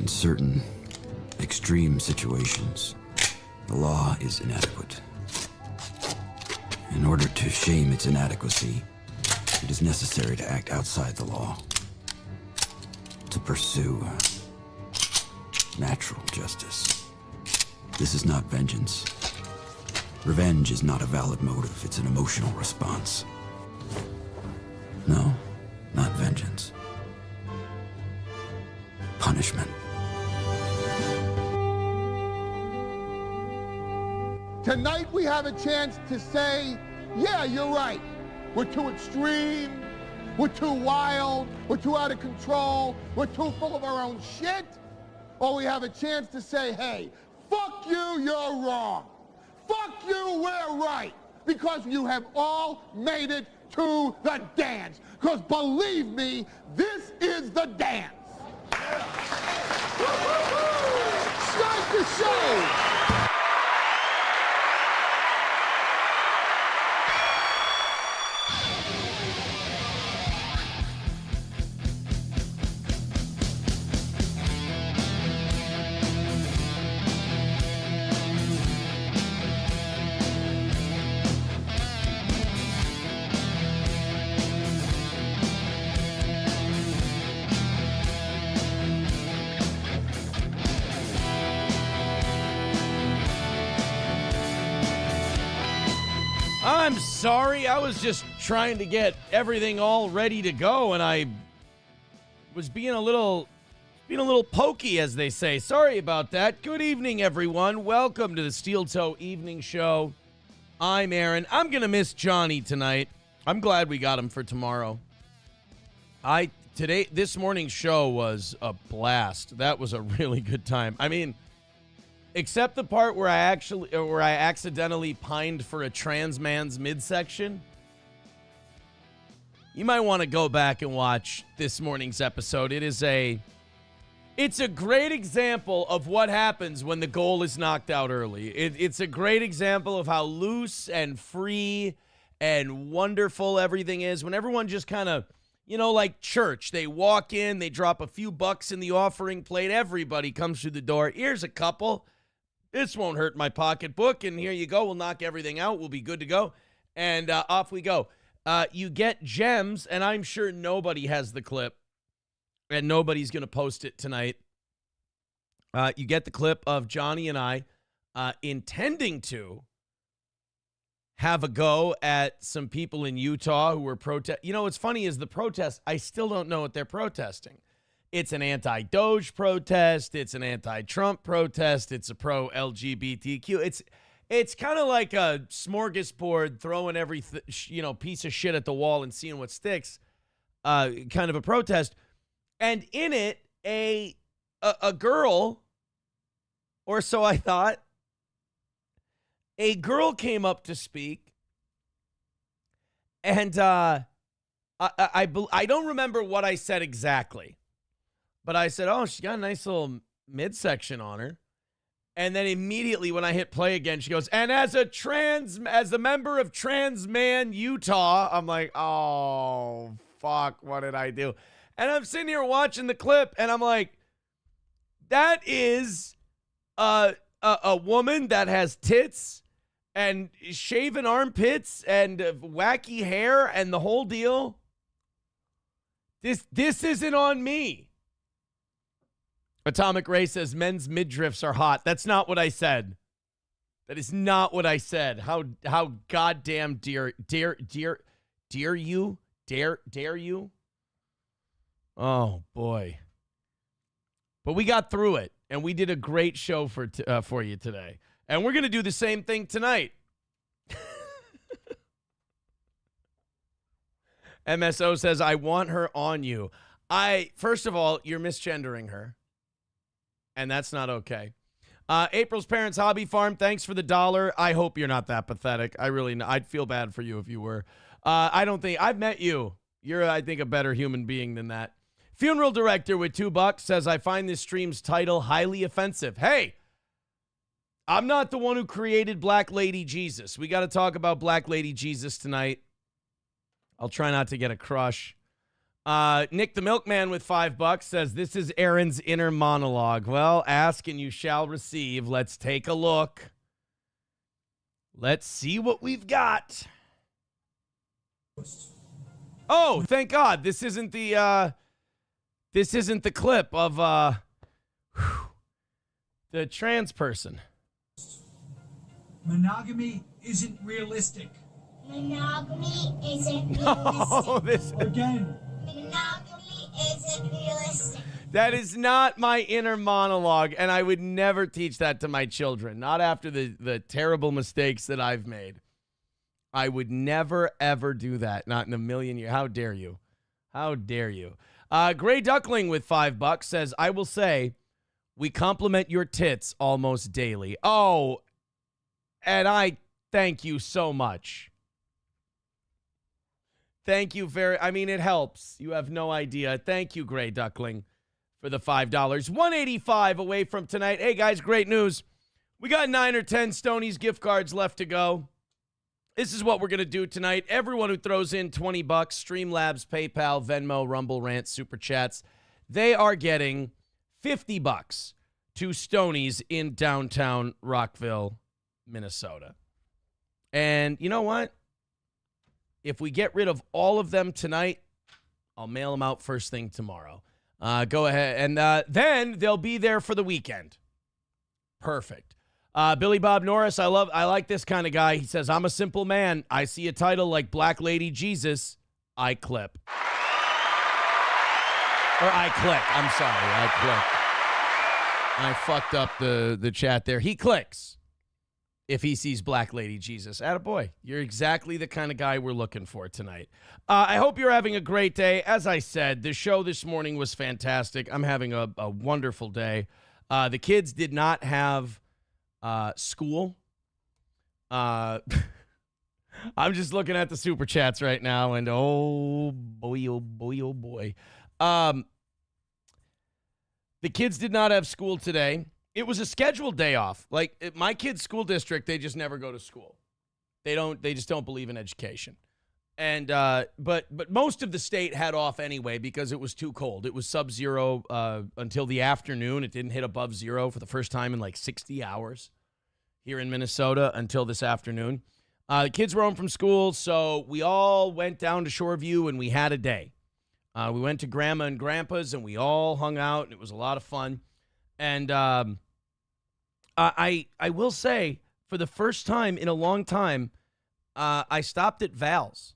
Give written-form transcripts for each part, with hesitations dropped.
In certain extreme situations, the law is inadequate. In order to shame its inadequacy, it is necessary to act outside the law, to pursue natural justice. This is not vengeance. Revenge is not a valid motive, it's an emotional response. No, not vengeance. Punishment. Tonight we have a chance to say, yeah, you're right. We're too extreme, we're too wild, we're too out of control, we're too full of our own shit. Or we have a chance to say, hey, fuck you, you're wrong. Fuck you, we're right. Because you have all made it to the dance. Because believe me, this is the dance. Start the show. I'm sorry, I was just trying to get everything all ready to go, and I was being a little pokey, as they say. Sorry about that. Good evening, everyone. Welcome to the Steel Toe Evening Show. I'm Aaron. I'm going to miss Johnny tonight. I'm glad we got him for tomorrow. This morning's show was a blast. That was a really good time. I mean, except the part where I accidentally pined for a trans man's midsection. You might want to go back and watch this morning's episode. It's a great example of what happens when the goal is knocked out early. It's a great example of how loose and free and wonderful everything is when everyone just kind of, like church. They walk in, they drop a few bucks in the offering plate. Everybody comes through the door. Here's a couple. This won't hurt my pocketbook, and here you go. We'll knock everything out. We'll be good to go, and off we go. You get gems, and I'm sure nobody has the clip, and nobody's going to post it tonight. You get the clip of Johnny and I intending to have a go at some people in Utah who were protesting. What's funny is the protest, I still don't know what they're protesting. It's an anti-Doge protest. It's an anti-Trump protest. It's a pro-LGBTQ. It's kind of like a smorgasbord, throwing every piece of shit at the wall and seeing what sticks. Kind of a protest, and in it, a girl, or so I thought, a girl came up to speak, and I don't remember what I said exactly. But I said, oh, she's got a nice little midsection on her. And then immediately when I hit play again, she goes, and as a member of Trans Man Utah, I'm like, oh, fuck, what did I do? And I'm sitting here watching the clip, and I'm like, that is a woman that has tits and shaven armpits and wacky hair and the whole deal. This isn't on me. Atomic Ray says men's midriffs are hot. That's not what I said. That is not what I said. How goddamn dare you? Dare you? Oh boy. But we got through it, and we did a great show for you today. And we're going to do the same thing tonight. MSO says, I want her on you. First of all, you're misgendering her. And that's not okay. April's Parents Hobby Farm, thanks for the $1. I hope you're not that pathetic. I'd feel bad for you if you were. I've met you. You're, I think, a better human being than that. Funeral Director with $2 says, I find this stream's title highly offensive. Hey, I'm not the one who created Black Lady Jesus. We got to talk about Black Lady Jesus tonight. I'll try not to get a crush. Nick the Milkman with $5 says, this is Aaron's inner monologue. Well, ask and you shall receive. Let's take a look. Let's see what we've got. Oh, thank God. This isn't the clip of the trans person. Monogamy isn't realistic. Monogamy isn't realistic. Oh, this Again. Monogamy isn't realistic. that is not my inner monologue, and I would never teach that to my children. Not after the terrible mistakes that I've made. I would never, ever do that. Not in a million years. How dare you? How dare you? Gray Duckling with $5 says, I will say, we compliment your tits almost daily. Oh, and I thank you so much. Thank you it helps. You have no idea. Thank you, Gray Duckling, for the $5. $185 away from tonight. Hey, guys, great news. We got 9 or 10 Stoney's gift cards left to go. This is what we're going to do tonight. Everyone who throws in $20, Streamlabs, PayPal, Venmo, Rumble, Rant, Super Chats, they are getting $50 to Stoney's in downtown Rockville, Minnesota. And you know what? If we get rid of all of them tonight, I'll mail them out first thing tomorrow. Go ahead. And then they'll be there for the weekend. Perfect. Billy Bob Norris, I like this kind of guy. He says, I'm a simple man. I see a title like Black Lady Jesus. I clip. Or I click. I'm sorry. I click. I fucked up the chat there. He clicks if he sees Black Lady Jesus. Attaboy. You're exactly the kind of guy we're looking for tonight. I hope you're having a great day. As I said, the show this morning was fantastic. I'm having a wonderful day. The kids did not have school. I'm just looking at the super chats right now, and oh boy, oh boy, oh boy. The kids did not have school today. It was a scheduled day off. Like my kids' school district, they just never go to school. They just don't believe in education. And but most of the state had off anyway because it was too cold. It was sub-zero until the afternoon. It didn't hit above zero for the first time in like 60 hours here in Minnesota until this afternoon. The kids were home from school, so we all went down to Shoreview and we had a day. We went to Grandma and Grandpa's and we all hung out, and it was a lot of fun. And I will say, for the first time in a long time, I stopped at Val's.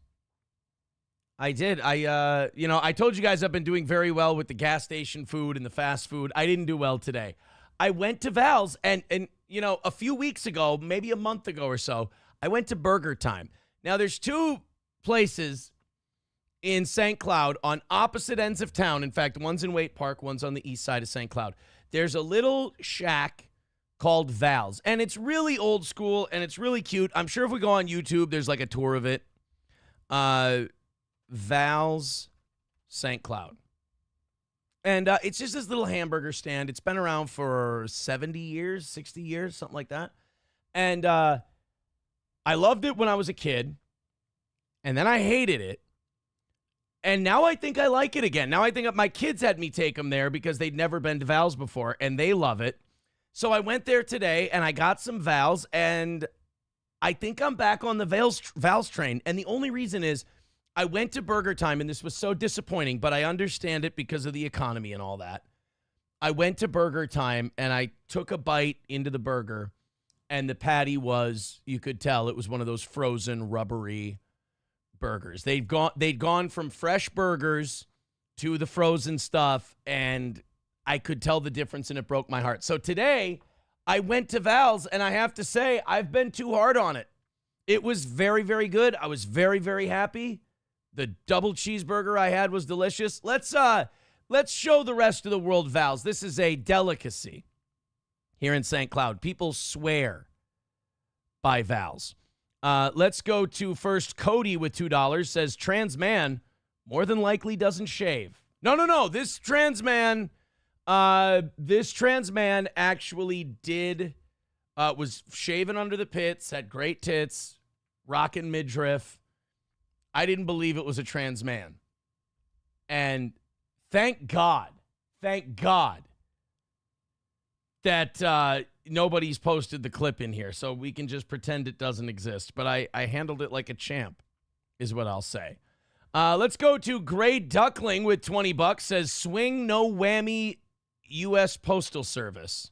I did. I told you guys I've been doing very well with the gas station food and the fast food. I didn't do well today. I went to Val's, and a few weeks ago, maybe a month ago or so, I went to Burger Time. Now, there's two places in St. Cloud on opposite ends of town. In fact, one's in Waite Park, one's on the east side of St. Cloud. There's a little shack called Val's, and it's really old school, and it's really cute. I'm sure if we go on YouTube, there's like a tour of it. Val's St. Cloud. And it's just this little hamburger stand. It's been around for 70 years, 60 years, something like that. And I loved it when I was a kid, and then I hated it. And now I think I like it again. Now I think my kids had me take them there because they'd never been to Val's before, and they love it. So I went there today, and I got some Val's, and I think I'm back on the Val's train. And the only reason is I went to Burger Time, and this was so disappointing, but I understand it because of the economy and all that. I went to Burger Time, and I took a bite into the burger, and the patty was, you could tell, it was one of those frozen, rubbery burgers. They'd gone from fresh burgers to the frozen stuff, and I could tell the difference, and it broke my heart. So today, I went to Val's, and I have to say, I've been too hard on it. It was very, very good. I was very, very happy. The double cheeseburger I had was delicious. Let's show the rest of the world Val's. This is a delicacy here in St. Cloud. People swear by Val's. Let's go to first Cody with $2. Says trans man more than likely doesn't shave. No. This trans man actually did was shaving under the pits, had great tits, rocking midriff. I didn't believe it was a trans man. And thank God that nobody's posted the clip in here, so we can just pretend it doesn't exist. But I handled it like a champ, is what I'll say. Let's go to Gray Duckling with $20. Says, swing, no whammy, U.S. Postal Service.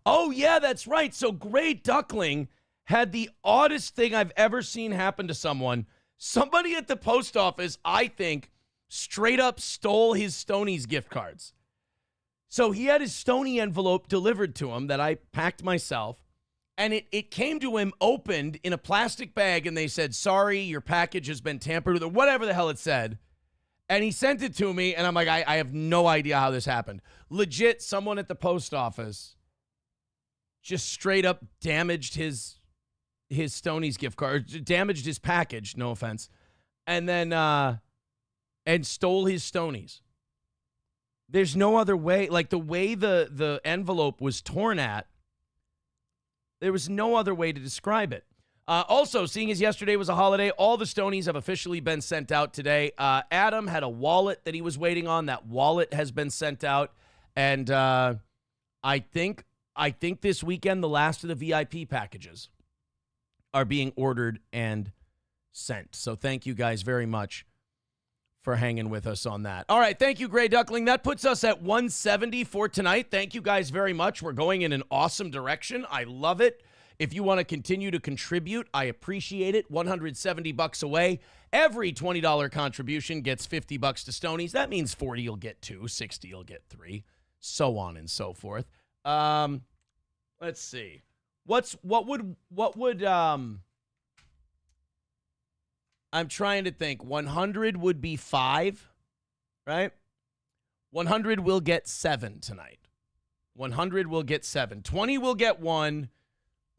Oh, yeah, that's right. So Gray Duckling had the oddest thing I've ever seen happen to someone. Somebody at the post office, I think, straight up stole his Stoney's gift cards. So he had his Stoney envelope delivered to him that I packed myself, and it came to him opened in a plastic bag, and they said, sorry, your package has been tampered with, or whatever the hell it said. And he sent it to me, and I'm like, I have no idea how this happened. Legit, someone at the post office just straight up damaged his Stoney's gift card, damaged his package, no offense, and then and stole his Stoney's. There's no other way. Like, the way the envelope was torn at, there was no other way to describe it. Also, seeing as yesterday was a holiday, all the Stoney's have officially been sent out today. Adam had a wallet that he was waiting on. That wallet has been sent out. And I think this weekend, the last of the VIP packages are being ordered and sent. So thank you guys very much for hanging with us on that. All right, thank you, Gray Duckling. That puts us at 170 for tonight. Thank you guys very much. We're going in an awesome direction. I love it. If you want to continue to contribute, I appreciate it. $170 away. Every $20 contribution gets $50 to Stoney's. That means 40 you'll get 2, 60 you'll get 3, so on and so forth. Let's see. What would I'm trying to think. 100 would be 5, right? 100 will get 7 tonight. 100 will get 7. 20 will get 1.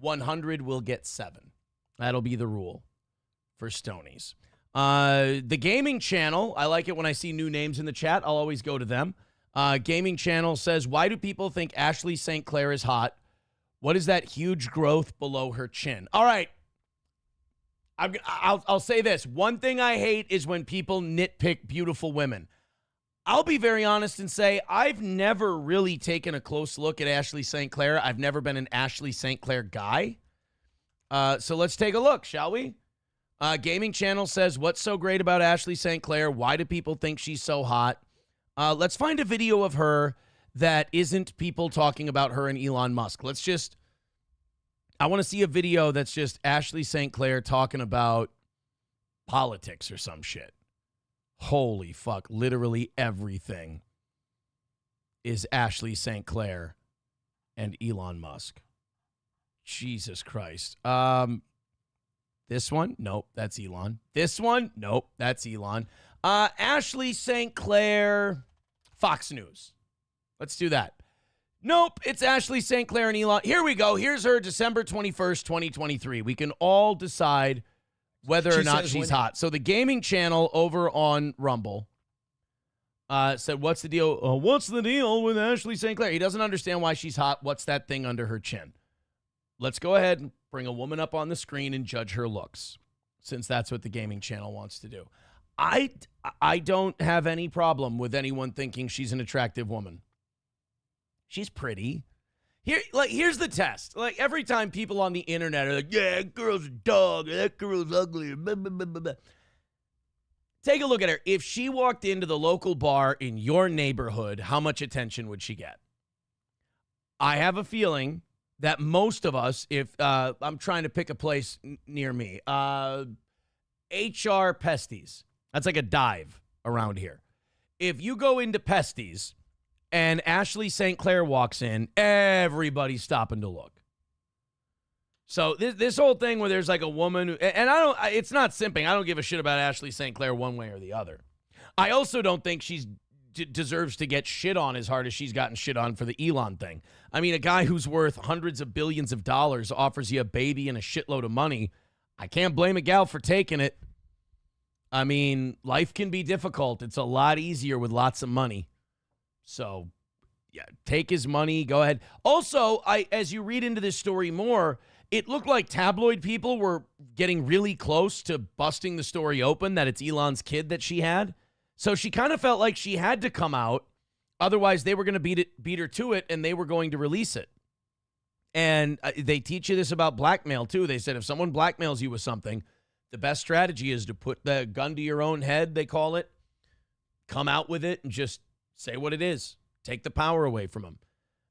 100 will get 7. That'll be the rule for Stoney's. The gaming channel, I like it when I see new names in the chat. I'll always go to them. Gaming channel says, why do people think Ashley St. Clair is hot? What is that huge growth below her chin? All right. I'll say this. One thing I hate is when people nitpick beautiful women. I'll be very honest and say I've never really taken a close look at Ashley St. Clair. I've never been an Ashley St. Clair guy. So let's take a look, shall we? Gaming channel says, what's so great about Ashley St. Clair? Why do people think she's so hot? Let's find a video of her that isn't people talking about her and Elon Musk. I want to see a video that's just Ashley St. Clair talking about politics or some shit. Holy fuck. Literally everything is Ashley St. Clair and Elon Musk. Jesus Christ. This one? Nope, that's Elon. This one? Nope, that's Elon. Ashley St. Clair, Fox News. Let's do that. Nope, it's Ashley St. Clair and Elon. Here we go. Here's her December 21st, 2023. We can all decide whether or not she's hot. So the gaming channel over on Rumble said, what's the deal? What's the deal with Ashley St. Clair? He doesn't understand why she's hot. What's that thing under her chin? Let's go ahead and bring a woman up on the screen and judge her looks, since that's what the gaming channel wants to do. I don't have any problem with anyone thinking she's an attractive woman. She's pretty. Here's the test. Like, every time people on the internet are like, yeah, that girl's a dog, or that girl's ugly, blah, blah, blah, blah, blah. Take a look at her. If she walked into the local bar in your neighborhood, how much attention would she get? I have a feeling that most of us, if I'm trying to pick a place near me, HR Pesties. That's like a dive around here. If you go into Pesties and Ashley St. Clair walks in, everybody's stopping to look. So this whole thing where there's like a woman, and it's not simping. I don't give a shit about Ashley St. Clair one way or the other. I also don't think she's deserves to get shit on as hard as she's gotten shit on for the Elon thing. I mean, a guy who's worth hundreds of billions of dollars offers you a baby and a shitload of money. I can't blame a gal for taking it. I mean, life can be difficult. It's a lot easier with lots of money. So, yeah, take his money. Go ahead. Also, as you read into this story more, it looked like tabloid people were getting really close to busting the story open that it's Elon's kid that she had. So she kind of felt like she had to come out. Otherwise, they were going to beat her to it, and they were going to release it. And they teach you this about blackmail, too. They said if someone blackmails you with something, the best strategy is to put the gun to your own head, they call it. Come out with it and just say what it is. Take the power away from them.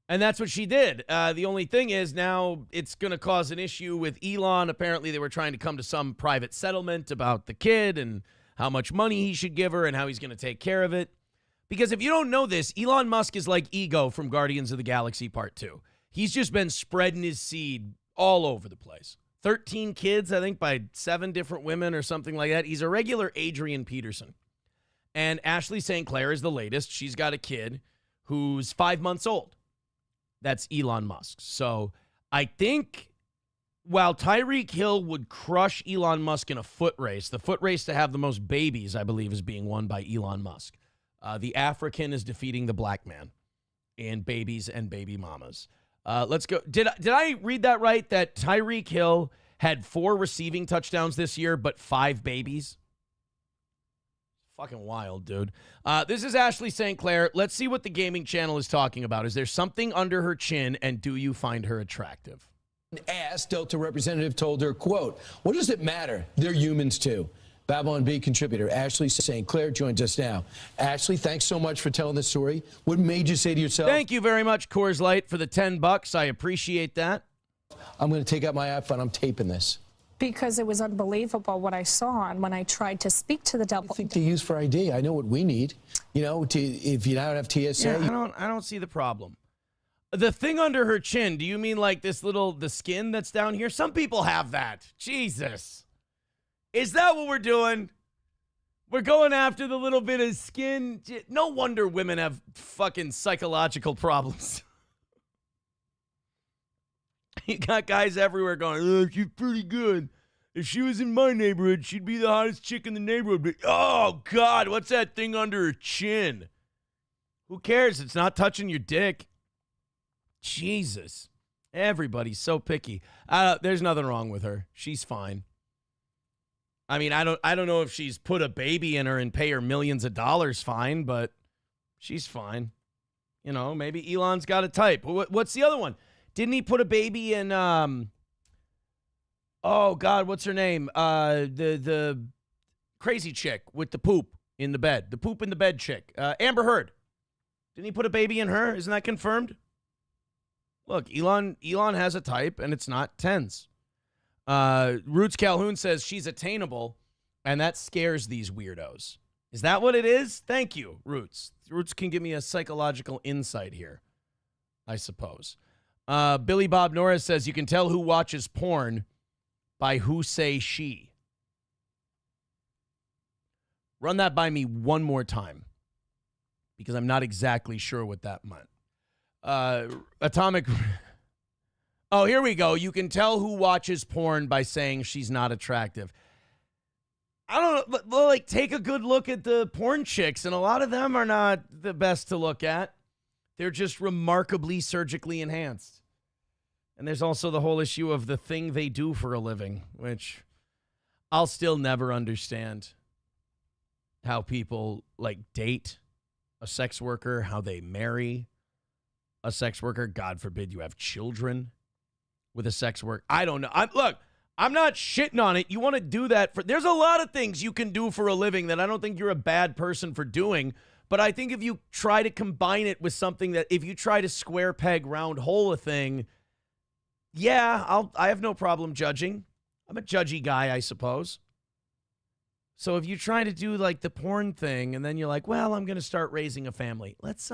And that's what she did. The only thing is now it's going to cause an issue with Elon. Apparently, they were trying to come to some private settlement about the kid and how much money he should give her and how he's going to take care of it. Because if you don't know this, Elon Musk is like Ego from Guardians of the Galaxy Part 2. He's just been spreading his seed all over the place. 13 kids, I think, by 7 different women or something like that. He's a regular Adrian Peterson. And Ashley St. Clair is the latest. She's got a kid who's 5 months old. That's Elon Musk. So I think while Tyreek Hill would crush Elon Musk in a foot race, the foot race to have the most babies, I believe, is being won by Elon Musk. The African is defeating the black man in babies and baby mamas. Let's go. Did I read that right? That Tyreek Hill had 4 receiving touchdowns this year, but 5 babies? Fucking wild, dude. This is Ashley St. Clair. Let's see what the gaming channel is talking about. Is there something under her chin, and do you find her attractive? Asked, Delta representative told her, quote, "What does it matter? They're humans too." Babylon Bee contributor Ashley St. Clair joins us now. Ashley, thanks so much for telling this story. What made you say to yourself? Thank you very much, Coors Light, for the $10. I appreciate that. I'm going to take out my iPhone. I'm taping this. Because it was unbelievable what I saw, and when I tried to speak to the devil. I think to use for ID. I know what we need. You know, if you don't have TSA. Yeah, I don't see the problem. The thing under her chin, do you mean like the skin that's down here? Some people have that. Jesus. Is that what we're doing? We're going after the little bit of skin. No wonder women have fucking psychological problems. You got guys everywhere going, "Oh, she's pretty good. If she was in my neighborhood, she'd be the hottest chick in the neighborhood." But, oh, God, what's that thing under her chin? Who cares? It's not touching your dick. Jesus. Everybody's so picky. There's nothing wrong with her. She's fine. I mean, I don't know if she's put a baby in her and pay her millions of dollars fine, but she's fine. You know, maybe Elon's got a type. What's the other one? Didn't he put a baby in, oh, God, what's her name? The crazy chick with the poop in the bed. The poop in the bed chick. Amber Heard. Didn't he put a baby in her? Isn't that confirmed? Look, Elon has a type, and it's not tens. Roots Calhoun says she's attainable, and that scares these weirdos. Is that what it is? Thank you, Roots. Roots can give me a psychological insight here, I suppose. Billy Bob Norris says you can tell who watches porn by who say she. Run that by me one more time, because I'm not exactly sure what that meant. Atomic... Oh, here we go. You can tell who watches porn by saying she's not attractive. I don't know, but like, take a good look at the porn chicks, and a lot of them are not the best to look at. They're just remarkably surgically enhanced. And there's also the whole issue of the thing they do for a living, which I'll still never understand. How people, like, date a sex worker, how they marry a sex worker. God forbid you have children with a sex worker. I don't know. I'm not shitting on it. You want to do that there's a lot of things you can do for a living that I don't think you're a bad person for doing. But I think if you try to combine it with something that, if you try to square peg round hole a thing, yeah, I have no problem judging. I'm a judgy guy, I suppose. So if you try to do like the porn thing and then you're like, well, I'm going to start raising a family. Let's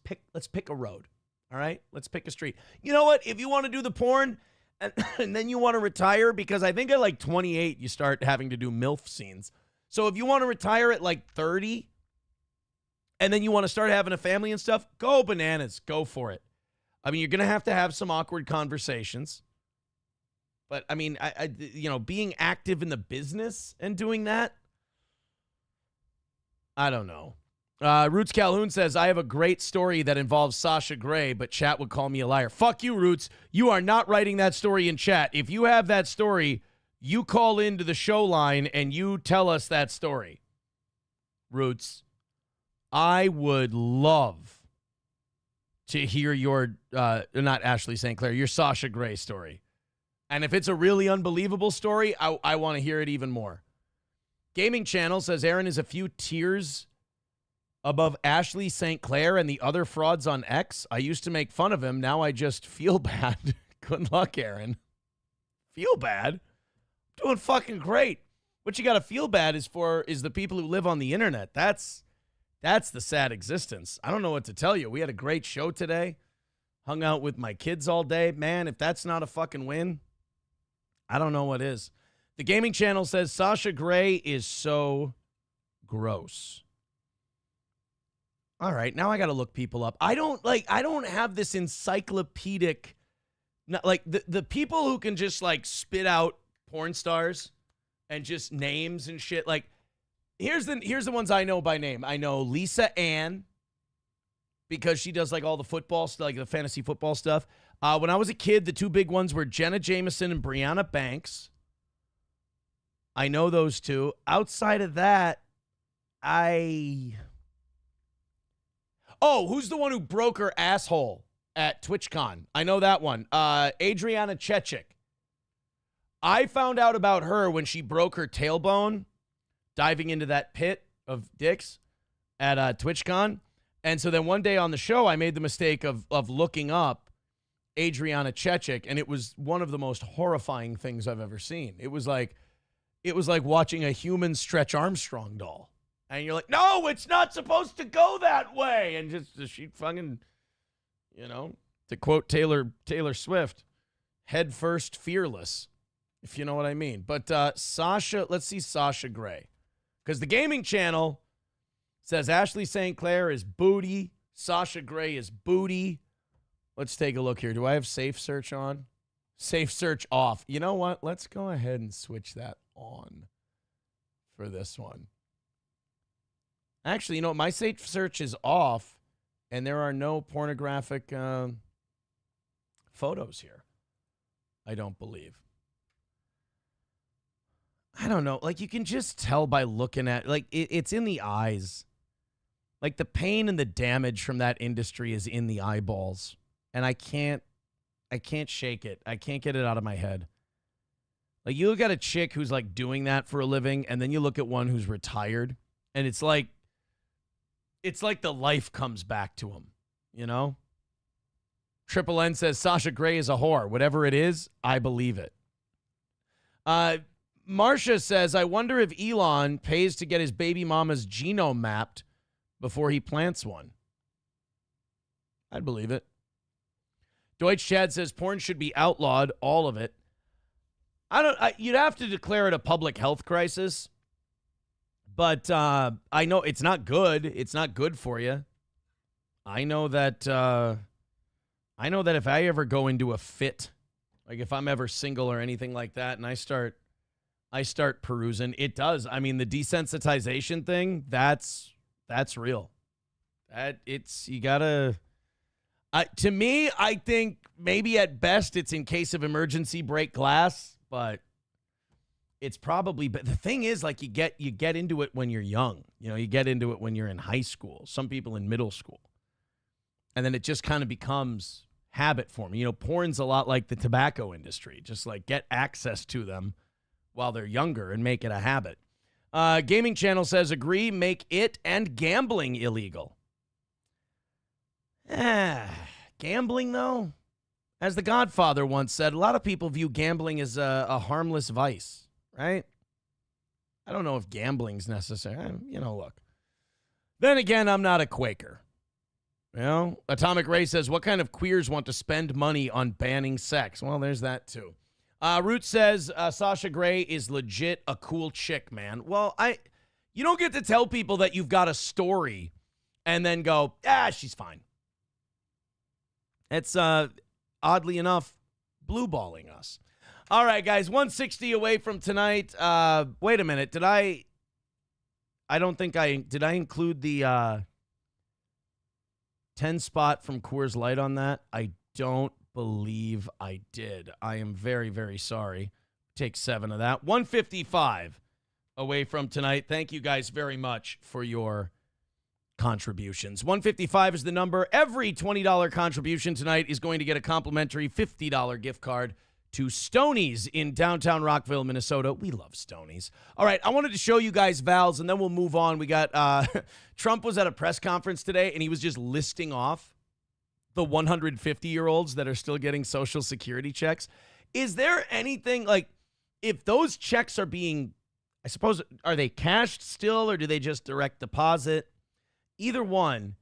pick a road. All right? Let's pick a street. You know what? If you want to do the porn and then you want to retire, because I think at like 28 you start having to do MILF scenes. So if you want to retire at like 30 and then you want to start having a family and stuff, go bananas. Go for it. I mean, you're going to have some awkward conversations. But, I mean, being active in the business and doing that, I don't know. Roots Calhoun says, I have a great story that involves Sasha Grey, but chat would call me a liar. Fuck you, Roots. You are not writing that story in chat. If you have that story, you call into the show line and you tell us that story. Roots, I would love to hear your, not Ashley St. Clair, your Sasha Grey story. And if it's a really unbelievable story, I want to hear it even more. Gaming Channel says Aaron is a few tiers above Ashley St. Clair and the other frauds on X. I used to make fun of him. Now I just feel bad. Good luck, Aaron. Feel bad? Doing fucking great. What you got to feel bad is the people who live on the internet. That's the sad existence. I don't know what to tell you. We had a great show today. Hung out with my kids all day. Man, if that's not a fucking win, I don't know what is. The Gaming Channel says Sasha Grey is so gross. All right, now I got to look people up. I don't have this encyclopedic, like the people who can just like spit out porn stars and just names and shit. Like, here's the ones I know by name. I know Lisa Ann because she does like all the football stuff, like the fantasy football stuff. When I was a kid, the two big ones were Jenna Jameson and Brianna Banks. I know those two. Outside of that, who's the one who broke her asshole at TwitchCon? I know that one. Adriana Chechik. I found out about her when she broke her tailbone diving into that pit of dicks at TwitchCon. And so then one day on the show, I made the mistake of looking up Adriana Chechik, and it was one of the most horrifying things I've ever seen. It was like watching a human Stretch Armstrong doll. And you're like, no, it's not supposed to go that way. And just she fucking, to quote Taylor Swift, head first fearless, if you know what I mean. But Sasha, let's see Sasha Grey. Because the Gaming Channel says Ashley St. Clair is booty. Sasha Grey is booty. Let's take a look here. Do I have safe search on? Safe search off. You know what? Let's go ahead and switch that on for this one. Actually, my safe search is off, and there are no pornographic photos here. I don't believe. I don't know. Like, you can just tell by looking at, like, it's in the eyes. Like, the pain and the damage from that industry is in the eyeballs. And I can't shake it. I can't get it out of my head. Like, you look at a chick who's, like, doing that for a living, and then you look at one who's retired, and it's like the life comes back to him, Triple N says Sasha Grey is a whore. Whatever it is, I believe it. Marcia says, I wonder if Elon pays to get his baby mama's genome mapped before he plants one. I'd believe it. Deutsch Chad says porn should be outlawed, all of it. You'd have to declare it a public health crisis. But I know it's not good. It's not good for you. I know that if I ever go into a fit, like if I'm ever single or anything like that, and I start perusing, it does. I mean, the desensitization thing, that's real. You gotta. To me, I think maybe at best it's in case of emergency break glass, but it's probably. But the thing is, like, you get into it when you're young. You get into it when you're in high school. Some people in middle school, and then it just kind of becomes habit for me. Porn's a lot like the tobacco industry. Just like get access to them while they're younger and make it a habit. Gaming Channel says agree, make it and gambling illegal. Gambling, though, as The Godfather once said, a lot of people view gambling as a harmless vice, right? I don't know if gambling's necessary. Look. Then again, I'm not a Quaker. Atomic Ray says, what kind of queers want to spend money on banning sex? Well, there's that, too. Root says Sasha Grey is legit a cool chick, man. Well, you don't get to tell people that you've got a story and then go, she's fine. It's, oddly enough, blue balling us. All right, guys, 160 away from tonight. Wait a minute. Did I include the 10 spot from Coors Light on that? I don't believe I did. I am very, very sorry. Take 7 of that. 155 away from tonight. Thank you guys very much for your contributions. 155 is the number. Every $20 contribution tonight is going to get a complimentary $50 gift card to Stoney's in downtown Rockville, Minnesota. We love Stoney's. All right, I wanted to show you guys Val's, and then we'll move on. We got Trump was at a press conference today, and he was just listing off the 150-year-olds that are still getting Social Security checks. Is there anything, like, if those checks are being, I suppose, are they cashed still, or do they just direct deposit? Either one.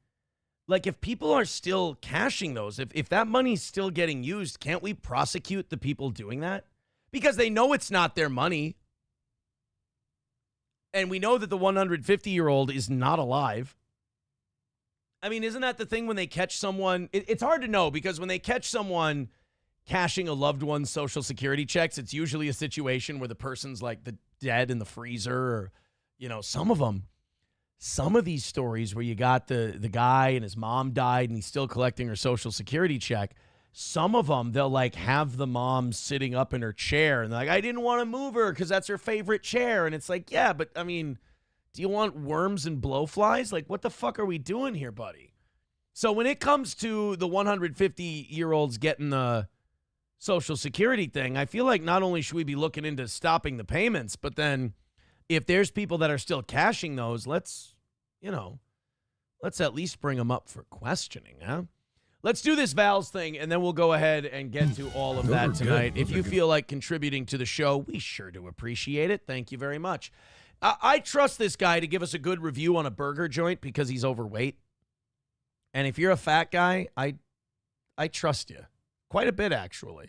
Like, if people are still cashing those, if that money's still getting used, can't we prosecute the people doing that? Because they know it's not their money. And we know that the 150-year-old is not alive. I mean, isn't that the thing when they catch someone? It's hard to know, because when they catch someone cashing a loved one's Social Security checks, it's usually a situation where the person's like dead in the freezer, or, you know, some of these stories where you got the guy and his mom died and he's still collecting her Social Security check. Some of them, they'll like have the mom sitting up in her chair and they're like, I didn't want to move her because that's her favorite chair. And it's like, yeah, but I mean, do you want worms and blowflies? Like, what the fuck are we doing here, buddy? So when it comes to the 150-year-olds getting the Social Security thing, I feel like not only should we be looking into stopping the payments, but then if there's people that are still cashing those, let's at least bring them up for questioning, huh? Let's do this Val's thing, and then we'll go ahead and get to all of that tonight. If you feel like contributing to the show, we sure do appreciate it. Thank you very much. I trust this guy to give us a good review on a burger joint because he's overweight. And if you're a fat guy, I trust you quite a bit, actually,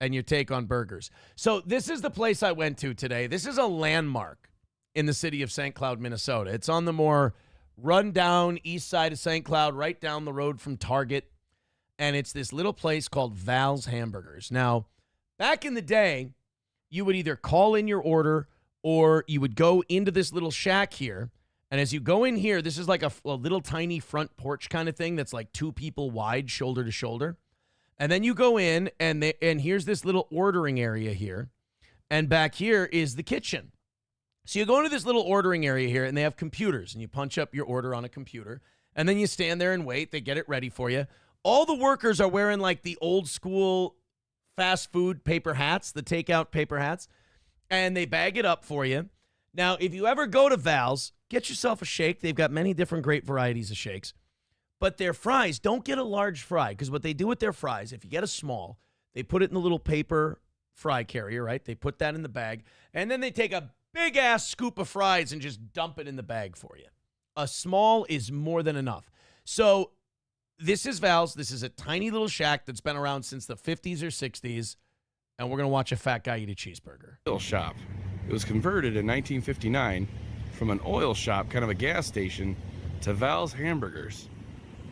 and your take on burgers. So this is the place I went to today. This is a landmark in the city of St. Cloud, Minnesota. It's on the more run-down east side of St. Cloud, right down the road from Target, and it's this little place called Val's Hamburgers. Now, back in the day, you would either call in your order or you would go into this little shack here, and as you go in here, this is like a little tiny front porch kind of thing that's like 2 people wide, shoulder to shoulder. And then you go in, and here's this little ordering area here. And back here is the kitchen. So you go into this little ordering area here, and they have computers. And you punch up your order on a computer. And then you stand there and wait. They get it ready for you. All the workers are wearing, like, the old-school fast food paper hats, the takeout paper hats. And they bag it up for you. Now, if you ever go to Val's, get yourself a shake. They've got many different great varieties of shakes. But their fries, don't get a large fry, because what they do with their fries, if you get a small, they put it in the little paper fry carrier, right? They put that in the bag, and then they take a big-ass scoop of fries and just dump it in the bag for you. A small is more than enough. So this is Val's. This is a tiny little shack that's been around since the 50s or 60s, and we're going to watch a fat guy eat a cheeseburger. Oil shop. It was converted in 1959 from an oil shop, kind of a gas station, to Val's Hamburgers.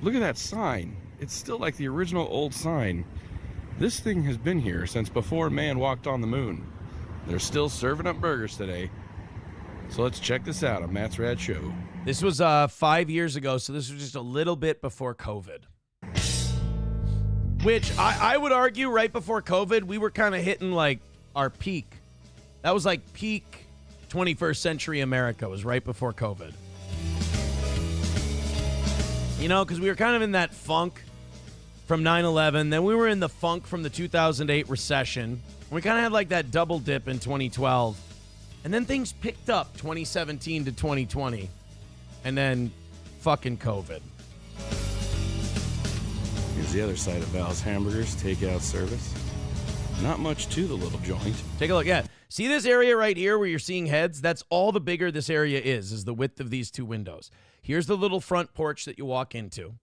Look at that sign. It's still like the original old sign. This thing has been here since before man walked on the moon. They're still serving up burgers today. So let's check this out on Matt's Rad Show. This was 5 years ago, so this was just a little bit before COVID. Which I would argue right before COVID, we were kind of hitting like our peak. That was like peak 21st century America, was right before COVID. You know, because we were kind of in that funk from 9/11. Then we were in the funk from the 2008 recession. We kind of had like that double dip in 2012. And then things picked up 2017 to 2020. And then fucking COVID. Here's the other side of Val's Hamburgers takeout service. Not much to the little joint. Take a look. Yeah. See this area right here where you're seeing heads? That's all the bigger this area is the width of these 2 windows. Here's the little front porch that you walk into.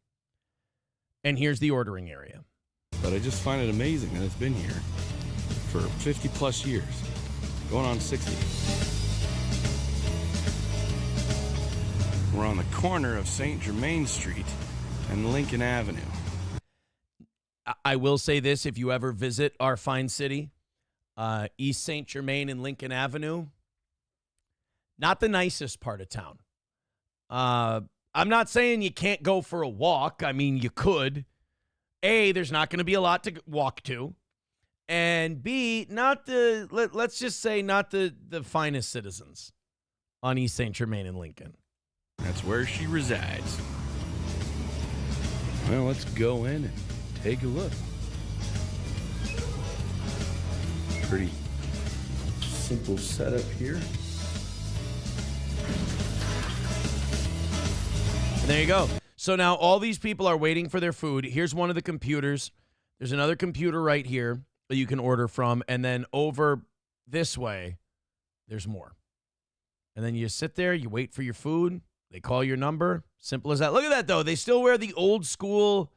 And here's the ordering area. But I just find it amazing that it's been here for 50 plus years. Going on 60. We're on the corner of St. Germain Street and Lincoln Avenue. I will say this, if you ever visit our fine city, East St. Germain and Lincoln Avenue, not the nicest part of town. I'm not saying you can't go for a walk. I mean, you could. A, there's not going to be a lot to walk to. And B, let's just say not the finest citizens. on East St. Germain and Lincoln. That's where she resides. Well, let's go in and take a look. Pretty simple setup here. And there you go. So now all these people are waiting for their food. Here's one of the computers. There's another computer right here that you can order from. And then over this way, there's more. And then you sit there, you wait for your food. They call your number. Simple as that. Look at that, though. They still wear the old school,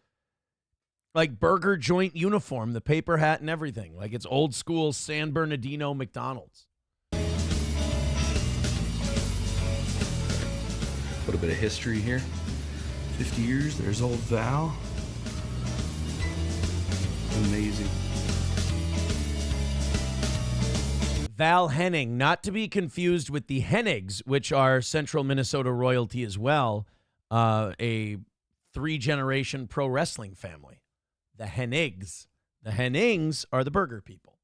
like, burger joint uniform, the paper hat and everything. Like, it's old school San Bernardino McDonald's. A little bit of history here. 50 years, there's old Val. Amazing. Val Henning, not to be confused with the Hennigs, which are Central Minnesota royalty as well, a 3-generation pro wrestling family. The Hennigs. The Hennings are the burger people.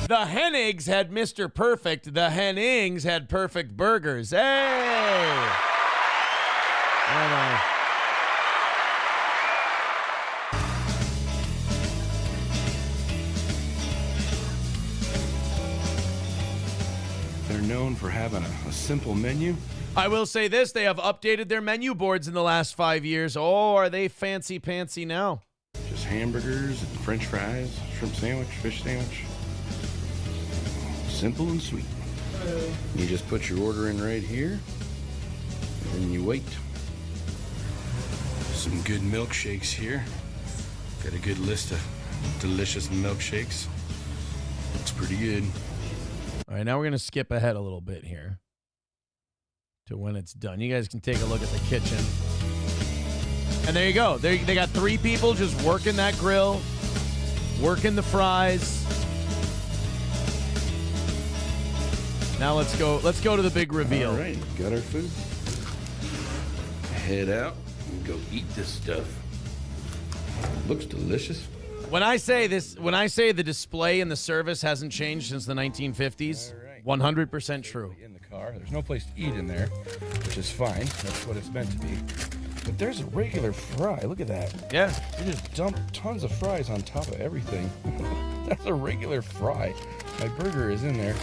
The Hennigs had Mr. Perfect. The Hennings had perfect burgers. Hey! I know. They're known for having a simple menu. I will say this, they have updated their menu boards in the last 5 years. Oh, are they fancy-pantsy now? Just hamburgers and french fries, shrimp sandwich, fish sandwich. Simple and sweet. You just put your order in right here, and you wait. Some good milkshakes here. Got a good list of delicious milkshakes. Looks pretty good. All right, now we're going to skip ahead a little bit here to when it's done. You guys can take a look at the kitchen. And there you go. They got 3 people just working that grill, working the fries. Now let's go to the big reveal. All right, got our food. Head out and go eat this stuff. Looks delicious. When I say the display and the service hasn't changed since the 1950s, 100% true. In the car, there's no place to eat in there, which is fine. That's what it's meant to be. But there's a regular fry. Look at that. Yeah. They just dump tons of fries on top of everything. That's a regular fry. My burger is in there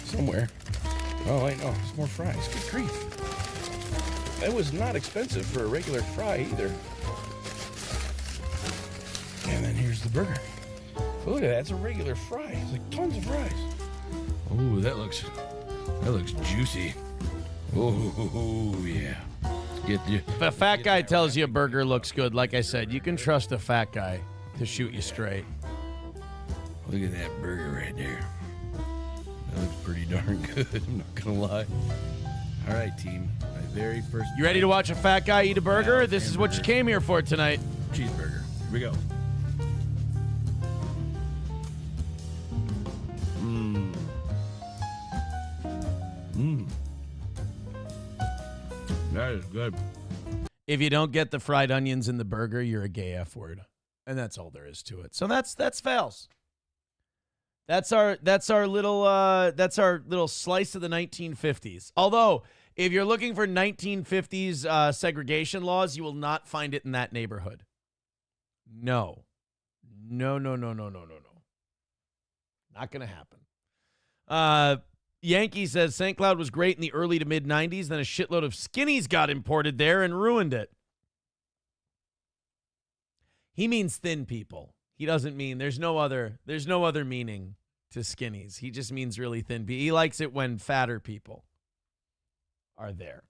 somewhere. Oh, wait, no, there's more fries. Good grief. That was not expensive for a regular fry either. And then here's the burger. Look at that, it's a regular fry. It's like tons of fries. Oh, that looks juicy. Oh, yeah. If a fat guy tells you a burger looks good, like I said, you can trust a fat guy to shoot you straight. Look at that burger right there. That looks pretty darn good, I'm not gonna lie. All right, team. My very first... You ready to watch a fat guy eat a burger? This is what you came here for tonight. Cheeseburger. Here we go. That is good. If you don't get the fried onions in the burger, you're a gay F word. And that's all there is to it. So that's Val's. That's our little slice of the 1950s. Although, if you're looking for 1950s segregation laws, you will not find it in that neighborhood. No. Not going to happen. Yankee says St. Cloud was great in the early to mid 90s. Then a shitload of skinnies got imported there and ruined it. He means thin people. He doesn't mean there's no other meaning to skinnies. He just means really thin people. He likes it when fatter people are there.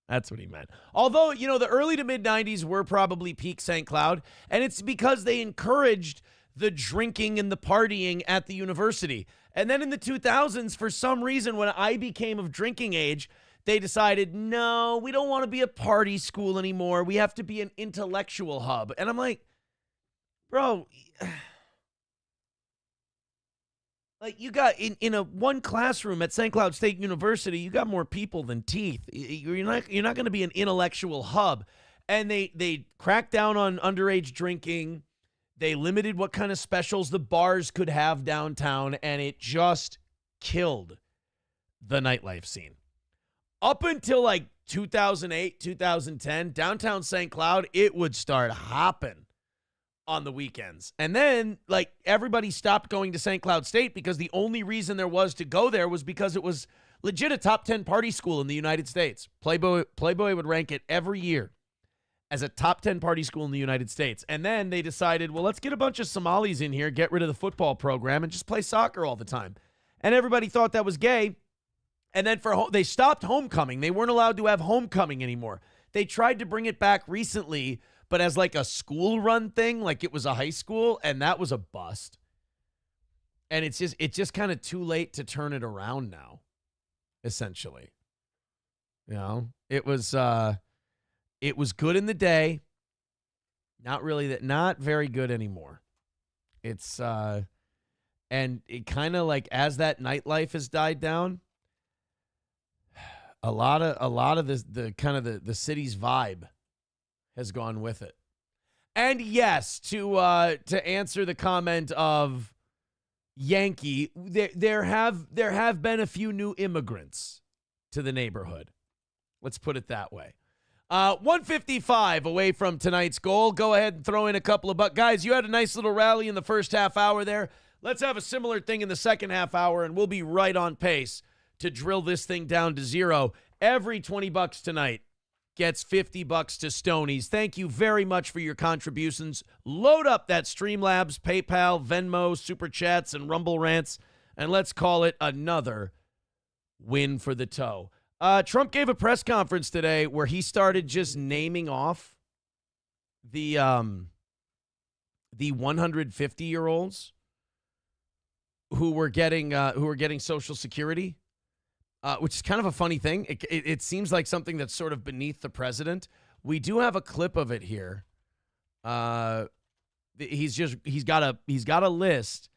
That's what he meant. Although, the early to mid 90s were probably peak St. Cloud, and it's because they encouraged the drinking and the partying at the university. And then in the 2000s, for some reason, when I became of drinking age, they decided, no, we don't want to be a party school anymore. We have to be an intellectual hub. And I'm like, bro, like you got in a one classroom at St. Cloud State University, you got more people than teeth. You're not going to be an intellectual hub. And they cracked down on underage drinking. They limited what kind of specials the bars could have downtown, and it just killed the nightlife scene. Up until like 2008, 2010, downtown St. Cloud, it would start hopping on the weekends. And then, like, everybody stopped going to St. Cloud State because the only reason there was to go there was because it was legit a top 10 party school in the United States. Playboy would rank it every year as a top 10 party school in the United States. And then they decided, well, let's get a bunch of Somalis in here, get rid of the football program, and just play soccer all the time. And everybody thought that was gay. And then they stopped homecoming. They weren't allowed to have homecoming anymore. They tried to bring it back recently, but as like a school run thing, like it was a high school, and that was a bust. And it's just kind of too late to turn it around now, essentially. You know, it was good in the day. Not very good anymore. It's and it kind of like as that nightlife has died down, a lot of the kind of the city's vibe has gone with it. And yes, to answer the comment of Yankee, there have been a few new immigrants to the neighborhood. Let's put it that way. 155 away from tonight's goal. Go ahead and throw in a couple of bucks. Guys, you had a nice little rally in the first half hour there. Let's have a similar thing in the second half hour, and we'll be right on pace to drill this thing down to zero. Every $20 tonight gets $50 to Stoney's. Thank you very much for your contributions. Load up that Streamlabs, PayPal, Venmo, Super Chats, and Rumble Rants, and let's call it another win for the toe. Trump gave a press conference today where he started just naming off the 150-year-olds who were getting Social Security. Which is kind of a funny thing. It seems like something that's sort of beneath the president. We do have a clip of it here. He's got a list,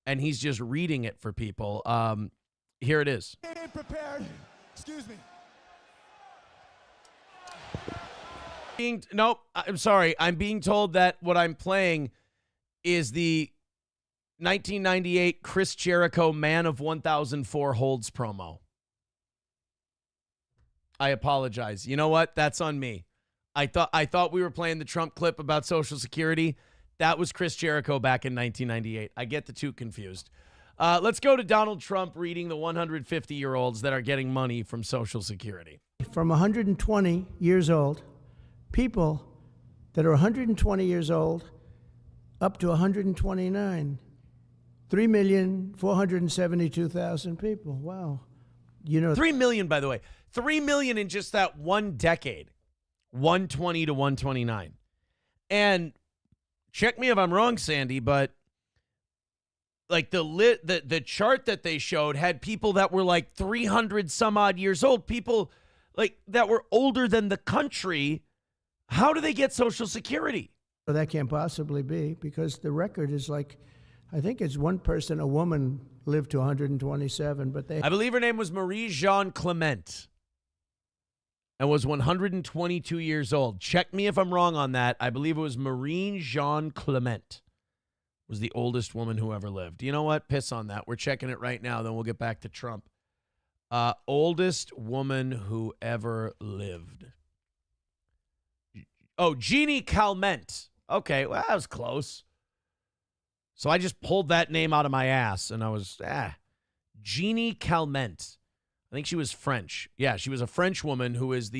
and he's just reading it for people. Here it is. Getting prepared. Excuse me. Nope. I'm sorry. I'm being told that what I'm playing is the 1998 Chris Jericho Man of 1004 Holds promo. I apologize. You know what? That's on me. I thought we were playing the Trump clip about Social Security. That was Chris Jericho back in 1998. I get the two confused. Let's go to Donald Trump reading the 150-year-olds that are getting money from Social Security. From 120 years old, people that are 120 years old up to 129, 3,472,000 people. Wow. You know, 3 million, by the way. 3 million in just that one decade, 120 to 129. And check me if I'm wrong, Sandy, but like the chart that they showed had people that were like 300 some odd years old, people like that were older than the country. How do they get Social Security? well, that can't possibly be because the record is like, I think it's one person, a woman, lived to 127, but they... I believe her name was Marie-Jean Clement and was 122 years old. Check me if I'm wrong on that. I believe it was Marie-Jean Clement was the oldest woman who ever lived. You know what? Piss on that. We're checking it right now, then we'll get back to Trump. Oldest woman who ever lived. Oh, Jeannie Calment. Okay, well, that was close. So I just pulled that name out of my ass, and I was, Jeannie Calment. I think she was French. Yeah, she was a French woman who is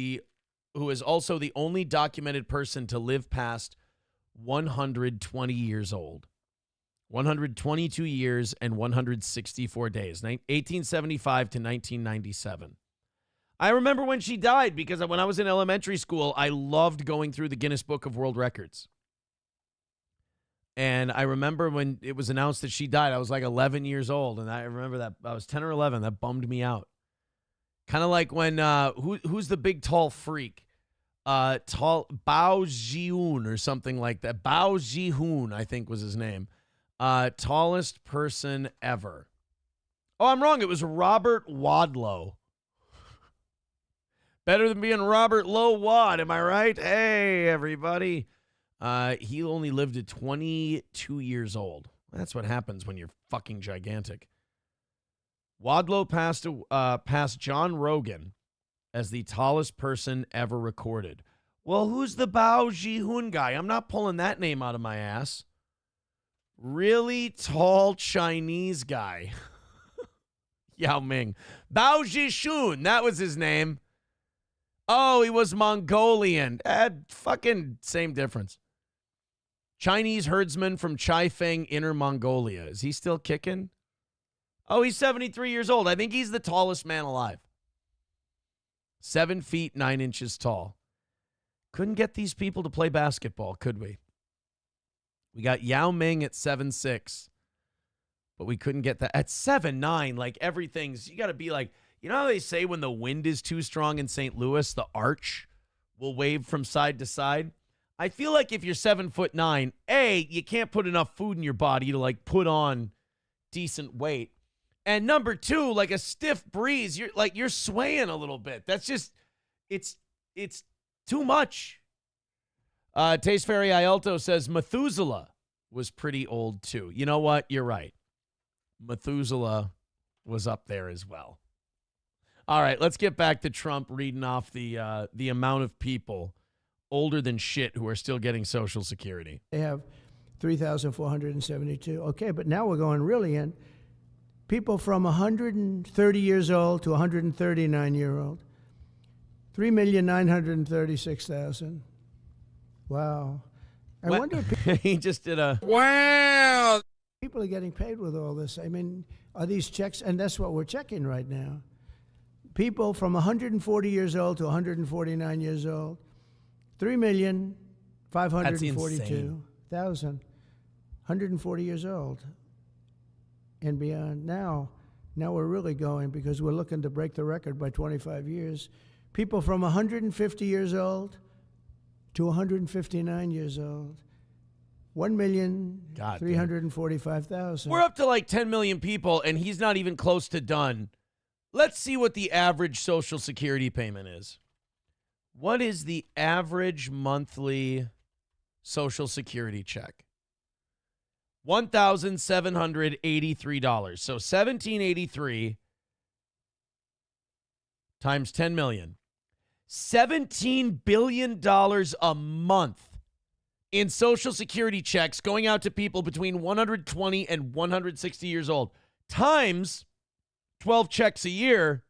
also the only documented person to live past 120 years old. 122 years and 164 days, 1875 to 1997. I remember when she died because when I was in elementary school, I loved going through the Guinness Book of World Records. And I remember when it was announced that she died, I was like 11 years old. And I remember that I was 10 or 11. That bummed me out. Kind of like when, who's the big tall freak? Bao Ji-hoon or something like that. Bao Ji-hoon, I think was his name. Tallest person ever. Oh, I'm wrong. It was Robert Wadlow. Better than being Robert Low Wad, am I right? Hey, everybody. He only lived at 22 years old. That's what happens when you're fucking gigantic. Wadlow passed John Rogan as the tallest person ever recorded. Well, who's the Bao Ji-hun guy? I'm not pulling that name out of my ass. Really tall Chinese guy. Yao Ming. Bao Ji-shun, that was his name. Oh, he was Mongolian. Fucking same difference. Chinese herdsman from Chaifeng, Inner Mongolia. Is he still kicking? Oh, he's 73 years old. I think he's the tallest man alive. 7 feet, 9 inches tall. Couldn't get these people to play basketball, could we? We got Yao Ming at 7'6", but we couldn't get that. At 7'9", like everything's, you got to be like, you know how they say when the wind is too strong in St. Louis, the arch will wave from side to side? I feel like if you're 7'9", A, you can't put enough food in your body to like put on decent weight. And number two, like a stiff breeze, you're swaying a little bit. That's just, it's too much. Taste Fairy Ialto says Methuselah was pretty old too. You know what? You're right. Methuselah was up there as well. All right, let's get back to Trump reading off the amount of people older than shit who are still getting Social Security. They have 3,472. Okay, but now we're going really in. People from 130 years old to 139-year-old. 3,936,000. Wow. I wonder if he just did a wow. People are getting paid with all this. I mean, are these checks? And that's what we're checking right now. People from 140 years old to 149 years old. 3,542,000. 140 years old and beyond. Now we're really going because we're looking to break the record by 25 years. People from 150 years old to 159 years old. 1,345,000. We're up to like 10 million people, and he's not even close to done. Let's see what the average Social Security payment is. What is the average monthly Social Security check? $1,783. So $1,783 times 10 million. $17 billion a month in Social Security checks going out to people between 120 and 160 years old. Times 12 checks a year,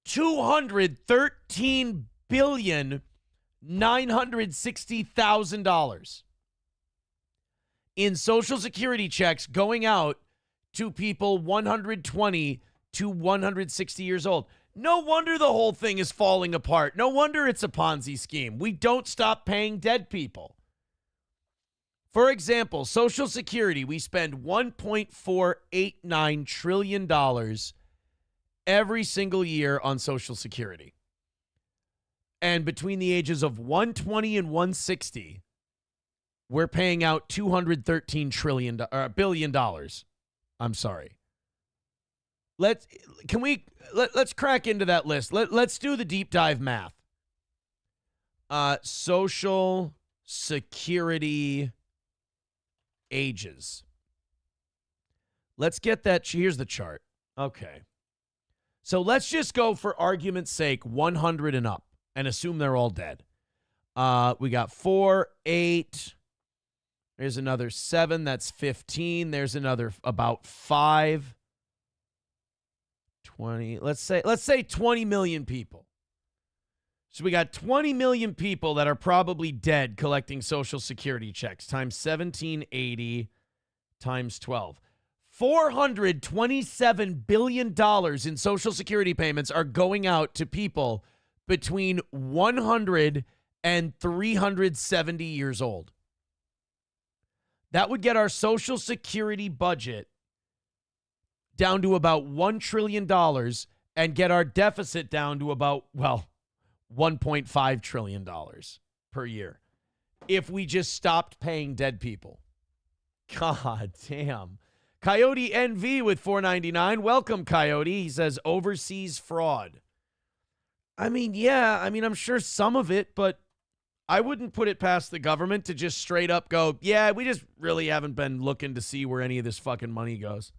$213,960,000 in Social Security checks going out to people 120 to 160 years old. No wonder the whole thing is falling apart. No wonder it's a Ponzi scheme. We don't stop paying dead people. For example, Social Security, we spend $1.489 trillion every single year on Social Security. And between the ages of 120 and 160, we're paying out $213 billion. I'm sorry. Let's crack into that list. Let's do the deep dive math. Social Security ages. Let's get that. Here's the chart. Okay. So let's just go for argument's sake 100 and up and assume they're all dead. We got 4, 8. There's another 7. That's 15. There's another about 5. 20. Let's say 20 million people. So we got 20 million people that are probably dead collecting Social Security checks times 1780 times 12. $427 billion in Social Security payments are going out to people between 100 and 370 years old. That would get our Social Security budget down to about $1 trillion and get our deficit down to about, well, $1.5 trillion per year if we just stopped paying dead people. God damn. Coyote NV with $4.99. Welcome, Coyote. He says overseas fraud. I mean, yeah, I'm sure some of it, but I wouldn't put it past the government to just straight up go, yeah, we just really haven't been looking to see where any of this fucking money goes.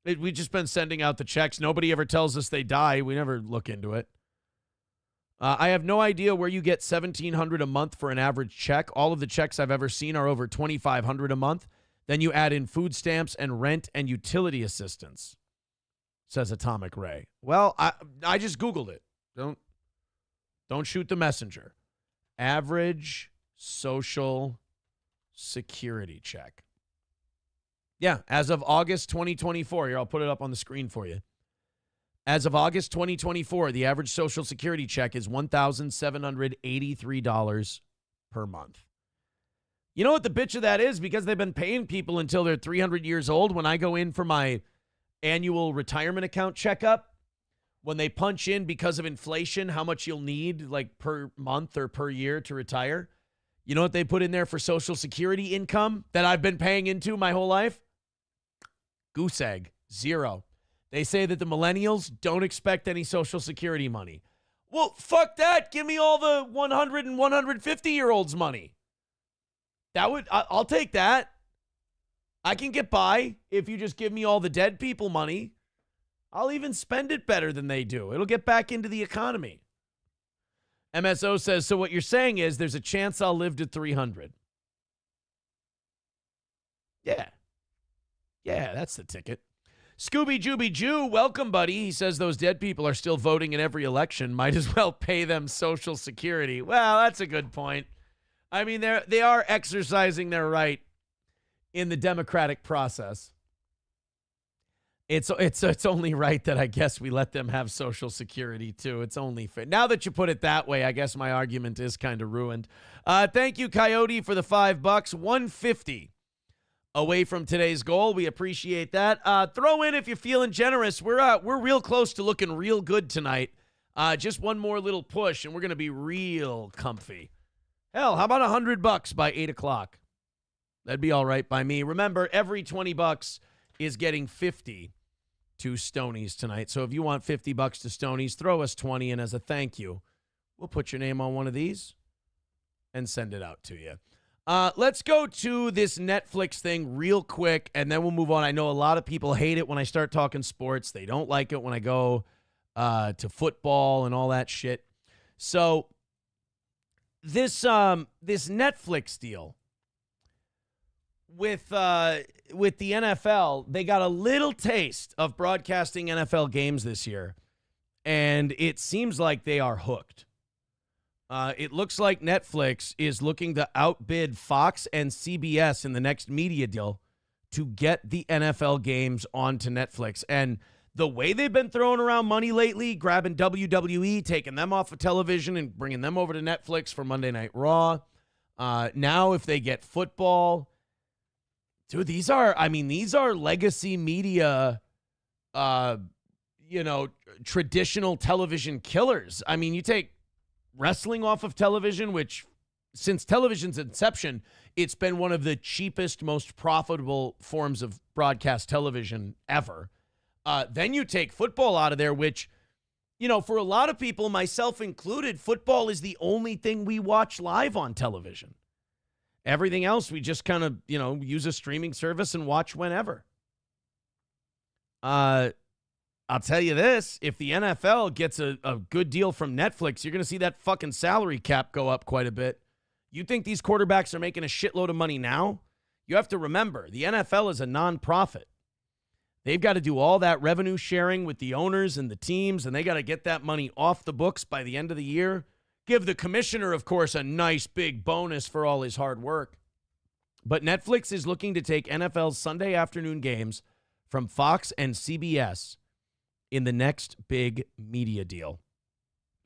We've just been sending out the checks. Nobody ever tells us they die. We never look into it. I have no idea where you get $1,700 a month for an average check. All of the checks I've ever seen are over $2,500 a month. Then you add in food stamps and rent and utility assistance, says Atomic Ray. Well, I just Googled it. Don't shoot the messenger. Average Social Security check. Yeah, as of August 2024. Here, I'll put it up on the screen for you. As of August 2024, the average Social Security check is $1,783 per month. You know what the bitch of that is? Because they've been paying people until they're 300 years old. When I go in for my annual retirement account checkup, when they punch in because of inflation how much you'll need like per month or per year to retire, you know what they put in there for Social Security income that I've been paying into my whole life? Goose egg, 0. They say that the millennials don't expect any Social Security money. Well, fuck that. Give me all the 100 and 150-year-olds money. I'll take that. I can get by if you just give me all the dead people money. I'll even spend it better than they do. It'll get back into the economy. MSO says, so what you're saying is there's a chance I'll live to 300. Yeah, that's the ticket. Scooby Jooby Jew, welcome, buddy. He says those dead people are still voting in every election. Might as well pay them Social Security. Well, that's a good point. I mean, they are exercising their right in the democratic process. It's only right that I guess we let them have Social Security too. It's only fair. Now that you put it that way, I guess my argument is kind of ruined. Thank you, Coyote, for the $5. $150 away from today's goal. We appreciate that. Throw in if you're feeling generous. We're real close to looking real good tonight. Just one more little push, and we're gonna be real comfy. Hell, how about $100 by 8 o'clock? That'd be all right by me. Remember, every $20 is getting 50 to Stoney's tonight. So if you want $50 to Stoney's, throw us 20, and as a thank you, we'll put your name on one of these and send it out to you. Let's go to this Netflix thing real quick, and then we'll move on. I know a lot of people hate it when I start talking sports. They don't like it when I go to football and all that shit. So this Netflix deal with the NFL, they got a little taste of broadcasting NFL games this year, and it seems like they are hooked. It looks like Netflix is looking to outbid Fox and CBS in the next media deal to get the NFL games onto Netflix. And the way they've been throwing around money lately, grabbing WWE, taking them off of television and bringing them over to Netflix for Monday Night Raw. Now if they get football, dude, these are legacy media, traditional television killers. I mean, you take wrestling off of television, which since television's inception, it's been one of the cheapest, most profitable forms of broadcast television ever. Then you take football out of there, which, for a lot of people, myself included, football is the only thing we watch live on television. Everything else, we just kind of, use a streaming service and watch whenever. I'll tell you this, if the NFL gets a good deal from Netflix, you're going to see that fucking salary cap go up quite a bit. You think these quarterbacks are making a shitload of money now? You have to remember, the NFL is a nonprofit. They've got to do all that revenue sharing with the owners and the teams, and they got to get that money off the books by the end of the year. Give the commissioner, of course, a nice big bonus for all his hard work. But Netflix is looking to take NFL's Sunday afternoon games from Fox and CBS in the next big media deal,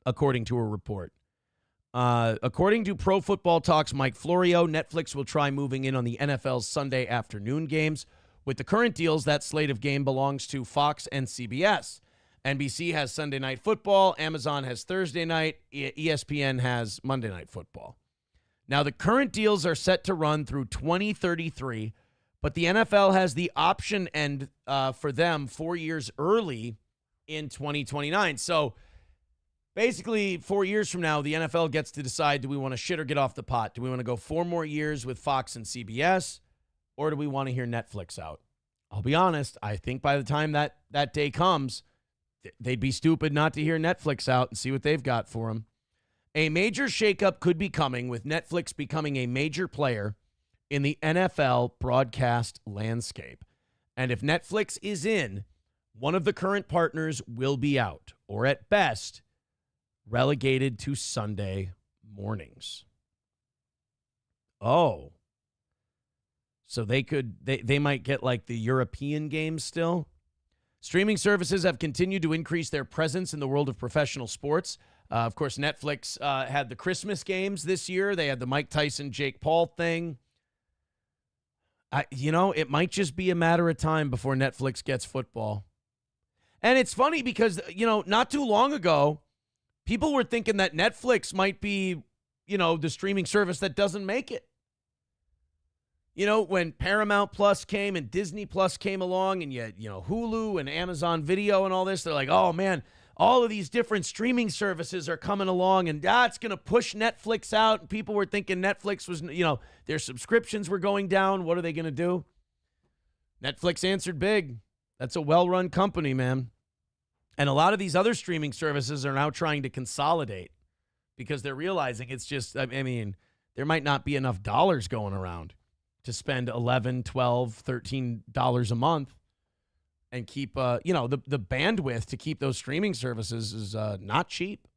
according to a report. According to Pro Football Talk's Mike Florio, Netflix will try moving in on the NFL's Sunday afternoon games. With the current deals, that slate of game belongs to Fox and CBS. NBC has Sunday Night Football, Amazon has Thursday night, ESPN has Monday Night Football. Now, the current deals are set to run through 2033, but the NFL has the option end for them 4 years early in 2029. So Basically, 4 years from now, the NFL gets to decide, do we want to shit or get off the pot? Do we want to go 4 more years with Fox and CBS, or do we want to hear Netflix out? I'll be honest, I think by the time that day comes, they'd be stupid not to hear Netflix out and see what they've got for them. A major shakeup could be coming, with Netflix becoming a major player in the NFL broadcast landscape. And if Netflix is in, one of the current partners will be out, or at best, relegated to Sunday mornings. Oh. So they might get like the European games still. Streaming services have continued to increase their presence in the world of professional sports. Of course, Netflix had the Christmas games this year. They had the Mike Tyson, Jake Paul thing. It might just be a matter of time before Netflix gets football. And it's funny because, not too long ago, people were thinking that Netflix might be, the streaming service that doesn't make it. When Paramount Plus came and Disney Plus came along and Hulu and Amazon Video and all this, they're like, oh, man, all of these different streaming services are coming along and it's going to push Netflix out. And people were thinking Netflix was, their subscriptions were going down. What are they going to do? Netflix answered big. That's a well-run company, man. And a lot of these other streaming services are now trying to consolidate because they're realizing it's just, there might not be enough dollars going around to spend $11, $12, $13 a month and keep, the bandwidth to keep those streaming services is not cheap.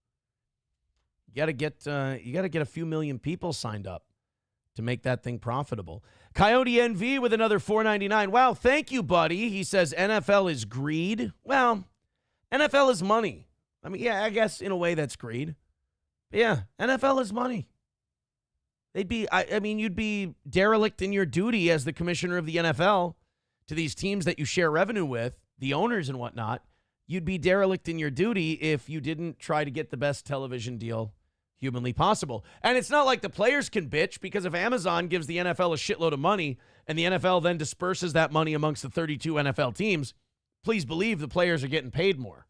You got to get a few million people signed up to make that thing profitable. Coyote NV with another $4.99. Wow, thank you, buddy. He says NFL is greed. Well, NFL is money. I guess in a way that's greed. But yeah, NFL is money. You'd be derelict in your duty as the commissioner of the NFL to these teams that you share revenue with, the owners and whatnot. You'd be derelict in your duty if you didn't try to get the best television deal humanly possible. And it's not like the players can bitch, because if Amazon gives the NFL a shitload of money and the NFL then disperses that money amongst the 32 NFL teams, please believe the players are getting paid more.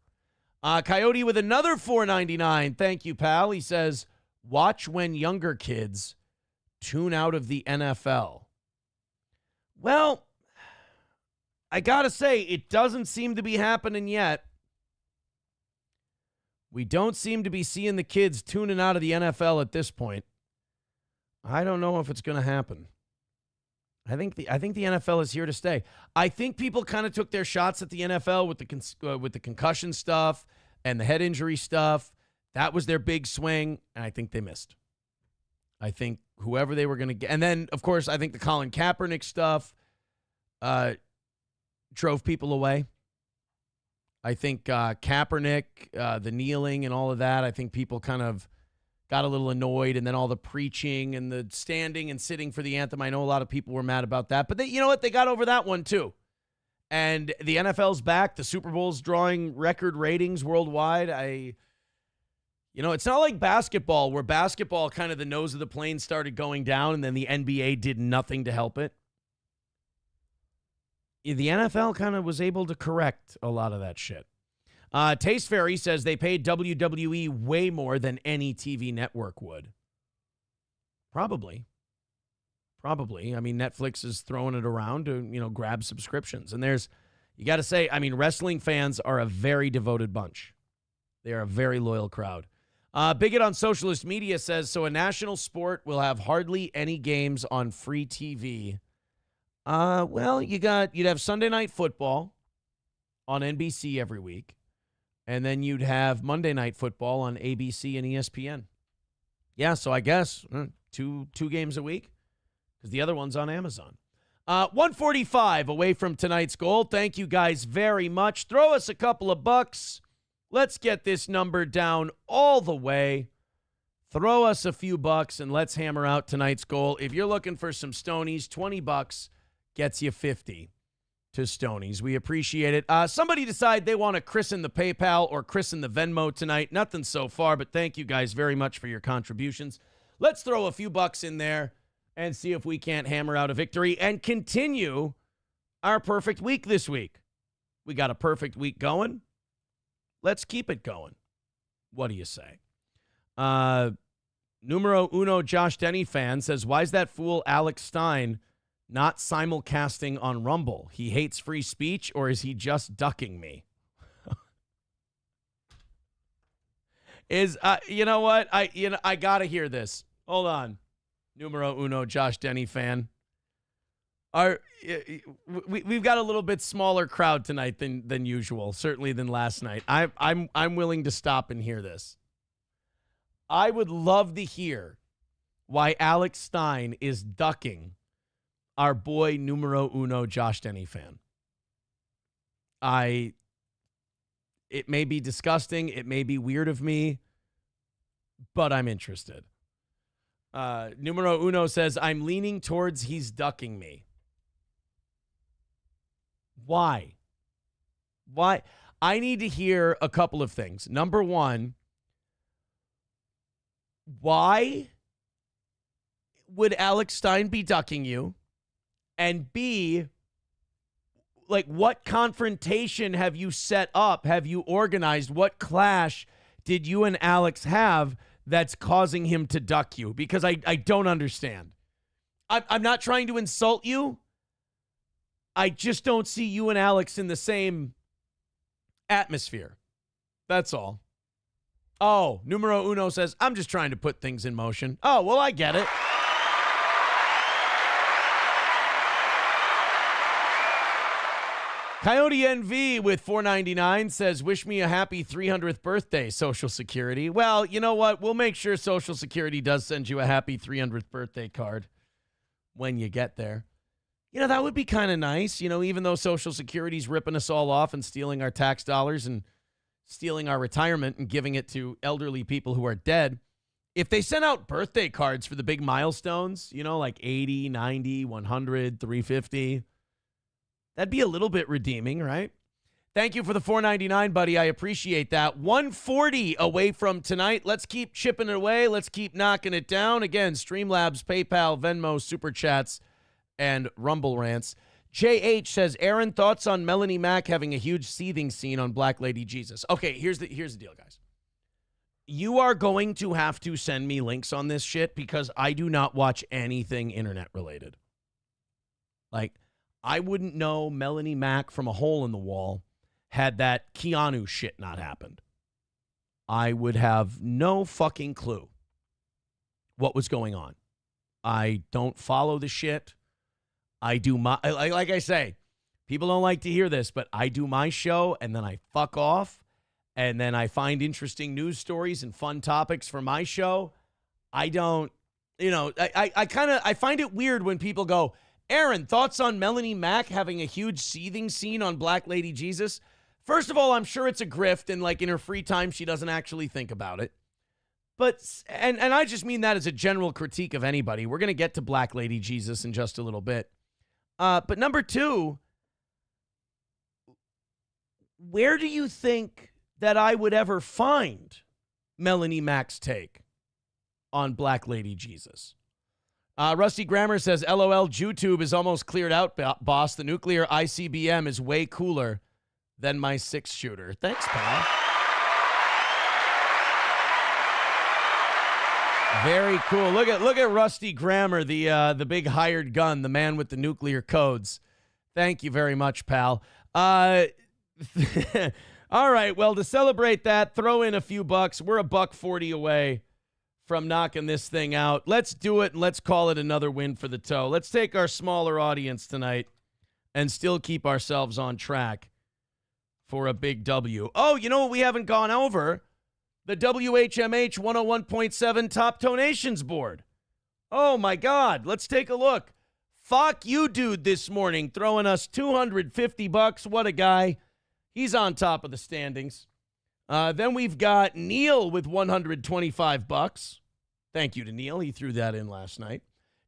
Coyote with another $4.99. Thank you, pal. He says, watch when younger kids tune out of the NFL. Well, I got to say, it doesn't seem to be happening yet. We don't seem to be seeing the kids tuning out of the NFL at this point. I don't know if it's going to happen. I think the NFL is here to stay. I think people kind of took their shots at the NFL with the concussion stuff and the head injury stuff. That was their big swing, and I think they missed. I think whoever they were going to get, and then of course I think the Colin Kaepernick stuff drove people away. I think Kaepernick, the kneeling and all of that, I think people kind of got a little annoyed, and then all the preaching and the standing and sitting for the anthem. I know a lot of people were mad about that, but you know what? They got over that one too. And the NFL's back. The Super Bowl's drawing record ratings worldwide. It's not like basketball, where basketball kind of the nose of the plane started going down and then the NBA did nothing to help it. The NFL kind of was able to correct a lot of that shit. Taste Fairy says they paid WWE way more than any TV network would. Probably. Netflix is throwing it around to, grab subscriptions. And you got to say, wrestling fans are a very devoted bunch. They are a very loyal crowd. Bigot on Socialist Media says, so a national sport will have hardly any games on free TV. Well, you'd have Sunday Night Football on NBC every week. And then you'd have Monday Night Football on ABC and ESPN. Yeah, so I guess two games a week, because the other one's on Amazon. 145 away from tonight's goal. Thank you guys very much. Throw us a couple of bucks. Let's get this number down all the way. Throw us a few bucks and let's hammer out tonight's goal. If you're looking for some Stonies, $20 gets you 50 to Stonies. We appreciate it. Somebody decide they want to christen the PayPal or christen the Venmo tonight. Nothing so far, but thank you guys very much for your contributions. Let's throw a few bucks in there and see if we can't hammer out a victory and continue our perfect week this week. We got a perfect week going. Let's keep it going. What do you say? Numero uno Josh Denny fan says, why is that fool Alex Stein not simulcasting on Rumble? He hates free speech, or is he just ducking me? You know what? I gotta hear this. Hold on. Numero uno Josh Denny fan. We've got a little bit smaller crowd tonight than usual, certainly than last night. I'm willing to stop and hear this. I would love to hear why Alex Stein is ducking our boy numero uno Josh Denny fan. It may be disgusting, it may be weird of me, but I'm interested. Numero uno says, I'm leaning towards he's ducking me. Why? I need to hear a couple of things. Number one, why would Alex Stein be ducking you? And B, like, what confrontation have you set up? Have you organized? What clash did you and Alex have that's causing him to duck you? Because I don't understand. I'm not trying to insult you. I just don't see you and Alex in the same atmosphere. That's all. Oh, numero uno says, I'm just trying to put things in motion. Oh, well, I get it. Coyote NV with $4.99 says, wish me a happy 300th birthday, Social Security. Well, you know what? We'll make sure Social Security does send you a happy 300th birthday card when you get there. You know, that would be kind of nice. You know, even though Social Security's ripping us all off and stealing our tax dollars and stealing our retirement and giving it to elderly people who are dead, if they sent out birthday cards for the big milestones, you know, like 80, 90, 100, 350, that'd be a little bit redeeming, right? Thank you for the $4.99, buddy. I appreciate that. 140 away from tonight. Let's keep chipping it away. Let's keep knocking it down. Again, Streamlabs, PayPal, Venmo, Super Chats, and Rumble Rants. JH says, Aaron, thoughts on Melanie Mack having a huge seething scene on Black Lady Jesus? Okay, here's the deal, guys. You are going to have to send me links on this shit because I do not watch anything internet related. Like, I wouldn't know Melanie Mack from a hole in the wall had that Keanu shit not happened. I would have no fucking clue what was going on. I don't follow the shit. I do my, like I say, people don't like to hear this, but I do my show and then I fuck off and then I find interesting news stories and fun topics for my show. I don't, you know, I find it weird when people go, Aaron, thoughts on Melanie Mack having a huge seething scene on Black Lady Jesus? First of all, I'm sure it's a grift and like in her free time, she doesn't actually think about it. But, and I just mean that as a general critique of anybody. We're going to get to Black Lady Jesus in just a little bit. But number two, where do you think that I would ever find Melanie Mack's take on Black Lady Jesus? Rusty Grammer says, LOL, JewTube is almost cleared out, boss. The nuclear ICBM is way cooler than my 6-shooter. Thanks, pal. Very cool. Look at Rusty Grammer, the big hired gun, the man with the nuclear codes. Thank you very much, pal. All right, well, to celebrate that, throw in a few bucks. We're $1.40 away from knocking this thing out. Let's do it, and let's call it another win for the toe. Let's take our smaller audience tonight and still keep ourselves on track for a big W. Oh, you know what we haven't gone over? The WHMH 101.7 Top Donations board. Oh, my God. Let's take a look. Fuck you, dude, this morning, throwing us $250. What a guy. He's on top of the standings. Then we've got Neil with $125. Thank you to Neil. He threw that in last night.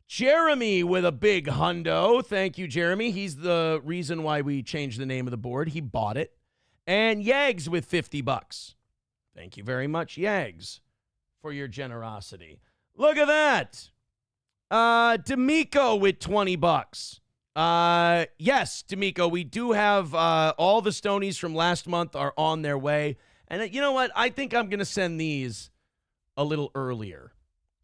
Jeremy with a big hundo. Thank you, Jeremy. He's the reason why we changed the name of the board. He bought it. And Yags with $50. Thank you very much, Yags, for your generosity. Look at that. D'Amico with $20. Yes, D'Amico, we do have all the Stonies from last month are on their way. And you know what? I think I'm going to send these a little earlier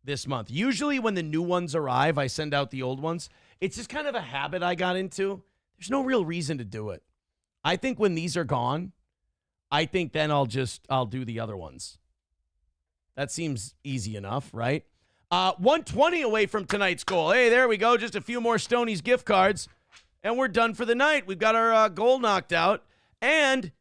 this month. Usually when the new ones arrive, I send out the old ones. It's just kind of a habit I got into. There's no real reason to do it. I think when these are gone, I think then I'll do the other ones. That seems easy enough, right? 120 away from tonight's goal. Hey, there we go. Just a few more Stoney's gift cards, and we're done for the night. We've got our goal knocked out. And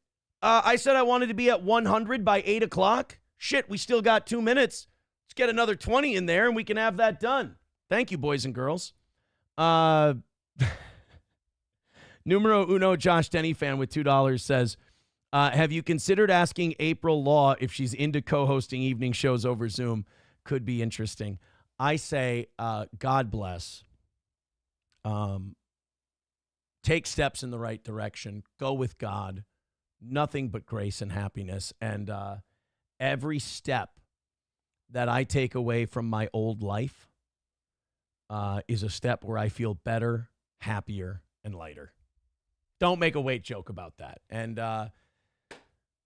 I said I wanted to be at 100 by 8 o'clock. Shit, we still got 2 minutes. Let's get another 20 in there, and we can have that done. Thank you, boys and girls. Numero uno Josh Denny fan with $2 says, have you considered asking April Law if she's into co-hosting evening shows over Zoom? Could be interesting. I say, God bless. Take steps in the right direction. Go with God. Nothing but grace and happiness. And every step that I take away from my old life is a step where I feel better, happier, and lighter. Don't make a weight joke about that. And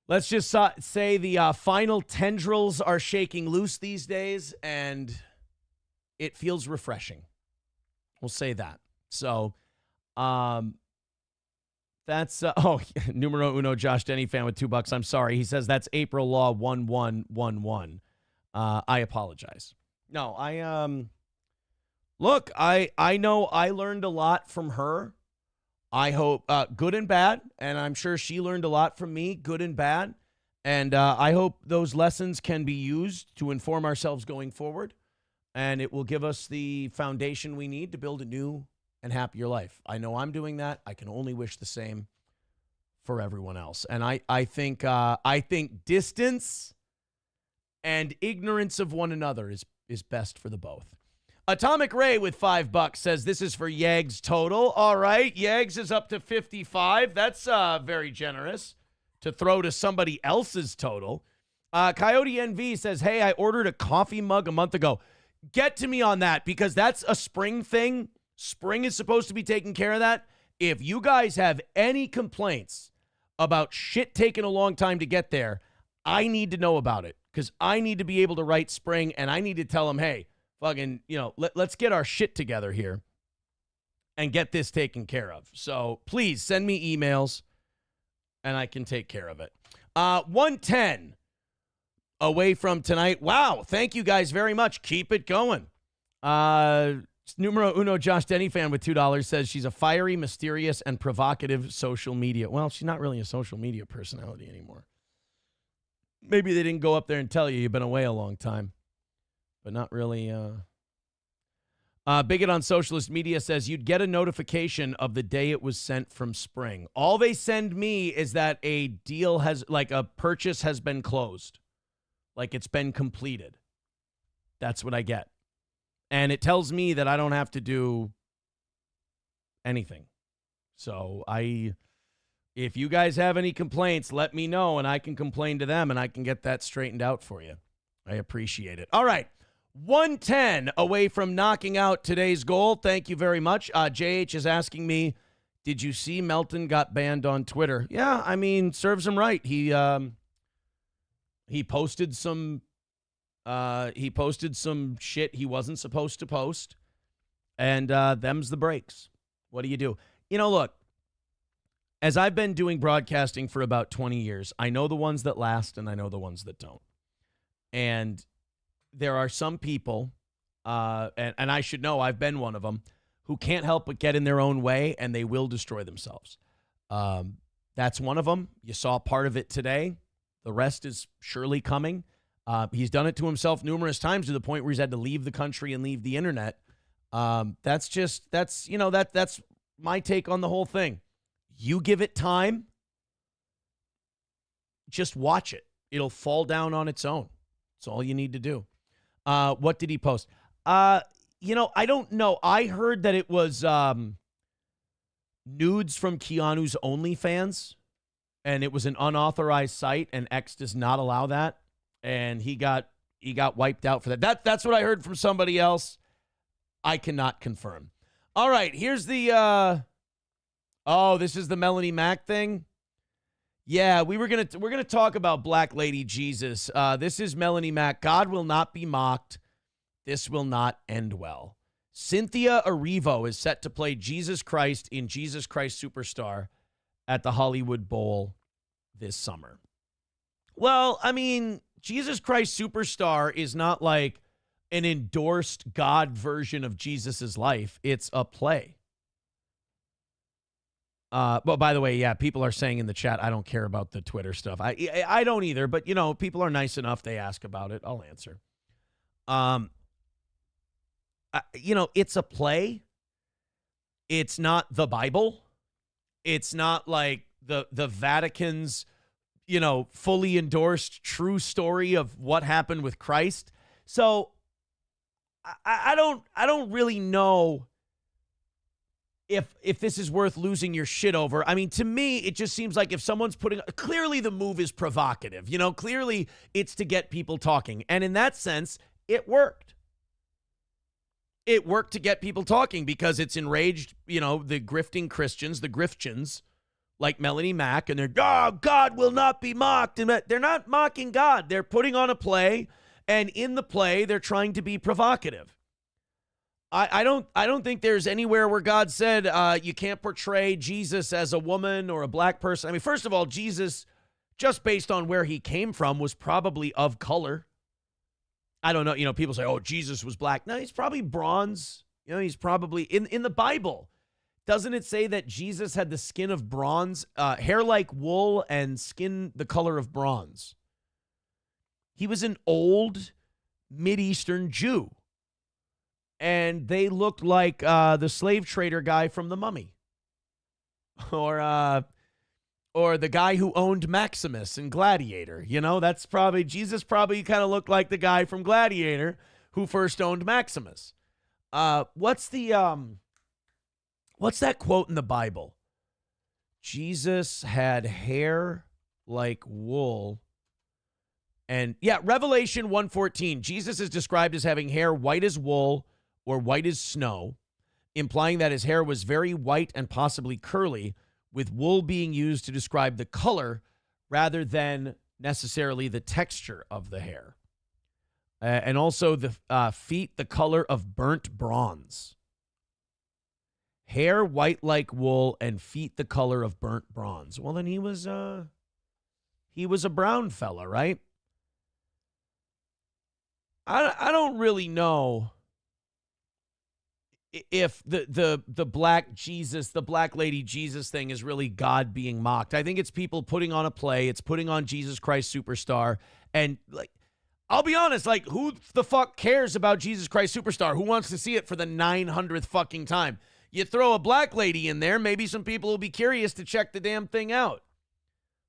let's just say the final tendrils are shaking loose these days, and it feels refreshing. We'll say that. So that's, numero uno Josh Denny fan with $2. I'm sorry. He says that's April Law 1111. I apologize. No, look, I know I learned a lot from her. I hope good and bad, and I'm sure she learned a lot from me, good and bad. And I hope those lessons can be used to inform ourselves going forward, and it will give us the foundation we need to build a new and happier life. I know I'm doing that. I can only wish the same for everyone else. And I think distance and ignorance of one another is best for the both. Atomic Ray with $5 says this is for Yags total. All right, Yags is up to 55. That's very generous to throw to somebody else's total. Coyote NV says, hey, I ordered a coffee mug a month ago. Get to me on that, because that's a spring thing. Spring is supposed to be taking care of that. If you guys have any complaints about shit taking a long time to get there, I need to know about it, because I need to be able to write Spring, and I need to tell them, hey, fucking, let's get our shit together here and get this taken care of. So please send me emails and I can take care of it. 110 away from tonight. Wow. Thank you guys very much. Keep it going. Numero uno Josh Denny fan with $2 says she's a fiery, mysterious, and provocative social media. Well, she's not really a social media personality anymore. Maybe they didn't go up there and tell you've been away a long time. But not really. Bigot on Socialist Media says you'd get a notification of the day it was sent from Spring. All they send me is that a deal a purchase has been closed. Like it's been completed. That's what I get. And it tells me that I don't have to do anything. So if you guys have any complaints, let me know and I can complain to them and I can get that straightened out for you. I appreciate it. All right. 110 away from knocking out today's goal. Thank you very much. JH is asking me, did you see Melton got banned on Twitter? Yeah, I mean, serves him right. He posted some shit he wasn't supposed to post, and them's the breaks. What do you do? Look, as I've been doing broadcasting for about 20 years, I know the ones that last and I know the ones that don't. And there are some people, and I should know, I've been one of them, who can't help but get in their own way, and they will destroy themselves. That's one of them. You saw part of it today. The rest is surely coming. He's done it to himself numerous times to the point where he's had to leave the country and leave the internet. That's my take on the whole thing. You give it time. Just watch it. It'll fall down on its own. That's all you need to do. What did he post? I don't know. I heard that it was nudes from Keanu's OnlyFans, and it was an unauthorized site, and X does not allow that, and he got wiped out for that. That's what I heard from somebody else. I cannot confirm. All right, here's the this is the Melanie Mac thing. Yeah, we're gonna talk about Black Lady Jesus. This is Melanie Mack. God will not be mocked. This will not end well. Cynthia Erivo is set to play Jesus Christ in Jesus Christ Superstar at the Hollywood Bowl this summer. Well, I mean, Jesus Christ Superstar is not like an endorsed God version of Jesus's life. It's a play. But by the way, yeah, people are saying in the chat, I don't care about the Twitter stuff. I don't either, but you know, people are nice enough. They ask about it. I'll answer. You know, it's a play. It's not the Bible. It's not like the Vatican's, you know, fully endorsed true story of what happened with Christ. So I don't really know if this is worth losing your shit over. I mean, to me, it just seems like if someone's clearly the move is provocative, you know, clearly it's to get people talking. And in that sense, it worked. It worked to get people talking because it's enraged, you know, the grifting Christians, the Griftians, like Melanie Mack, and they're, oh, God will not be mocked. And they're not mocking God. They're putting on a play, and in the play, they're trying to be provocative. I don't think there's anywhere where God said you can't portray Jesus as a woman or a black person. I mean, first of all, Jesus, just based on where he came from, was probably of color. I don't know. You know, people say, oh, Jesus was black. No, he's probably bronze. You know, he's probably in the Bible. Doesn't it say that Jesus had the skin of bronze, hair like wool, and skin the color of bronze? He was an old Mideastern Jew. And they looked like the slave trader guy from The Mummy. Or the guy who owned Maximus in Gladiator. You know, that's probably, Jesus probably kind of looked like the guy from Gladiator who first owned Maximus. What's that quote in the Bible? Jesus had hair like wool. And yeah, Revelation 1:14. Jesus is described as having hair white as wool or white as snow, implying that his hair was very white and possibly curly, with wool being used to describe the color rather than necessarily the texture of the hair. And also the feet, the color of burnt bronze. Hair white like wool and feet the color of burnt bronze. Well, then he was a brown fella, right? I don't really know if the black Jesus, the black lady Jesus thing is really God being mocked. I think it's people putting on a play. It's putting on Jesus Christ Superstar. And like, I'll be honest, like, who the fuck cares about Jesus Christ Superstar? Who wants to see it for the 900th fucking time? You throw a black lady in there, maybe some people will be curious to check the damn thing out.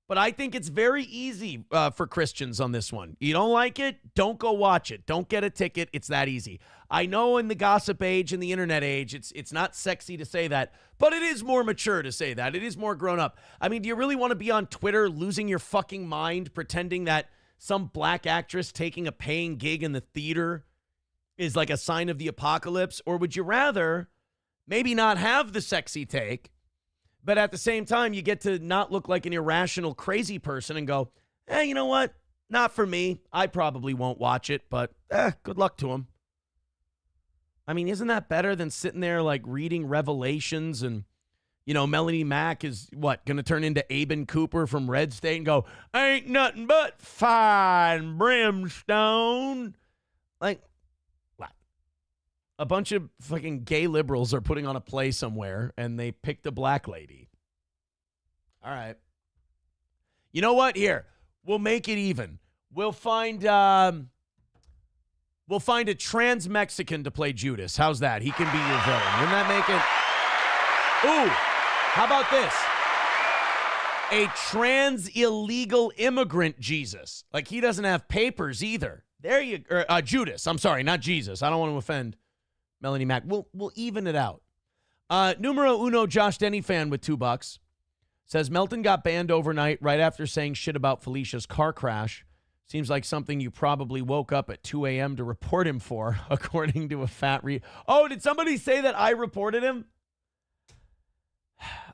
But I think it's very easy for Christians on this one. You don't like it? Don't go watch it. Don't get a ticket. It's that easy. I know in the gossip age and the internet age, it's not sexy to say that, but it is more mature to say that. It is more grown up. I mean, do you really want to be on Twitter losing your fucking mind pretending that some black actress taking a paying gig in the theater is like a sign of the apocalypse? Or would you rather maybe not have the sexy take, but at the same time, you get to not look like an irrational, crazy person and go, you know what? Not for me. I probably won't watch it, but good luck to him. I mean, isn't that better than sitting there like reading Revelations and, you know, Melanie Mack is what, going to turn into Aben Cooper from Red State and go, ain't nothing but fire and brimstone. Like, what? A bunch of fucking gay liberals are putting on a play somewhere and they picked a black lady. All right. You know what? Here, we'll make it even. We'll find a trans Mexican to play Judas. How's that? He can be your villain. Wouldn't that make it? Ooh, how about this? A trans illegal immigrant Jesus. Like, he doesn't have papers either. There you go. Judas. I'm sorry, not Jesus. I don't want to offend Melanie Mack. We'll even it out. Numero uno Josh Denny fan with $2 says Melton got banned overnight right after saying shit about Felicia's car crash. Seems like something you probably woke up at 2 a.m. to report him for, according to a fat read. Oh, did somebody say that I reported him?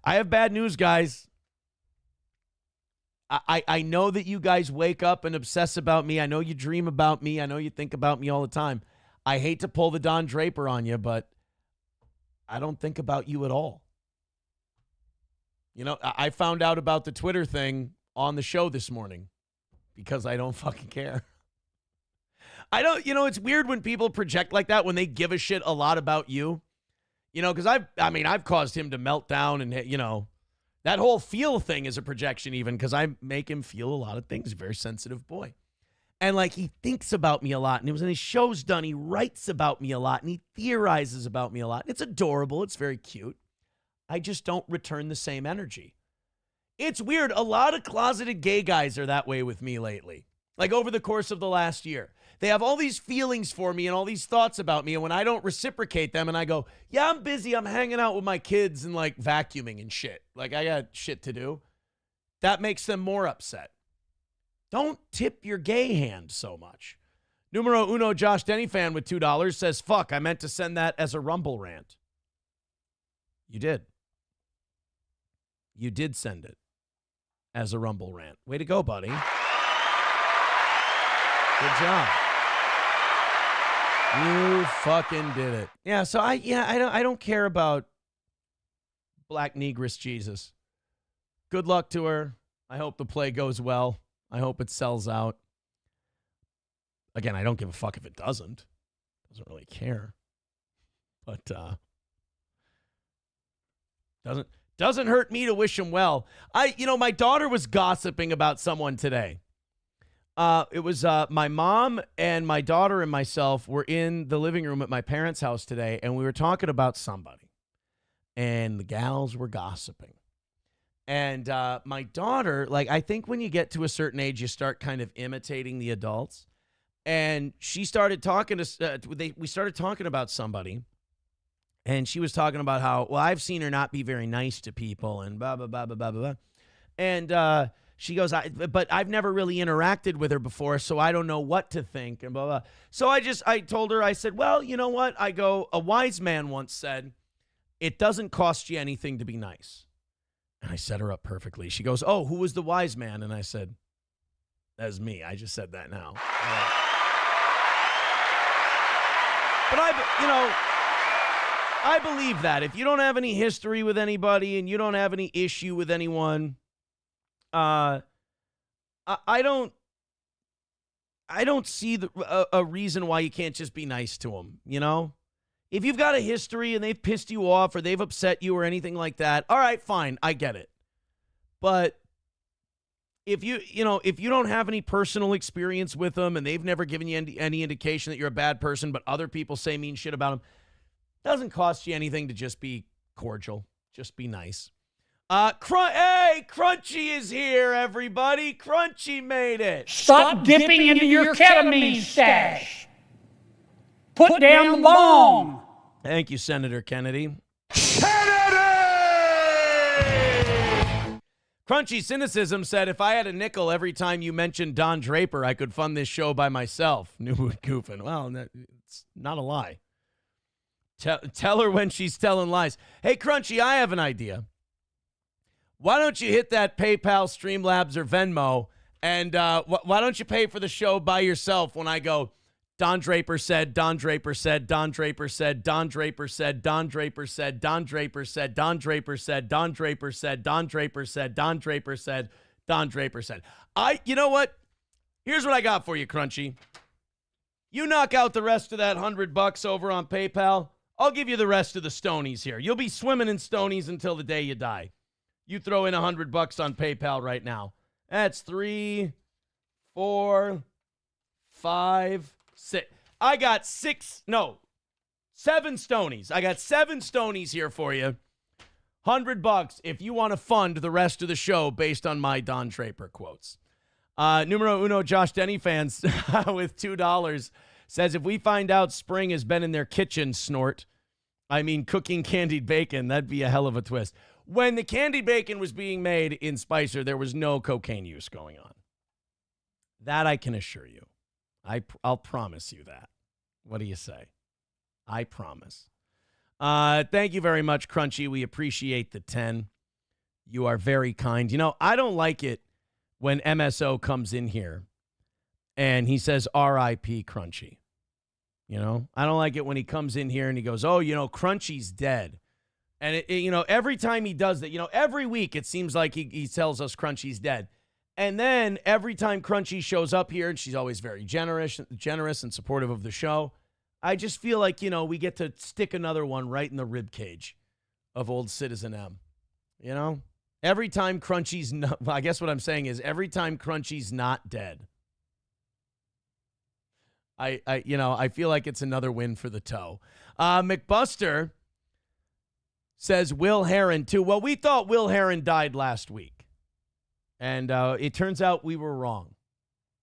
I have bad news, guys. I know that you guys wake up and obsess about me. I know you dream about me. I know you think about me all the time. I hate to pull the Don Draper on you, but I don't think about you at all. You know, I found out about the Twitter thing on the show this morning because I don't fucking care. I don't, you know, it's weird when people project like that, when they give a shit a lot about you. You know, because I've caused him to melt down and, you know, that whole feel thing is a projection even because I make him feel a lot of things. A very sensitive boy. And, like, he thinks about me a lot. And it was in his show's done. He writes about me a lot. And he theorizes about me a lot. It's adorable. It's very cute. I just don't return the same energy. It's weird. A lot of closeted gay guys are that way with me lately. Like, over the course of the last year. They have all these feelings for me and all these thoughts about me. And when I don't reciprocate them and I go, yeah, I'm busy. I'm hanging out with my kids and, like, vacuuming and shit. Like, I got shit to do. That makes them more upset. Don't tip your gay hand so much. Numero uno Josh Denny fan with $2 says, fuck, I meant to send that as a Rumble rant. You did. You did send it as a Rumble rant. Way to go, buddy. Good job. You fucking did it. Yeah, so I don't care about Black Negress Jesus. Good luck to her. I hope the play goes well. I hope it sells out. Again, I don't give a fuck if it doesn't. Doesn't really care. But doesn't hurt me to wish him well. My daughter was gossiping about someone today. It was my mom and my daughter and myself were in the living room at my parents' house today, and we were talking about somebody. And the gals were gossiping. And my daughter, like, I think when you get to a certain age, you start kind of imitating the adults. And she started talking to, we started talking about somebody. And she was talking about how, well, I've seen her not be very nice to people and blah, blah, blah, blah, blah, blah. And she goes, but I've never really interacted with her before, so I don't know what to think and blah, blah. So I told her, I said, well, you know what? I go, a wise man once said, it doesn't cost you anything to be nice. And I set her up perfectly. She goes, oh, who was the wise man? And I said, that's me. I just said that now. But I believe that if you don't have any history with anybody and you don't have any issue with anyone, I don't see a reason why you can't just be nice to them, you know? If you've got a history and they've pissed you off or they've upset you or anything like that, all right, fine, I get it. But if you don't have any personal experience with them and they've never given you any indication that you're a bad person, but other people say mean shit about them, it doesn't cost you anything to just be cordial. Just be nice. Hey, Crunchy is here, everybody. Crunchy made it. Stop dipping into your ketamine stash. Put down the bomb. Thank you, Senator Kennedy. Crunchy Cynicism said, if I had a nickel every time you mentioned Don Draper, I could fund this show by myself. New Mood Goofing. Well, it's not a lie. Tell her when she's telling lies. Hey, Crunchy, I have an idea. Why don't you hit that PayPal, Streamlabs, or Venmo, and why don't you pay for the show by yourself when I go, Don Draper said, Don Draper said, Don Draper said, Don Draper said, Don Draper said, Don Draper said, Don Draper said, Don Draper said, Don Draper said, Don Draper said, Don Draper said. You know what? Here's what I got for you, Crunchy. You knock out the rest of that $100 over on PayPal. I'll give you the rest of the Stonies here. You'll be swimming in Stonies until the day you die. You throw in $100 on PayPal right now. That's 3, 4, 5, 6. I got 7 Stonies. I got 7 Stonies here for you. $100 if you want to fund the rest of the show based on my Don Draper quotes. Numero uno Josh Denny fans with $2 says, if we find out Spring has been in their kitchen, cooking candied bacon, that'd be a hell of a twist. When the candied bacon was being made in Spicer, there was no cocaine use going on. That I can assure you. I'll promise you that. What do you say? I promise. Thank you very much, Crunchy. We appreciate the 10. You are very kind. You know, I don't like it when MSO comes in here and he says R.I.P. Crunchy. You know, I don't like it when he comes in here and he goes, oh, you know, Crunchy's dead. And, you know, every time he does that, you know, every week it seems like he tells us Crunchy's dead. And then every time Crunchy shows up here, and she's always very generous and supportive of the show, I just feel like, you know, we get to stick another one right in the rib cage of old Citizen M. You know, every time Crunchy's not, well, I guess what I'm saying is every time Crunchy's not dead, I feel like it's another win for the toe. McBuster says Will Heron too. Well, we thought Will Heron died last week, and it turns out we were wrong.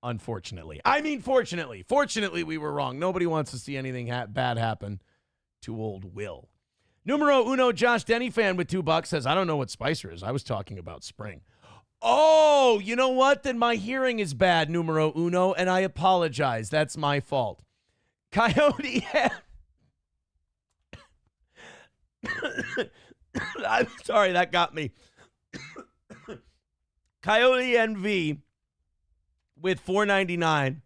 Unfortunately, I mean, fortunately, we were wrong. Nobody wants to see anything bad happen to old Will. Numero uno, Josh Denny fan with $2 says, I don't know what Spicer is. I was talking about spring. Oh, you know what? Then my hearing is bad, numero uno, and I apologize. That's my fault. Coyote. I'm sorry, that got me. Coyote NV with $4.99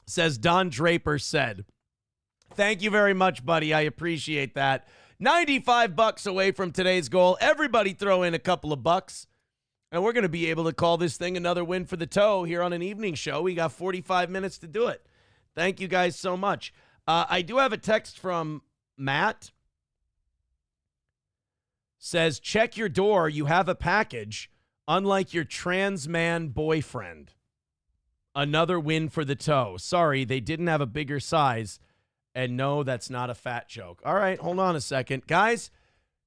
says Don Draper said, thank you very much, buddy. I appreciate that. $95 away from today's goal. Everybody throw in a couple of bucks, and we're going to be able to call this thing another win for the toe here on an evening show. We got 45 minutes to do it. Thank you guys so much. I do have a text from Matt. Says, check your door. You have a package, unlike your trans man boyfriend. Another win for the toe. Sorry, they didn't have a bigger size. And no, that's not a fat joke. All right, hold on a second. Guys,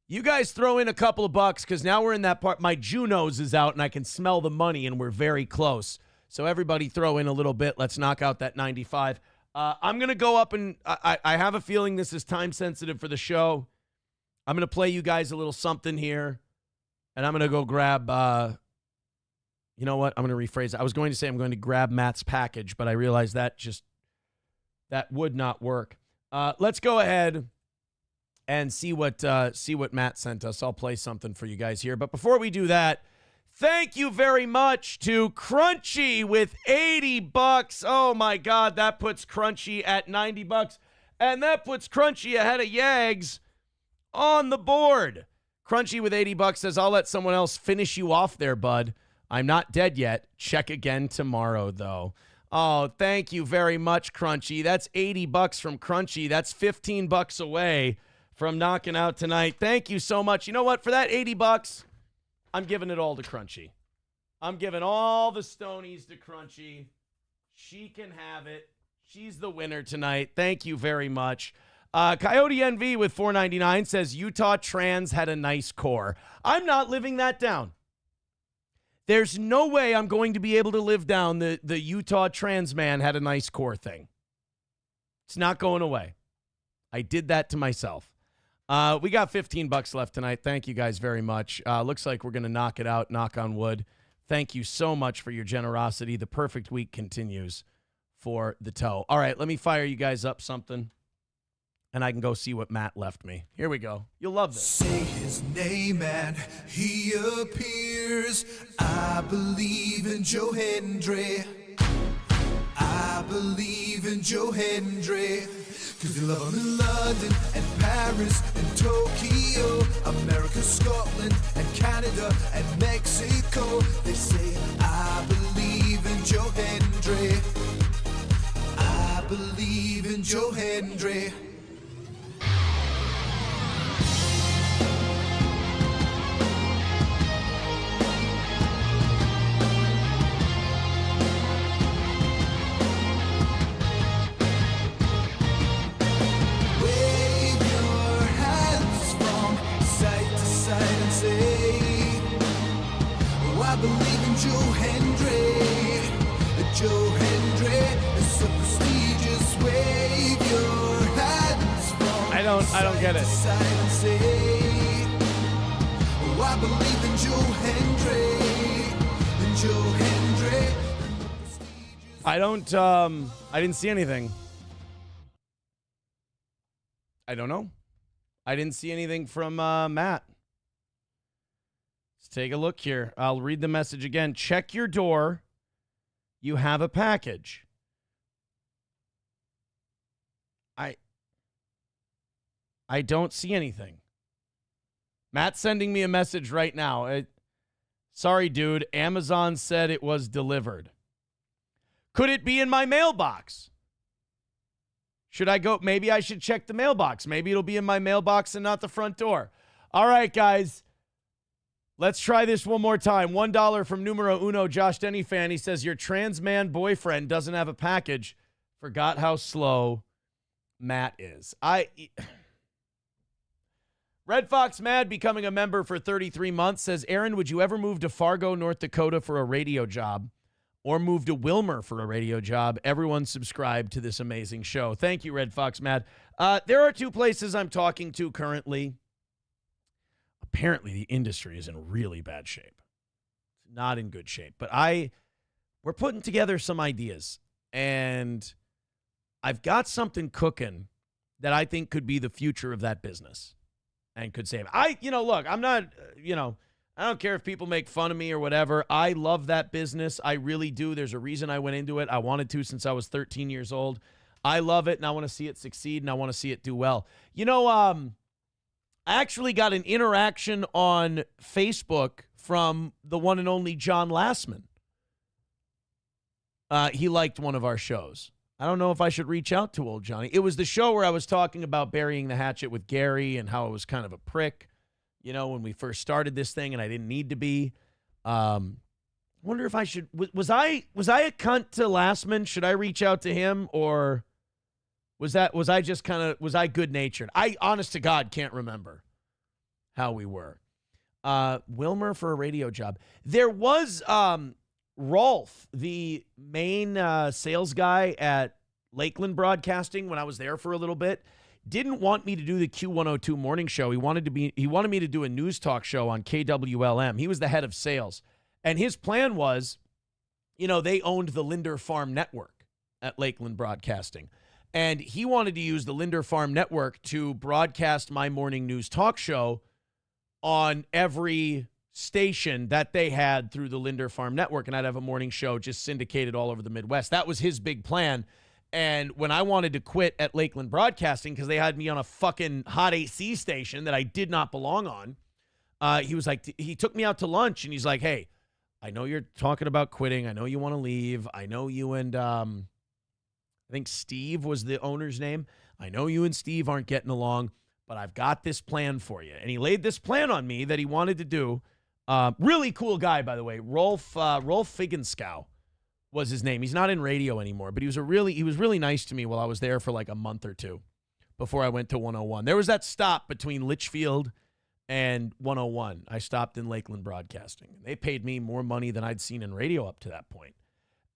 you guys throw in a couple of bucks because now we're in that part. My Junos is out and I can smell the money and we're very close. So everybody throw in a little bit. Let's knock out that 95. I'm going to go up and I have a feeling this is time sensitive for the show. I'm going to play you guys a little something here. And I'm going to go grab, you know what? I'm going to rephrase it. I was going to say I'm going to grab Matt's package, but I realized that would not work. Let's go ahead and see what Matt sent us. I'll play something for you guys here. But before we do that, thank you very much to Crunchy with $80. Oh my God, that puts Crunchy at $90. And that puts Crunchy ahead of Yags on the board. Crunchy with $80 says, I'll let someone else finish you off there, bud. I'm not dead yet. Check again tomorrow, though. Oh, thank you very much, Crunchy. That's $80 from Crunchy. That's $15 away from knocking out tonight. Thank you so much. You know what? For that $80, I'm giving it all to Crunchy. I'm giving all the Stonies to Crunchy. She can have it. She's the winner tonight. Thank you very much. Coyote NV with $4.99 says Utah trans had a nice core. I'm not living that down. There's no way I'm going to be able to live down the Utah trans man had a nice core thing. It's not going away. I did that to myself. We got $15 left tonight. Thank you guys very much. Looks like we're going to knock it out, knock on wood. Thank you so much for your generosity. The perfect week continues for the toe. All right, let me fire you guys up something, and I can go see what Matt left me. Here we go. You'll love this. Say his name and he appears. I believe in Joe Hendry. I believe in Joe Hendry. Cause they love him in London and Paris and Tokyo, America, Scotland and Canada and Mexico. They say, I believe in Joe Hendry. I believe in Joe Hendry. I believe in Joe Hendry. Joe Hendry is so prestigious. Wave your hands from I don't get it. side and say, oh, I believe in Joe Hendry. And Joe Hendry. I didn't see anything. I don't know. I didn't see anything from Matt. Let's take a look here. I'll read the message again. Check your door. You have a package. I don't see anything. Matt's sending me a message right now. Sorry, dude. Amazon said it was delivered. Could it be in my mailbox? Should I go? Maybe I should check the mailbox. Maybe it'll be in my mailbox and not the front door. All right, guys. Let's try this one more time. $1 from numero uno, Josh Denny fan. He says, your trans man boyfriend doesn't have a package. Forgot how slow Matt is. Red Fox Mad, becoming a member for 33 months, says, Aaron, would you ever move to Fargo, North Dakota for a radio job or move to Wilmer for a radio job? Everyone subscribe to this amazing show. Thank you, Red Fox Mad. There are two places I'm talking to currently. Apparently, the industry is in really bad shape. It's not in good shape. But we're putting together some ideas, and I've got something cooking that I think could be the future of that business. And could save. Look, I'm not, I don't care if people make fun of me or whatever. I love that business. I really do. There's a reason I went into it. I wanted to since I was 13 years old. I love it, and I want to see it succeed, and I want to see it do well. I actually got an interaction on Facebook from the one and only John Lassman. He liked one of our shows. I don't know if I should reach out to old Johnny. It was the show where I was talking about burying the hatchet with Gary and how it was kind of a prick, when we first started this thing and I didn't need to be. Wonder if I should. Was I a cunt to Lassman? Should I reach out to him, or was I good natured? I, honest to God, can't remember how we were. Wilmer for a radio job. There was Rolf, the main sales guy at Lakeland Broadcasting when I was there for a little bit, didn't want me to do the Q102 morning show. He wanted me to do a news talk show on KWLM. He was the head of sales. And his plan was, they owned the Linder Farm Network at Lakeland Broadcasting. And he wanted to use the Linder Farm Network to broadcast my morning news talk show on every station that they had through the Linder Farm Network, and I'd have a morning show just syndicated all over the Midwest. That was his big plan. And when I wanted to quit at Lakeland Broadcasting because they had me on a fucking hot AC station that I did not belong on, he was like, he took me out to lunch, and he's like, hey, I know you're talking about quitting. I know you want to leave. I know you and I think Steve was the owner's name. I know you and Steve aren't getting along, but I've got this plan for you. And he laid this plan on me that he wanted to do. Really cool guy, by the way. Rolf Figenskow was his name. He's not in radio anymore, but he was really nice to me while I was there for like a month or two before I went to 101. There was that stop between Litchfield and 101. I stopped in Lakeland Broadcasting. They paid me more money than I'd seen in radio up to that point.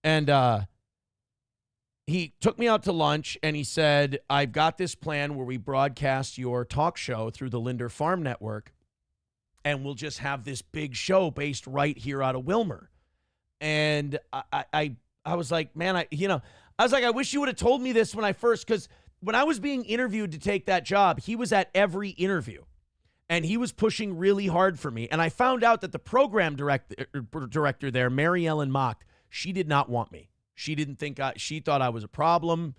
And he took me out to lunch, and he said, I've got this plan where we broadcast your talk show through the Linder Farm Network, and we'll just have this big show based right here out of Wilmer. And I was like, man, I wish you would have told me this when because when I was being interviewed to take that job, he was at every interview, and he was pushing really hard for me. And I found out that the program director there, Mary Ellen Mock, she did not want me. She didn't think she thought I was a problem.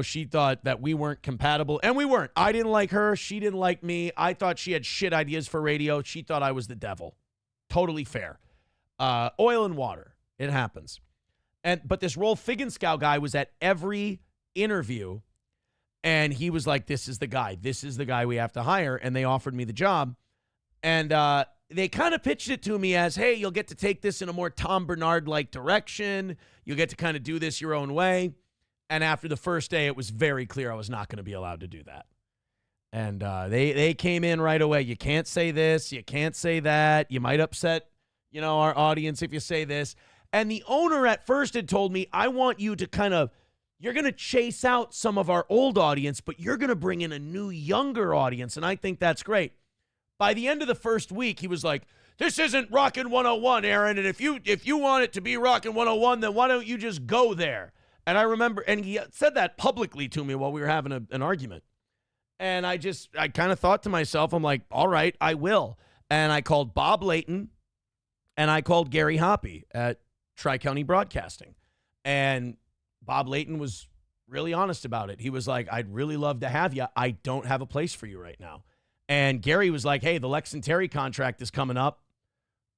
She thought that we weren't compatible, and we weren't. I didn't like her. She didn't like me. I thought she had shit ideas for radio. She thought I was the devil. Totally fair. Oil and water. It happens. But this Rolf Figenskow guy was at every interview, and he was like, this is the guy. This is the guy we have to hire, and they offered me the job. And they kind of pitched it to me as, hey, you'll get to take this in a more Tom Bernard-like direction. You'll get to kind of do this your own way. And after the first day, it was very clear I was not going to be allowed to do that. And they came in right away. You can't say this. You can't say that. You might upset, our audience if you say this. And the owner at first had told me, I want you to you're going to chase out some of our old audience, but you're going to bring in a new, younger audience. And I think that's great. By the end of the first week, he was like, this isn't Rockin' 101, Aaron. And if you want it to be Rockin' 101, then why don't you just go there? And I remember, and he said that publicly to me while we were having an argument. And I kind of thought to myself, I'm like, all right, I will. And I called Bob Layton, and I called Gary Hoppy at Tri-County Broadcasting. And Bob Layton was really honest about it. He was like, I'd really love to have you. I don't have a place for you right now. And Gary was like, hey, the Lex and Terry contract is coming up.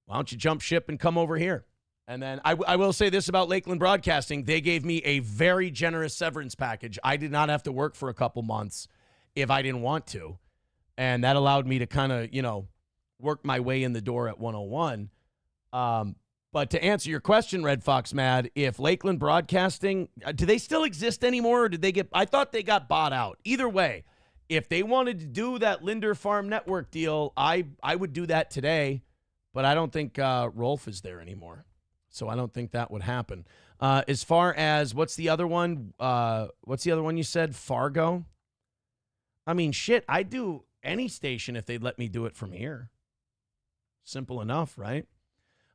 Why don't you jump ship and come over here? And then I will say this about Lakeland Broadcasting. They gave me a very generous severance package. I did not have to work for a couple months if I didn't want to. And that allowed me to kind of, work my way in the door at 101. But to answer your question, Red Fox Mad, if Lakeland Broadcasting, do they still exist anymore? Or did they I thought they got bought out. Either way, if they wanted to do that Linder Farm Network deal, I would do that today. But I don't think Rolf is there anymore. So I don't think that would happen. As far as, what's the other one? What's the other one you said? Fargo? I mean, shit, I'd do any station if they'd let me do it from here. Simple enough, right?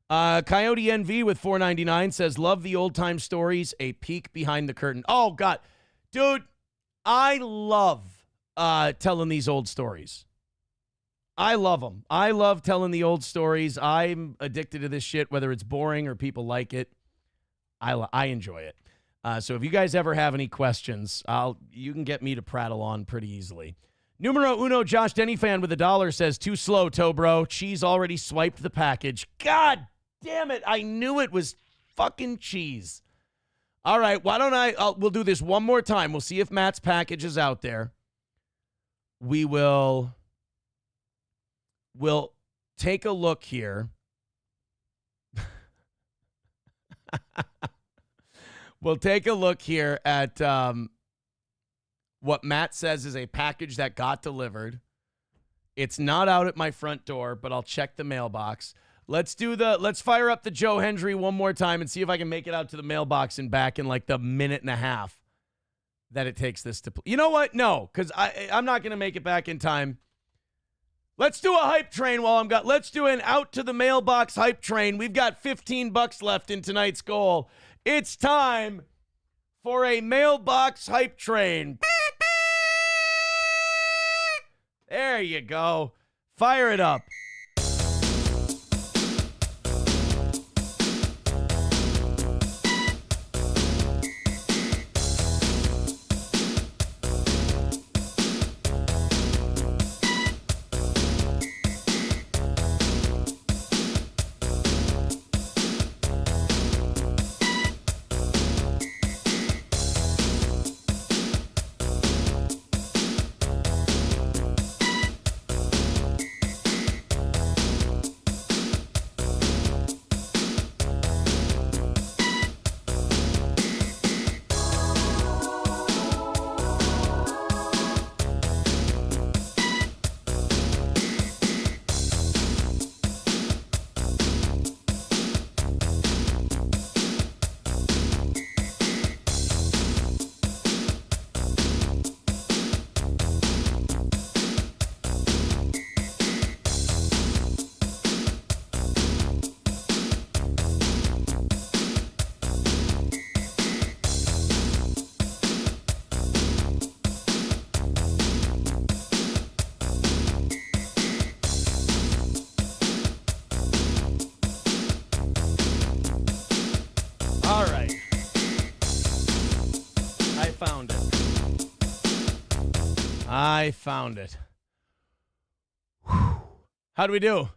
Coyote NV with $4.99 says, love the old-time stories, a peek behind the curtain. Oh, God. Dude, I love telling these old stories. I love them. I love telling the old stories. I'm addicted to this shit, whether it's boring or people like it. I enjoy it. So if you guys ever have any questions, you can get me to prattle on pretty easily. Numero uno, Josh Denny fan with $1 says, too slow, toe bro. Cheese already swiped the package. God damn it. I knew it was fucking cheese. All right, why don't we'll do this one more time. We'll see if Matt's package is out there. We'll take a look here. We'll take a look here at what Matt says is a package that got delivered. It's not out at my front door, but I'll check the mailbox. Let's fire up the Joe Hendry one more time and see if I can make it out to the mailbox and back in like the minute and a half that it takes this to. You know what? No, because I'm not going to make it back in time. Let's do a hype train let's do an out to the mailbox hype train. We've got $15 left in tonight's goal. It's time for a mailbox hype train. There you go. Fire it up. I found it. Whew. How do we do?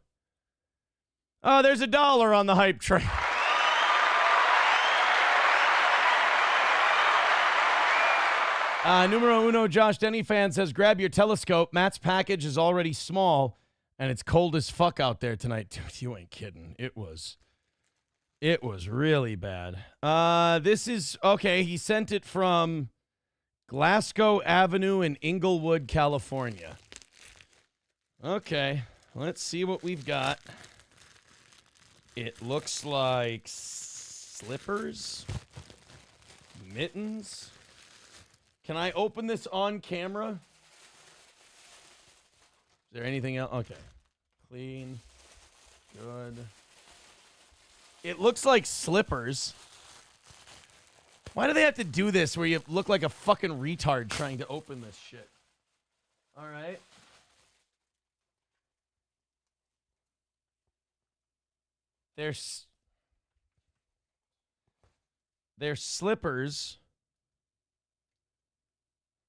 Oh, there's $1 on the hype train. Numero uno, Josh Denny fan says, grab your telescope. Matt's package is already small, and it's cold as fuck out there tonight. Dude, you ain't kidding. It was really bad. This is, okay, he sent it from Glasgow Avenue in Inglewood, California. Okay, let's see what we've got. It looks like slippers, mittens. Can I open this on camera? Is there anything else? Okay. Clean. Good. It looks like slippers. Why do they have to do this where you look like a fucking retard trying to open this shit? All right. they're slippers,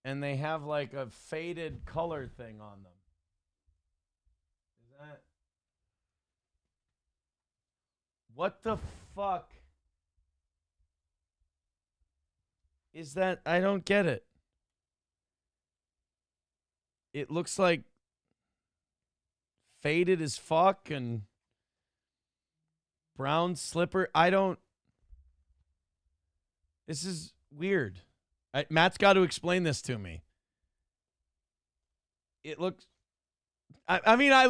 and they have like a faded color thing on them. Is that what the fuck is that? I don't get it. It looks like faded as fuck and brown slipper. This is weird. Matt's got to explain this to me. It looks, I mean, I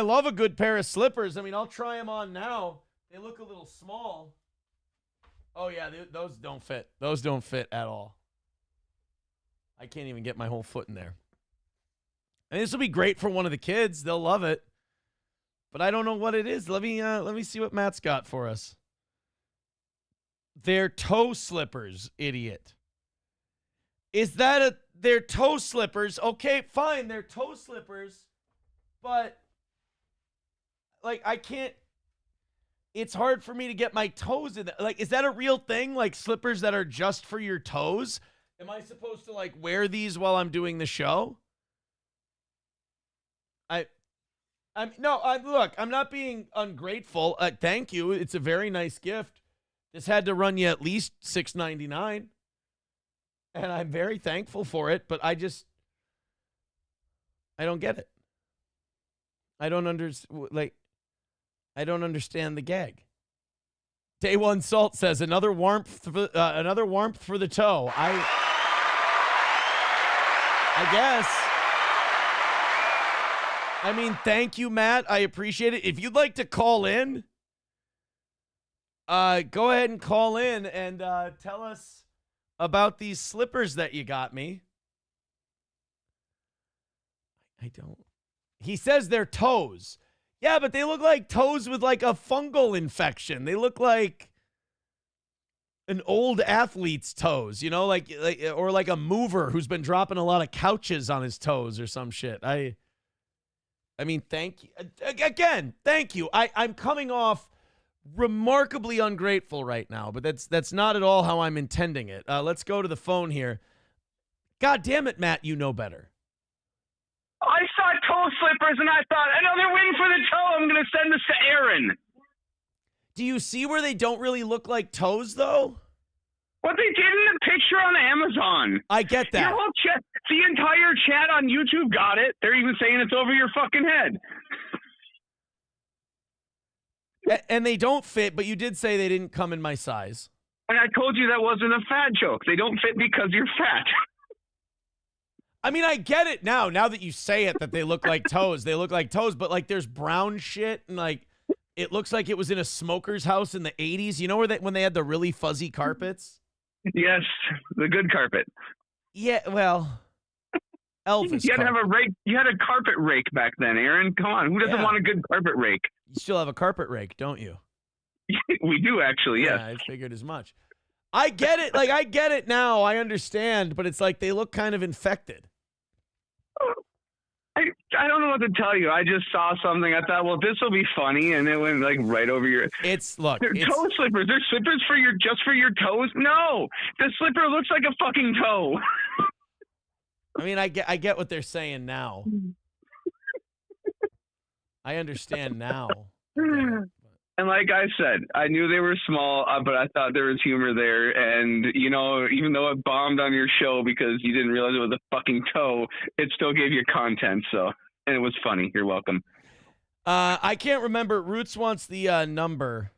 love a good pair of slippers. I mean, I'll try them on now. They look a little small. Oh yeah, those don't fit. Those don't fit at all. I can't even get my whole foot in there. And this will be great for one of the kids. They'll love it. But I don't know what it is. Let me see what Matt's got for us. They're toe slippers, idiot. Is that they're toe slippers? Okay, fine, they're toe slippers. But like I can't, it's hard for me to get my toes in there. Like, is that a real thing? Like slippers that are just for your toes? Am I supposed to like wear these while I'm doing the show? Look, I'm not being ungrateful. Thank you. It's a very nice gift. This had to run you at least $6.99. And I'm very thankful for it, but I don't get it. I don't understand the gag. Day One Salt says another warmth for the toe. I guess. I mean, thank you, Matt. I appreciate it. If you'd like to call in, go ahead and call in and tell us about these slippers that you got me. I don't. He says they're toes. Yeah, but they look like toes with like a fungal infection. They look like an old athlete's toes, you know, like or like a mover who's been dropping a lot of couches on his toes or some shit. I mean, thank you. Again, thank you. I'm coming off remarkably ungrateful right now, but that's not at all how I'm intending it. Let's go to the phone here. God damn it, Matt, you know better. I saw toe slippers and I thought, another win for the toe. I'm going to send this to Aaron. Do you see where they don't really look like toes, though? What they did in the picture on Amazon. I get that. Your whole chat, the entire chat on YouTube got it. They're even saying it's over your fucking head. And they don't fit, but you did say they didn't come in my size. And I told you that wasn't a fat joke. They don't fit because you're fat. I mean, I get it now that you say it, that they look like toes. They look like toes, but like there's brown shit and like it looks like it was in a smoker's house in the 80s. You know when they had the really fuzzy carpets? Yes, the good carpet. Yeah, well, Elvis. You had to have a rake. You had a carpet rake back then, Aaron. Come on, who doesn't want a good carpet rake? You still have a carpet rake, don't you? We do actually. Yes. Yeah, I figured as much. I get it. Like I get it now. I understand, but it's like they look kind of infected. I don't know what to tell you. I just saw something. I thought, well, this will be funny, and it went like right over your. They're toe slippers. They're slippers for your toes. No, the slipper looks like a fucking toe. I mean, I get what they're saying now. I understand now. And like I said, I knew they were small, but I thought there was humor there. And, you know, even though it bombed on your show because you didn't realize it was a fucking toe, it still gave you content. So, and it was funny. You're welcome. I can't remember. Roots wants the number.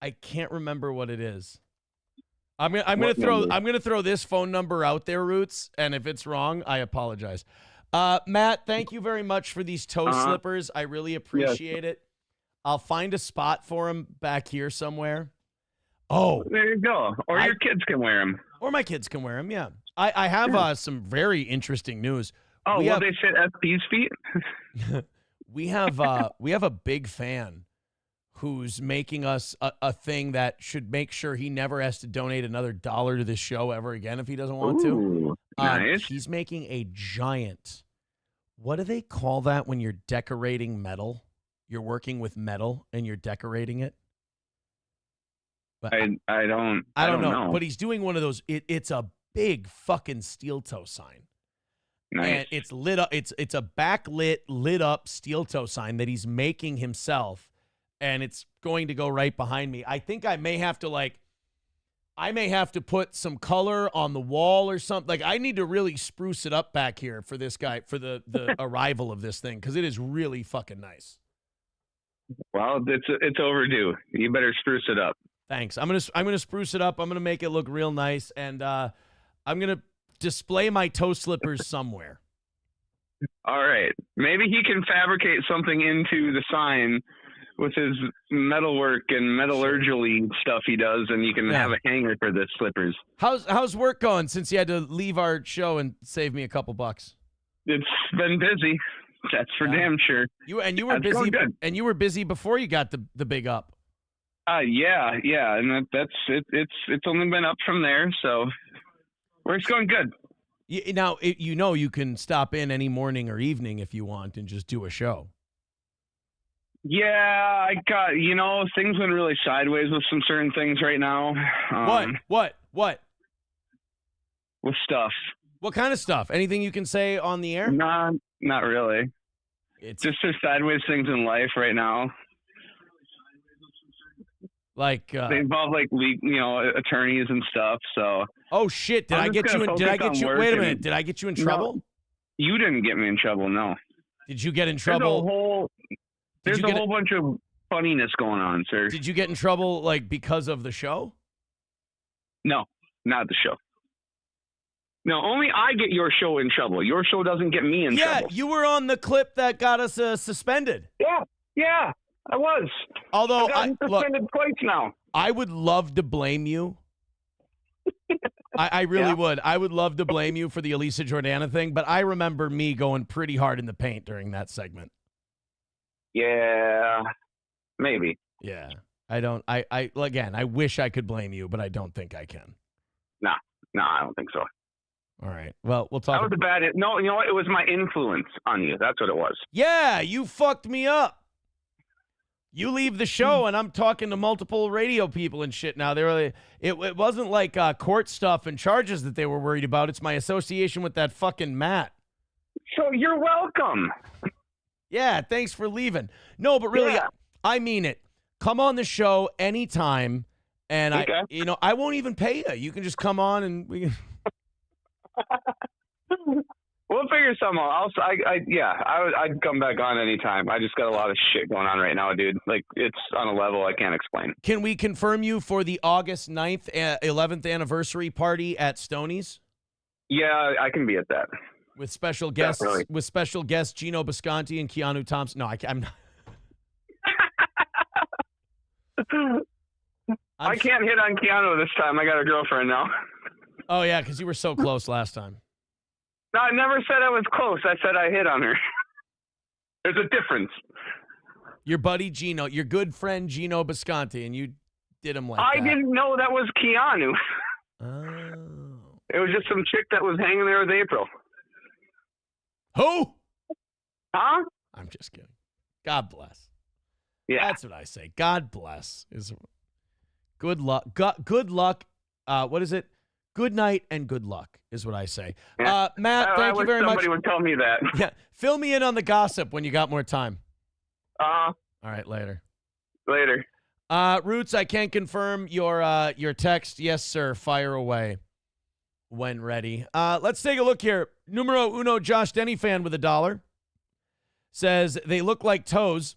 I can't remember what it is. I'm gonna throw this phone number out there, Roots, and if it's wrong, I apologize. Matt, thank you very much for these toe slippers. I really appreciate it. I'll find a spot for them back here somewhere. Oh, there you go. Or your kids can wear them. Or my kids can wear them. Yeah, I have some very interesting news. Oh, will they fit SP's feet? we have a big fan who's making us a thing that should make sure he never has to donate another $1 to this show ever again if he doesn't want to. Nice. He's making a giant. What do they call that when you're decorating metal? you're working with metal and you're decorating it? But I don't know. But he's doing one of those. It's a big fucking steel toe sign. Nice. And it's lit up. It's a backlit, lit up steel toe sign that he's making himself, and it's going to go right behind me. I think I may have to put some color on the wall or something. Like, I need to really spruce it up back here for this guy, for the arrival of this thing, because it is really fucking nice. Well, it's overdue. You better spruce it up. Thanks. I'm gonna spruce it up. I'm gonna make it look real nice, and I'm gonna display my toe slippers somewhere. All right. Maybe he can fabricate something into the sign with his metalwork and metallurgy stuff he does, and you can have a hanger for the slippers. How's work going since you had to leave our show and save me a couple bucks? It's been busy. That's for damn sure. You were busy, and you were busy before you got the big up. Yeah, and it's only been up from there, so work's going good. Now you can stop in any morning or evening if you want and just do a show. Yeah, I got things went really sideways with some certain things right now. What? With stuff. What kind of stuff? Anything you can say on the air? Not really. It's just there's sideways things in life right now. Like they involve attorneys and stuff. So. Oh shit! Did I get you? Wait a minute! Did I get you in trouble? No, you didn't get me in trouble. No. Did you get in trouble? There's a whole bunch of funniness going on, sir. Did you get in trouble because of the show? No, not the show. No, only I get your show in trouble. Your show doesn't get me in trouble. Yeah, you were on the clip that got us suspended. Yeah, I was. Although I've gotten suspended twice now. I would love to blame you. I really would. I would love to blame you for the Elisa Jordana thing, but I remember me going pretty hard in the paint during that segment. Yeah, maybe. Yeah. I wish I could blame you, but I don't think I can. No, I don't think so. All right. Well, we'll talk. That was no, you know what? It was my influence on you. That's what it was. Yeah, you fucked me up. You leave the show, and I'm talking to multiple radio people and shit now. It wasn't like court stuff and charges that they were worried about. It's my association with that fucking Matt. So you're welcome. Yeah, thanks for leaving. No, but really, I mean it. Come on the show anytime, and I won't even pay you. You can just come on and we can. We'll figure something out. I'd come back on anytime. I just got a lot of shit going on right now, dude. Like, it's on a level I can't explain. Can we confirm you for the August 9th, 11th anniversary party at Stoney's? Yeah, I can be at that. With special guests, Definitely. Gino Bisconti and Keanu Thompson. No, I'm not. I can't hit on Keanu this time. I got a girlfriend now. Oh, yeah, because you were so close last time. No, I never said I was close. I said I hit on her. There's a difference. Your buddy Gino, your good friend Gino Bisconti, and you did him like that. I didn't know that was Keanu. Oh. It was just some chick that was hanging there with April. Who? Huh? I'm just kidding. God bless. Yeah. That's what I say. God bless. Good luck. Good luck. What is it? Good night and good luck is what I say. Yeah. Matt, thank you very much. Somebody would tell me that. Yeah. Fill me in on the gossip when you got more time. All right, later. Later. Roots, I can't confirm your text. Yes, sir. Fire away when ready. Let's take a look here. Numero uno, Josh Denny fan with $1 says they look like toes.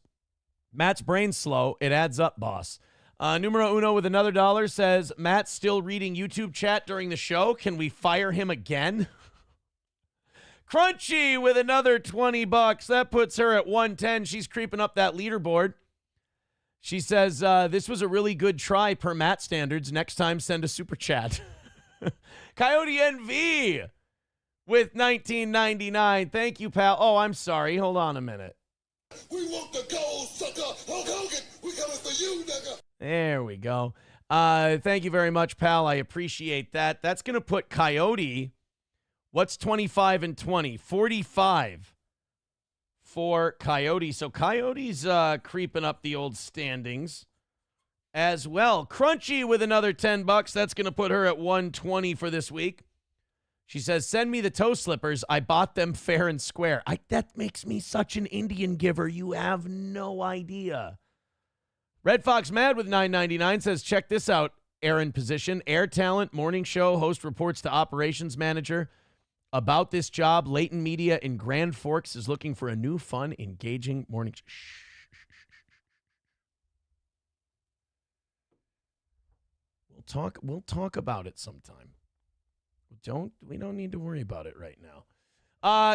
Matt's brain's slow. It adds up, boss. Numero uno with another $1 says Matt's still reading YouTube chat during the show. Can we fire him again? Crunchy with another $20. That puts her at 110. She's creeping up that leaderboard. She says, this was a really good try per Matt standards. Next time, send a super chat. Coyote NV with $19.99. Thank you, pal. Oh, I'm sorry. Hold on a minute. We want the gold, sucker. Hulk Hogan, we coming for you, nigga. There we go. Thank you very much, pal. I appreciate that. That's going to put Coyote, what's 25 and 20? 45. for Coyote. So Coyote's creeping up the old standings as well. Crunchy with another $10. That's going to put her at 120 for this week. She says, send me the toe slippers. I bought them fair and square. That makes me such an Indian giver. You have no idea. Red Fox Mad with $9.99 says, check this out, Aaron position. Air talent, morning show, host reports to operations manager about this job. Leighton Media in Grand Forks is looking for a new, fun, engaging morning show. We'll talk about it sometime. We don't need to worry about it right now.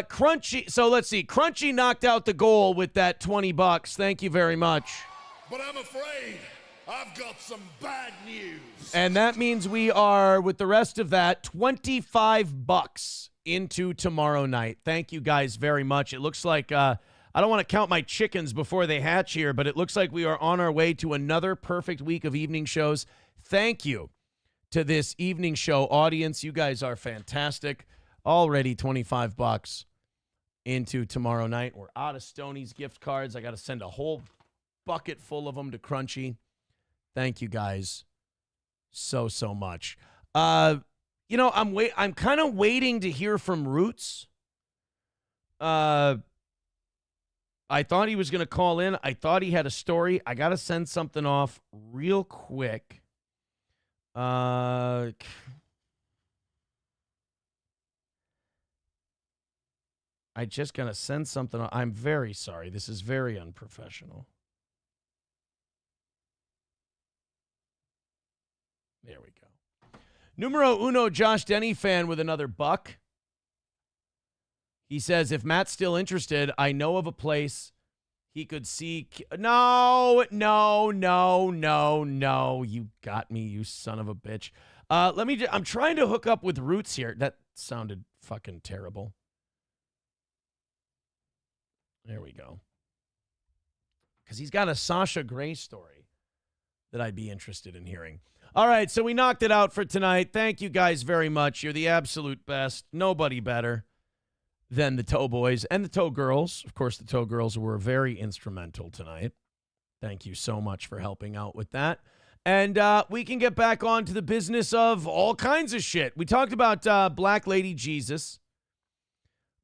Crunchy. So let's see. Crunchy knocked out the goal with that $20. Thank you very much. But I'm afraid I've got some bad news. And that means we are, with the rest of that, $25 into tomorrow night. Thank you guys very much. It looks like, I don't want to count my chickens before they hatch here, but it looks like we are on our way to another perfect week of evening shows. Thank you to this evening show audience. You guys are fantastic. Already $25 into tomorrow night. We're out of Stoney's gift cards. I got to send a whole bucket full of them to Crunchy. Thank you guys so much. I'm kind of waiting to hear from Roots. I thought he was going to call in. I thought he had a story. I got to send something off real quick. I just got to send something off. I'm very sorry. This is very unprofessional. There we go. Numero uno, Josh Denny fan with another $1. He says, if Matt's still interested, I know of a place he could see. No. You got me, you son of a bitch. I'm trying to hook up with Roots here. That sounded fucking terrible. There we go. Because he's got a Sasha Grey story that I'd be interested in hearing. All right, so we knocked it out for tonight. Thank you guys very much. You're the absolute best. Nobody better than the Toe Boys and the Toe Girls. Of course, the Toe Girls were very instrumental tonight. Thank you so much for helping out with that. And we can get back on to the business of all kinds of shit. We talked about Black Lady Jesus.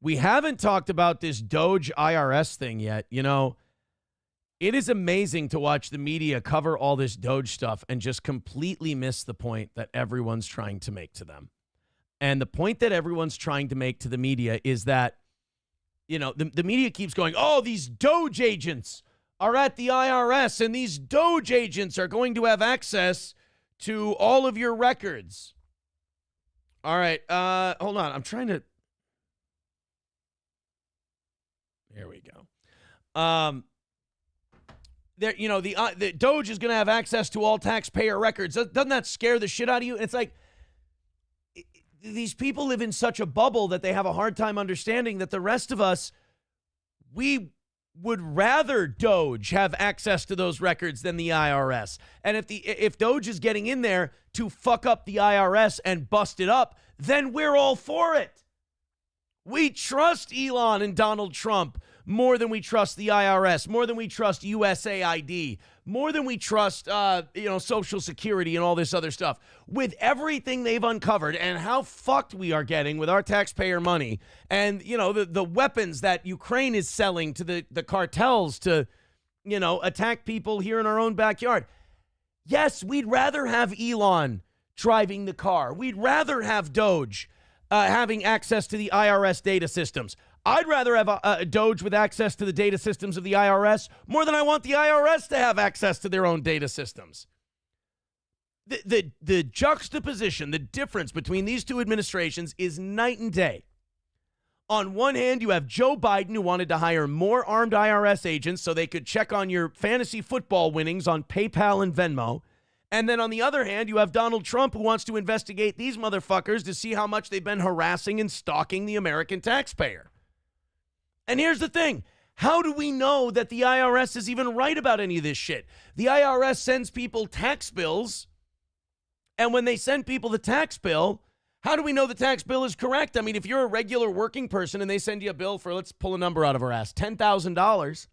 We haven't talked about this Doge IRS thing yet. You know, it is amazing to watch the media cover all this Doge stuff and just completely miss the point that everyone's trying to make to them. And the point that everyone's trying to make to the media is that, you know, the media keeps going, oh, these Doge agents are at the IRS and these Doge agents are going to have access to all of your records. All right, hold on. I'm trying to. There we go. The Doge is going to have access to all taxpayer records. Doesn't that scare the shit out of you? It's like these people live in such a bubble that they have a hard time understanding that the rest of us, we would rather Doge have access to those records than the IRS. And if Doge is getting in there to fuck up the IRS and bust it up, then we're all for it. We trust Elon and Donald Trump more than we trust the IRS, more than we trust USAID, more than we trust, Social Security and all this other stuff. With everything they've uncovered and how fucked we are getting with our taxpayer money and, the weapons that Ukraine is selling to the cartels to, attack people here in our own backyard. Yes, we'd rather have Elon driving the car. We'd rather have Doge having access to the IRS data systems. I'd rather have a Doge with access to the data systems of the IRS more than I want the IRS to have access to their own data systems. The juxtaposition, the difference between these two administrations is night and day. On one hand, you have Joe Biden, who wanted to hire more armed IRS agents so they could check on your fantasy football winnings on PayPal and Venmo. And then on the other hand, you have Donald Trump, who wants to investigate these motherfuckers to see how much they've been harassing and stalking the American taxpayer. And here's the thing. How do we know that the IRS is even right about any of this shit? The IRS sends people tax bills, and when they send people the tax bill, How do we know the tax bill is correct? I mean, if you're a regular working person and they send you a bill for, let's pull a number out of our ass, $10,000,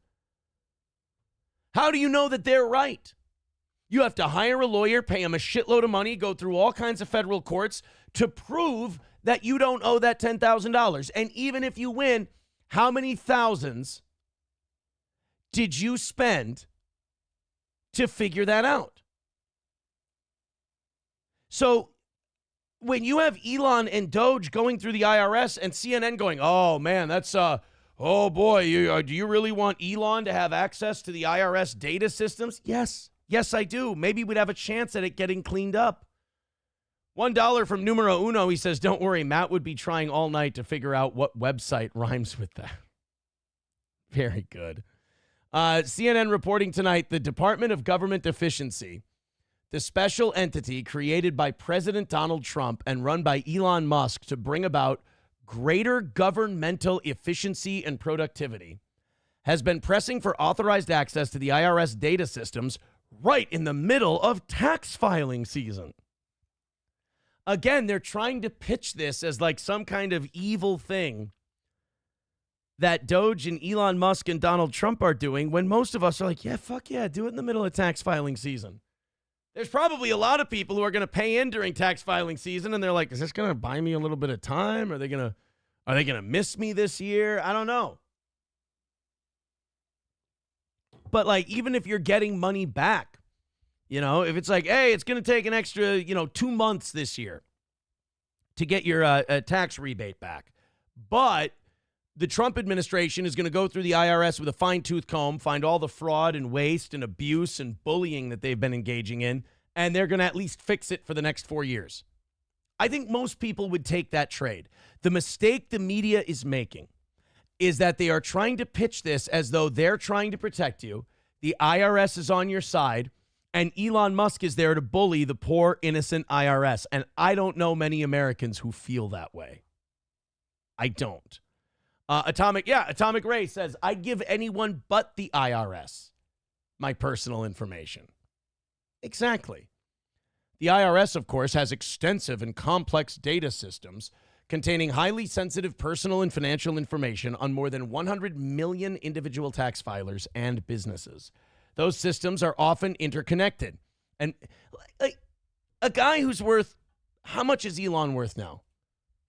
how do you know that they're right? You have to hire a lawyer, pay him a shitload of money, go through all kinds of federal courts to prove that you don't owe that $10,000. And even if you win, how many thousands did you spend to figure that out? So when you have Elon and Doge going through the IRS and CNN going, oh, man, that's, oh, boy, do you really want Elon to have access to the IRS data systems? Yes. Yes, I do. Maybe we'd have a chance at it getting cleaned up. $1 from Numero Uno. He says, don't worry, Matt would be trying all night to figure out what website rhymes with that. Very good. CNN reporting tonight, the Department of Government Efficiency, the special entity created by President Donald Trump and run by Elon Musk to bring about greater governmental efficiency and productivity, has been pressing for authorized access to the IRS data systems right in the middle of tax filing season. Again, they're trying to pitch this as like some kind of evil thing that Doge and Elon Musk and Donald Trump are doing, when most of us are like, yeah, fuck yeah, do it in the middle of tax filing season. There's probably a lot of people who are going to pay in during tax filing season, and they're like, is this going to buy me a little bit of time? Are they going to miss me this year? I don't know. But like, even if you're getting money back, you know, if it's like, hey, it's going to take an extra, 2 months this year to get your tax rebate back. But the Trump administration is going to go through the IRS with a fine-tooth comb, find all the fraud and waste and abuse and bullying that they've been engaging in, and they're going to at least fix it for the next 4 years. I think most people would take that trade. The mistake the media is making is that they are trying to pitch this as though they're trying to protect you, the IRS is on your side, and Elon Musk is there to bully the poor, innocent IRS. And I don't know many Americans who feel that way. I don't. Atomic Ray says, I'd give anyone but the IRS my personal information. Exactly. The IRS, of course, has extensive and complex data systems containing highly sensitive personal and financial information on more than 100 million individual tax filers and businesses. Those systems are often interconnected. And like a guy who's worth, how much is Elon worth now?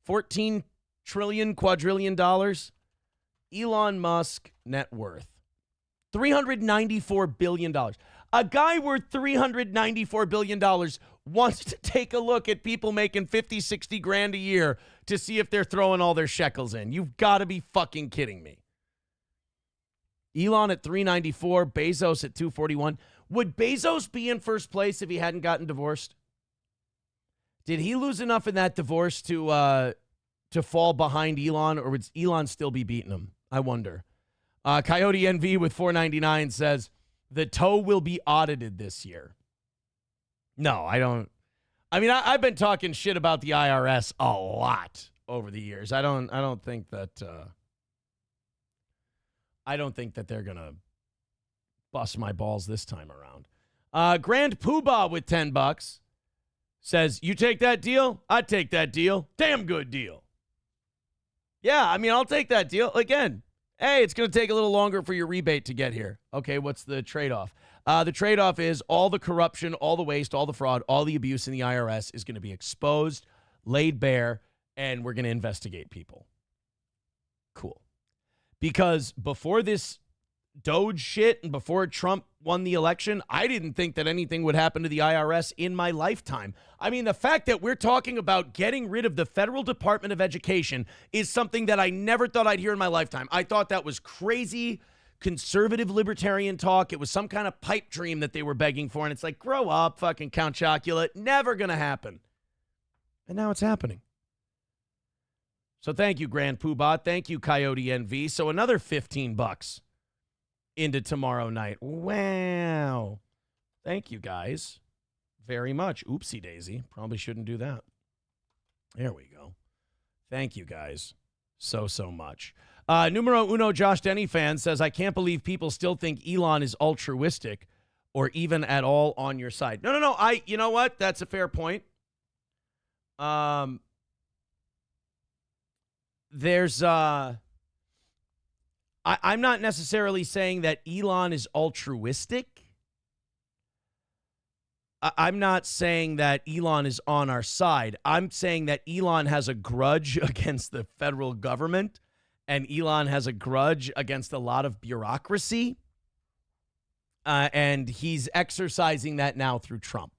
14 trillion, quadrillion dollars? Elon Musk net worth, $394 billion. A guy worth $394 billion wants to take a look at people making 50, 60 grand a year to see if they're throwing all their shekels in. You've got to be fucking kidding me. Elon at 394, Bezos at 241. Would Bezos be in first place if he hadn't gotten divorced? Did he lose enough in that divorce to fall behind Elon, or would Elon still be beating him? I wonder. Coyote NV with 499 says, the toe will be audited this year. No, I don't. I mean, I've been talking shit about the IRS a lot over the years. I don't think that they're gonna bust my balls this time around. Grand Poobah with $10 says, you take that deal? I'd take that deal. Damn good deal. Yeah, I mean, I'll take that deal. Again, hey, it's going to take a little longer for your rebate to get here. Okay, what's the trade-off? The trade-off is all the corruption, all the waste, all the fraud, all the abuse in the IRS is going to be exposed, laid bare, and we're going to investigate people. Cool. Because before this Doge shit and before Trump won the election, I didn't think that anything would happen to the IRS in my lifetime. I mean, the fact that we're talking about getting rid of the Federal Department of Education is something that I never thought I'd hear in my lifetime. I thought that was crazy conservative libertarian talk. It was some kind of pipe dream that they were begging for. And it's like, grow up, fucking Count Chocula. Never going to happen. And now it's happening. So thank you, Grand Poobah. Thank you, Coyote NV. So another $15 into tomorrow night. Wow. Thank you, guys, very much. Oopsie daisy. Probably shouldn't do that. There we go. Thank you, guys, so much. Numero Uno Josh Denny fan says, I can't believe people still think Elon is altruistic or even at all on your side. No. You know what? That's a fair point. there's I'm not necessarily saying that Elon is altruistic. I'm not saying that Elon is on our side. I'm saying that Elon has a grudge against the federal government, and Elon has a grudge against a lot of bureaucracy, and he's exercising that now through Trump.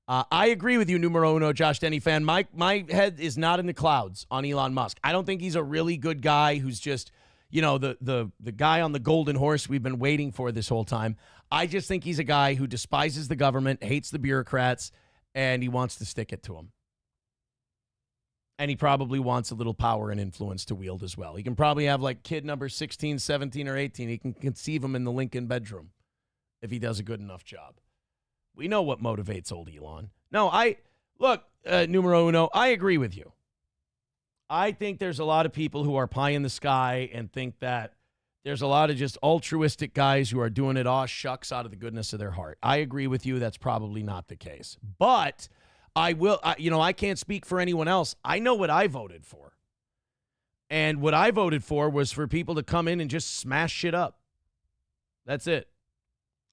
I agree with you, numero uno, Josh Denny fan. My head is not in the clouds on Elon Musk. I don't think he's a really good guy who's just, the guy on the golden horse we've been waiting for this whole time. I just think he's a guy who despises the government, hates the bureaucrats, and he wants to stick it to them. And he probably wants a little power and influence to wield as well. He can probably have like kid number 16, 17, or 18. He can conceive him in the Lincoln bedroom if he does a good enough job. We know what motivates old Elon. No, numero uno, I agree with you. I think there's a lot of people who are pie in the sky and think that there's a lot of just altruistic guys who are doing it aw shucks out of the goodness of their heart. I agree with you. That's probably not the case. But I can't speak for anyone else. I know what I voted for. And what I voted for was for people to come in and just smash shit up. That's it.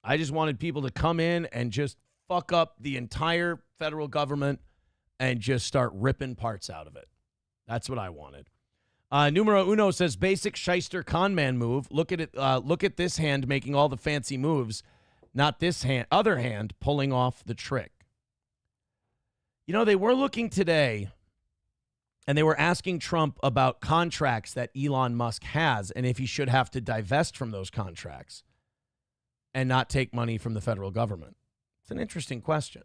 I just wanted people to come in and just fuck up the entire federal government and just start ripping parts out of it. That's what I wanted. Numero uno says basic shyster con man move. Look at it. Look at this hand making all the fancy moves, not this other hand pulling off the trick. They were looking today, and they were asking Trump about contracts that Elon Musk has and if he should have to divest from those contracts and not take money from the federal government. It's an interesting question.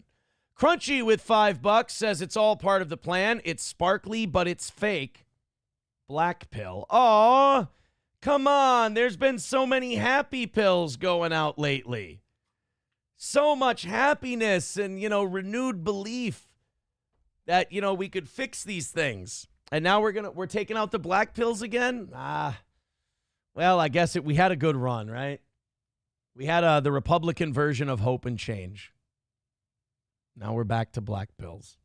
Crunchy with $5 says it's all part of the plan. It's sparkly, but it's fake. Black pill. Oh, come on. There's been so many happy pills going out lately. So much happiness and, renewed belief that, we could fix these things. And now we're taking out the black pills again? Well, I guess we had a good run, right? We had the Republican version of hope and change. Now we're back to black pills.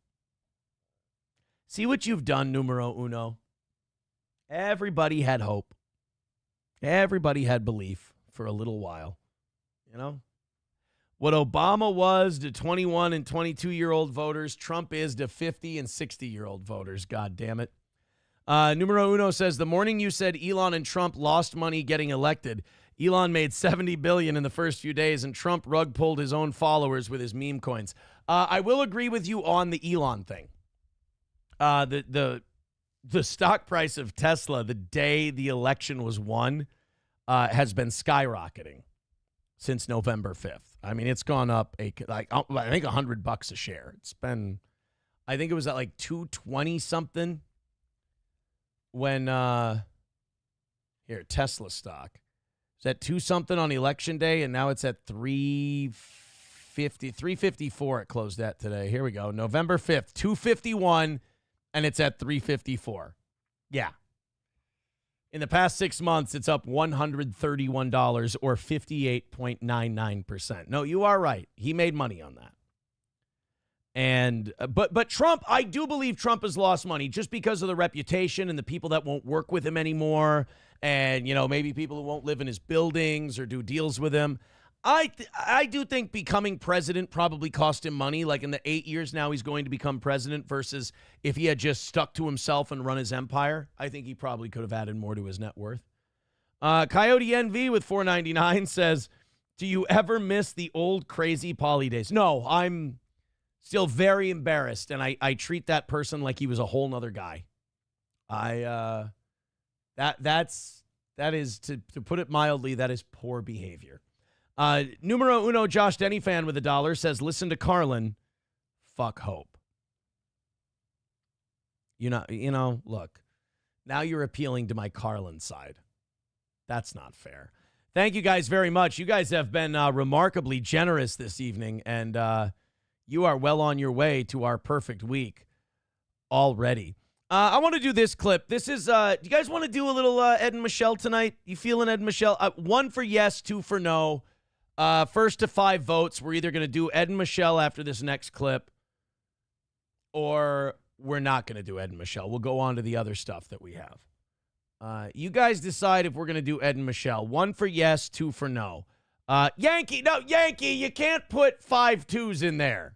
See what you've done, numero uno. Everybody had hope. Everybody had belief for a little while. What Obama was to 21 and 22-year-old voters, Trump is to 50 and 60-year-old voters. God damn it. Numero uno says, the morning you said Elon and Trump lost money getting elected, Elon made $70 billion in the first few days, and Trump rug pulled his own followers with his meme coins. I will agree with you on the Elon thing. The stock price of Tesla the day the election was won has been skyrocketing since November 5th. I mean, it's gone up I think $100 a share. It's been, I think it was at like 220 something when Tesla stock. It's at 2 something on election day, and now it's at 354 it closed at today. Here we go. November 5th, 251, and it's at 354. Yeah. In the past 6 months, it's up $131 or 58.99%. No, you are right. He made money on that. And but Trump, I do believe Trump has lost money just because of the reputation and the people that won't work with him anymore, and maybe people who won't live in his buildings or do deals with him. I do think becoming president probably cost him money. Like in the 8 years now he's going to become president versus if he had just stuck to himself and run his empire. I think he probably could have added more to his net worth. Coyote NV with $4.99 says, do you ever miss the old crazy Polly days? No, I'm still very embarrassed, and I treat that person like he was a whole nother guy. That is to put it mildly, that is poor behavior. Numero uno, Josh Denny fan with $1 says, listen to Carlin, fuck hope. Look, now you're appealing to my Carlin side. That's not fair. Thank you guys very much. You guys have been remarkably generous this evening, and you are well on your way to our perfect week already. I want to do this clip. This is, do you guys want to do a little Ed and Michelle tonight? You feeling Ed and Michelle? 1 for yes, 2 for no. First to 5 votes. We're either going to do Ed and Michelle after this next clip, or we're not going to do Ed and Michelle. We'll go on to the other stuff that we have. You guys decide if we're going to do Ed and Michelle. 1 for yes, 2 for no. Yankee, you can't put 5 2s in there.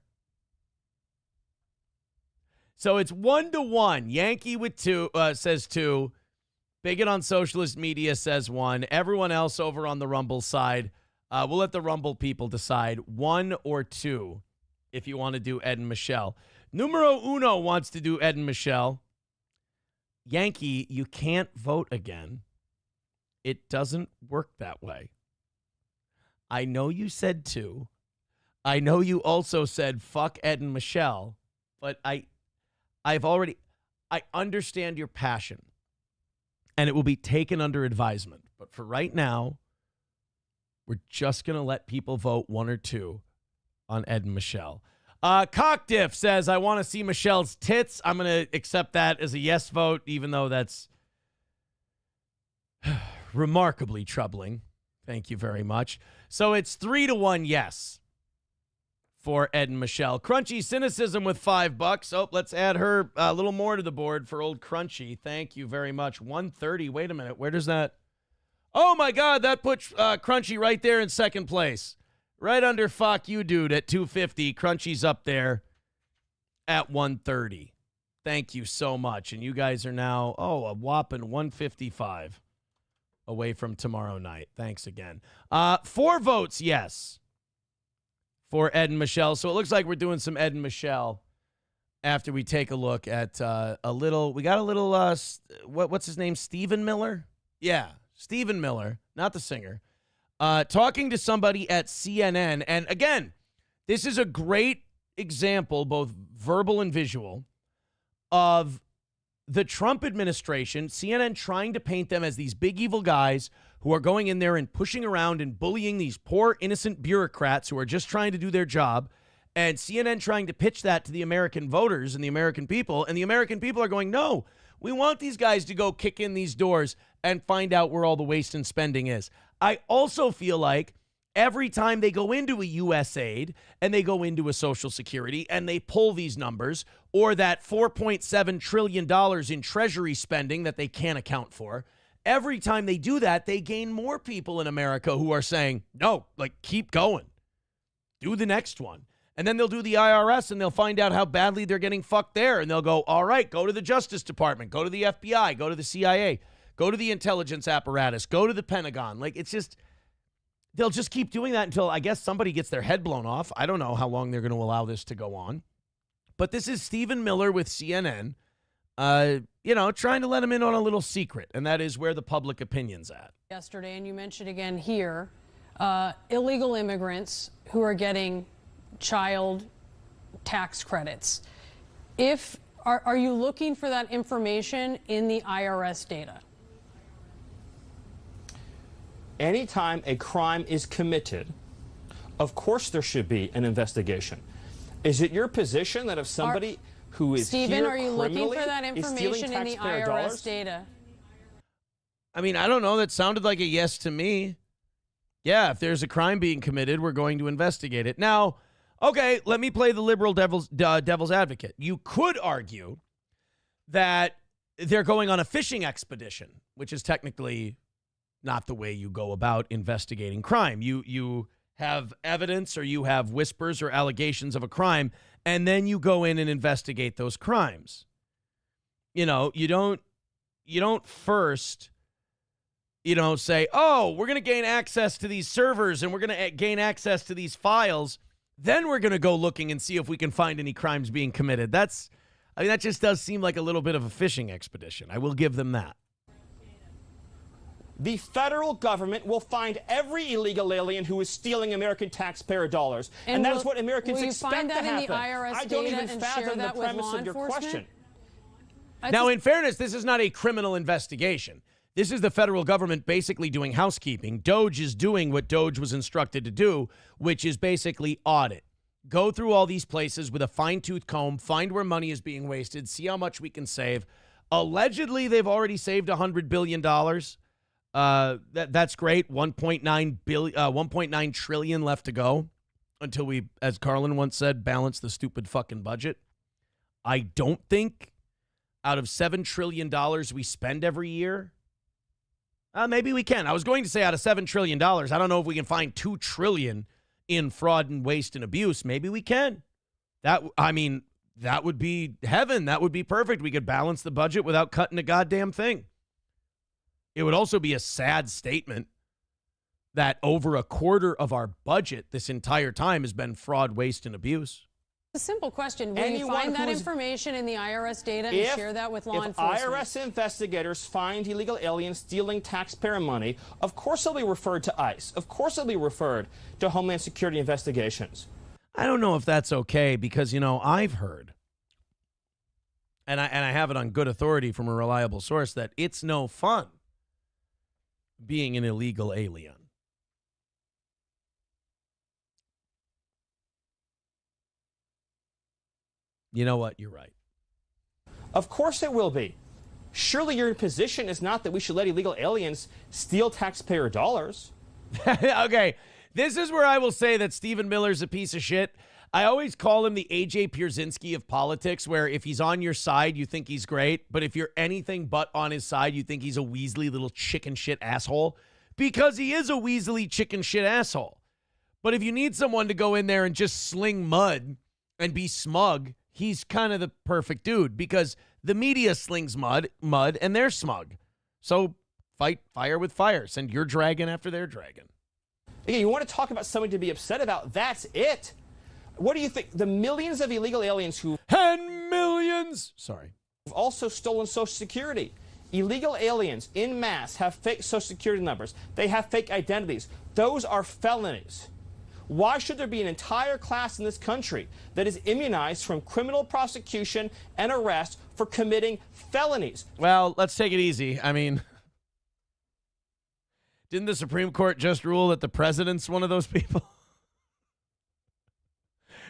So it's 1-1. Yankee with 2 says 2. Bigot on socialist media says 1. Everyone else over on the Rumble side, we'll let the Rumble people decide 1 or 2 if you want to do Ed and Michelle. Numero uno wants to do Ed and Michelle. Yankee, you can't vote again. It doesn't work that way. I know you said 2. I know you also said fuck Ed and Michelle, but I understand your passion, and it will be taken under advisement. But for right now, we're just going to let people vote 1 or 2 on Ed and Michelle. Cockdiff says, I want to see Michelle's tits. I'm going to accept that as a yes vote, even though that's remarkably troubling. Thank you very much. So it's 3-1 yes for Ed and Michelle. Crunchy Cynicism with $5. Oh, let's add her a little more to the board for old Crunchy. Thank you very much. 130. Wait a minute. Where does that? Oh, my God. That puts Crunchy right there in second place. Right under fuck you, dude, at 250. Crunchy's up there at 130. Thank you so much. And you guys are now, a whopping 155 away from tomorrow night. Thanks again. 4 votes, yes, for Ed and Michelle. So it looks like we're doing some Ed and Michelle after we take a look at we got a little, what's his name? Stephen Miller? Yeah, Stephen Miller, not the singer. Talking to somebody at CNN. And again, this is a great example, both verbal and visual, of the Trump administration, CNN trying to paint them as these big evil guys who are going in there and pushing around and bullying these poor innocent bureaucrats who are just trying to do their job. And CNN trying to pitch that to the American voters and the American people. And the American people are going, no, we want these guys to go kick in these doors and find out where all the waste and spending is. I also feel like every time they go into a USAID and they go into a Social Security and they pull these numbers, or that $4.7 trillion in Treasury spending that they can't account for, every time they do that, they gain more people in America who are saying, no, keep going. Do the next one. And then they'll do the IRS and they'll find out how badly they're getting fucked there. And they'll go, all right, go to the Justice Department, go to the FBI, go to the CIA. Go to the intelligence apparatus. Go to the Pentagon. They'll just keep doing that until, I guess, somebody gets their head blown off. I don't know how long they're going to allow this to go on. But this is Stephen Miller with CNN, trying to let him in on a little secret, and that is where the public opinion's at. Yesterday, and you mentioned again here, illegal immigrants who are getting child tax credits. Are you looking for that information in the IRS data? Anytime a crime is committed, of course there should be an investigation. Is it your position that if somebody who is Stephen, here are you looking for that is stealing information in the taxpayer IRS dollars? data? I mean, I don't know. That sounded like a yes to me. Yeah, if there's a crime being committed, we're going to investigate it. Now, okay, let me play the liberal devil's advocate. You could argue that they're going on a fishing expedition, which is technically not the way you go about investigating crime. You have evidence, or you have whispers or allegations of a crime, and then you go in and investigate those crimes. You don't first, say, oh, we're going to gain access to these servers and we're going to gain access to these files. Then we're going to go looking and see if we can find any crimes being committed. That just does seem like a little bit of a fishing expedition. I will give them that. The federal government will find every illegal alien who is stealing American taxpayer dollars. And that is what Americans expect to happen. In the IRS I don't data even and fathom share the that with premise law of your enforcement? question. Now, in fairness, this is not a criminal investigation. This is the federal government basically doing housekeeping. Doge is doing what Doge was instructed to do, which is basically audit. Go through all these places with a fine-tooth comb, find where money is being wasted, see how much we can save. Allegedly, they've already saved $100 billion. That's great. 1.9 trillion left to go until we, as Carlin once said, balance the stupid fucking budget. I don't think out of $7 trillion we spend every year, Maybe we can. I was going to say out of $7 trillion, I don't know if we can find $2 trillion in fraud and waste and abuse. Maybe we can. That would be heaven. That would be perfect. We could balance the budget without cutting a goddamn thing. It would also be a sad statement that over a quarter of our budget this entire time has been fraud, waste, and abuse. A simple question. Will you find that information in the IRS data and share that with law enforcement? If IRS investigators find illegal aliens stealing taxpayer money, of course they'll be referred to ICE. Of course they'll be referred to Homeland Security investigations. I don't know if that's okay because, you know, I've heard, and I have it on good authority from a reliable source, that it's no fun being an illegal alien. You know what? You're right. Of course it will be. Surely your position is not that we should let illegal aliens steal taxpayer dollars. Okay, this is where I will say that Stephen Miller's a piece of shit. I always call him the A.J. Pierzynski of politics, where if he's on your side, you think he's great, but if you're anything but on his side, you think he's a Weasley little chicken shit asshole, because he is a Weasley chicken shit asshole. But if you need someone to go in there and just sling mud and be smug, he's kind of the perfect dude, because the media slings mud, and they're smug. So fight fire with fire. Send your dragon after their dragon. Again, you want to talk about something to be upset about, that's it. What do you think? The millions of illegal aliens who... And millions! Sorry. ...have also stolen Social Security. Illegal aliens in mass have fake Social Security numbers. They have fake identities. Those are felonies. Why should there be an entire class in this country that is immunized from criminal prosecution and arrest for committing felonies? Well, let's take it easy. I mean, didn't the Supreme Court just rule that the president's one of those people?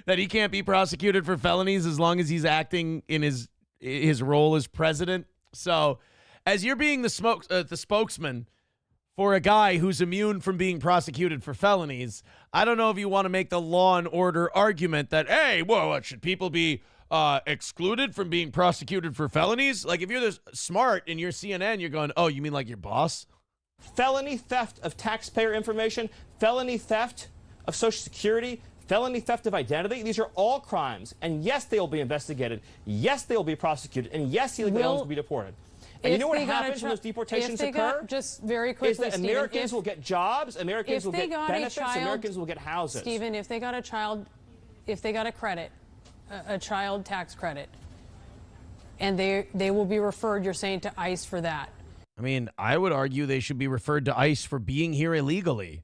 That he can't be prosecuted for felonies as long as he's acting in his role as president? So, as you're being the spokesman for a guy who's immune from being prosecuted for felonies, I don't know if you want to make the law and order argument that, hey, whoa, what, should people be excluded from being prosecuted for felonies? Like, if you're this smart and you're CNN, you're going, oh, you mean like your boss? Felony theft of taxpayer information, felony theft of Social Security, felony theft of identity, these are all crimes. And yes, they will be investigated. Yes, they will be prosecuted. And yes, illegal aliens will be deported. And you know what happens when those deportations occur? Just very quickly, is that Americans will get jobs, Americans will get benefits, Americans will get houses. Stephen, if they got a credit, a child tax credit, and they will be referred, you're saying, to ICE for that. I mean, I would argue they should be referred to ICE for being here illegally.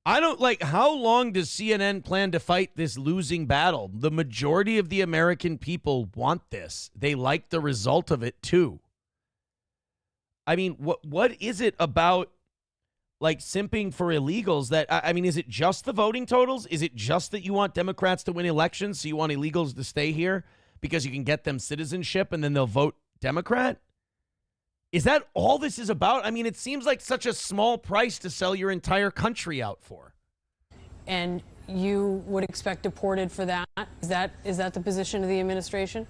I don't like, how long does CNN plan to fight this losing battle? The majority of the American people want this. They like the result of it too. I mean, what is it about, like, simping for illegals that, I mean, is it just the voting totals? Is it just that you want Democrats to win elections, so you want illegals to stay here because you can get them citizenship and then they'll vote Democrat? Is that all this is about? I mean, it seems like such a small price to sell your entire country out for. And you would expect deported for that? Is that the position of the administration?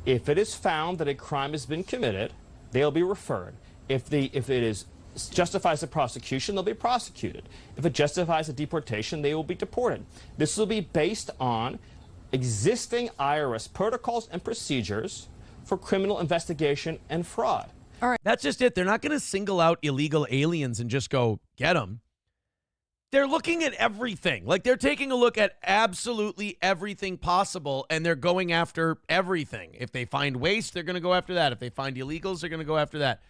If it is found that a crime has been committed, they'll be referred. If it justifies a prosecution, they'll be prosecuted. If it justifies a deportation, they will be deported. This will be based on existing IRS protocols and procedures for criminal investigation and fraud. All right. That's just it. They're not going to single out illegal aliens and just go get them. They're looking at everything. Like, they're taking a look at absolutely everything possible, and they're going after everything. If they find waste, they're going to go after that. If they find illegals, they're going to go after that.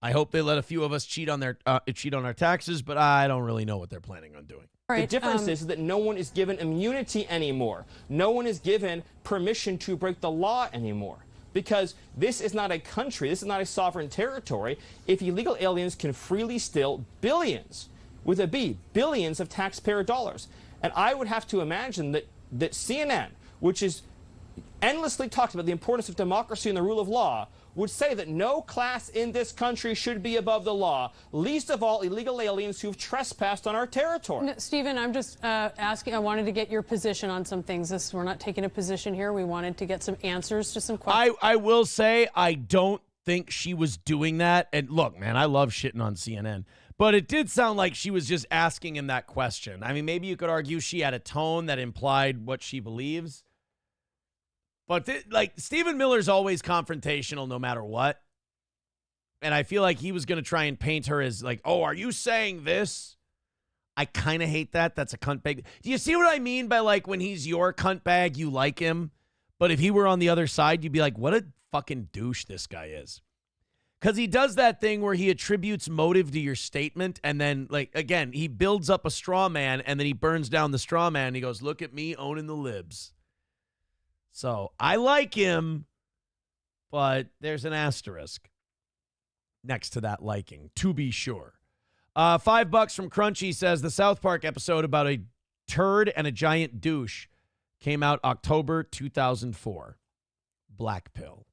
I hope they let a few of us cheat on our taxes, but I don't really know what they're planning on doing. Right, the difference is that no one is given immunity anymore. No one is given permission to break the law anymore. Because this is not a country, this is not a sovereign territory. If illegal aliens can freely steal billions, with a B, billions of taxpayer dollars. And I would have to imagine that CNN, which is endlessly talks about the importance of democracy and the rule of law, would say that no class in this country should be above the law, least of all illegal aliens who've trespassed on our territory. No, Stephen, I'm just asking, I wanted to get your position on some things. We're not taking a position here. We wanted to get some answers to some questions. I will say I don't think she was doing that. And look, man, I love shitting on CNN. But it did sound like she was just asking him that question. I mean, maybe you could argue she had a tone that implied what she believes. But, Stephen Miller's always confrontational no matter what. And I feel like he was going to try and paint her as like, oh, are you saying this? I kind of hate that. That's a cunt bag. Do you see what I mean by like when he's your cunt bag, you like him? But if he were on the other side, you'd be like, what a fucking douche this guy is. Because he does that thing where he attributes motive to your statement. And then, like, again, he builds up a straw man and then he burns down the straw man. And he goes, look at me owning the libs. So I like him, but there's an asterisk next to that liking, to be sure. $5 from Crunchy says the South Park episode about a turd and a giant douche came out October 2004. Black pill.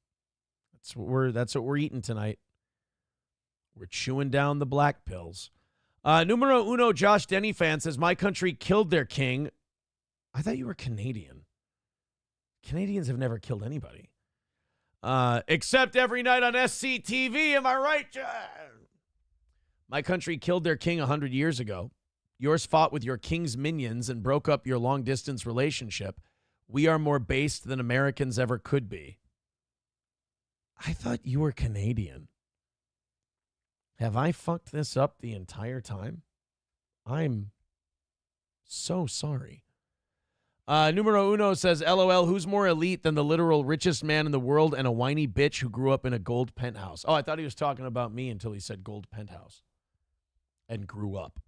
That's what we're eating tonight. We're chewing down the black pills. Numero uno Josh Denny fan says, my country killed their king. I thought you were Canadian. Canadians have never killed anybody. Except every night on SCTV. Am I right? My country killed their king 100 years ago. Yours fought with your king's minions and broke up your long-distance relationship. We are more based than Americans ever could be. I thought you were Canadian. Have I fucked this up the entire time? I'm so sorry. Numero uno says, LOL, who's more elite than the literal richest man in the world and a whiny bitch who grew up in a gold penthouse? Oh, I thought he was talking about me until he said gold penthouse and grew up.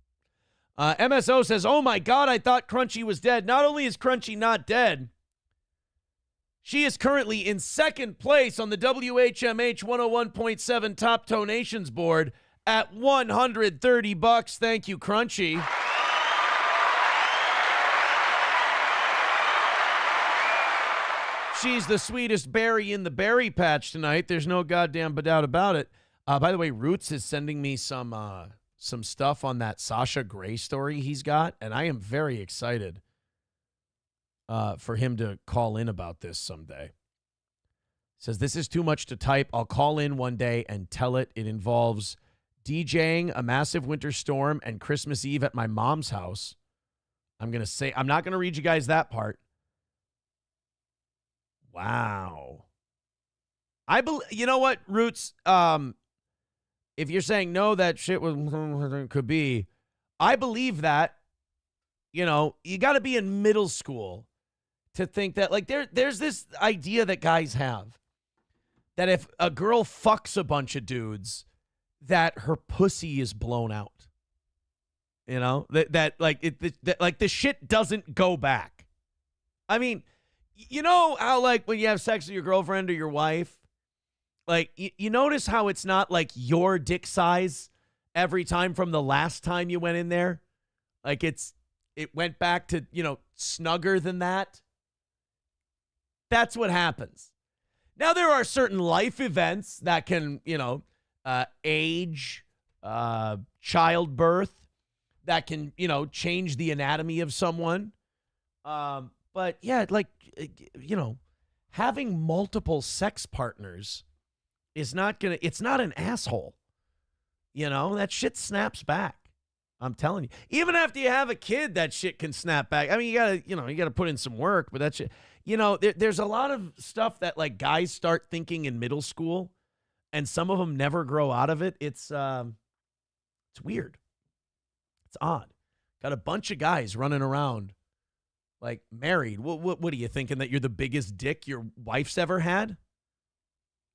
MSO says, oh my God, I thought Crunchy was dead. Not only is Crunchy not dead, she is currently in second place on the WHMH 101.7 Top Donations board at $130. Thank you, Crunchy. She's the sweetest berry in the berry patch tonight. There's no goddamn doubt about it. By the way, Roots is sending me some stuff on that Sasha Grey story he's got, and I am very excited for him to call in about this someday. Says, this is too much to type. I'll call in one day and tell it. It involves DJing a massive winter storm and Christmas Eve at my mom's house. I'm not going to read you guys that part. Wow. You know what, Roots? If you're saying no, that shit could be, I believe that. You know, you got to be in middle school to think that, like, there's this idea that guys have that if a girl fucks a bunch of dudes, that her pussy is blown out. You know, that the shit doesn't go back. I mean, you know how, like, when you have sex with your girlfriend or your wife, like, you notice how it's not like your dick size every time from the last time you went in there? Like, it went back to, snugger than that. That's what happens. Now, there are certain life events that can, age, childbirth, that can, change the anatomy of someone. But, yeah, like, having multiple sex partners is it's not an asshole. That shit snaps back. I'm telling you. Even after you have a kid, that shit can snap back. I mean, you gotta put in some work, but that shit, there's a lot of stuff that, like, guys start thinking in middle school, and some of them never grow out of it. It's weird. It's odd. Got a bunch of guys running around, like, married. What are you thinking, that you're the biggest dick your wife's ever had?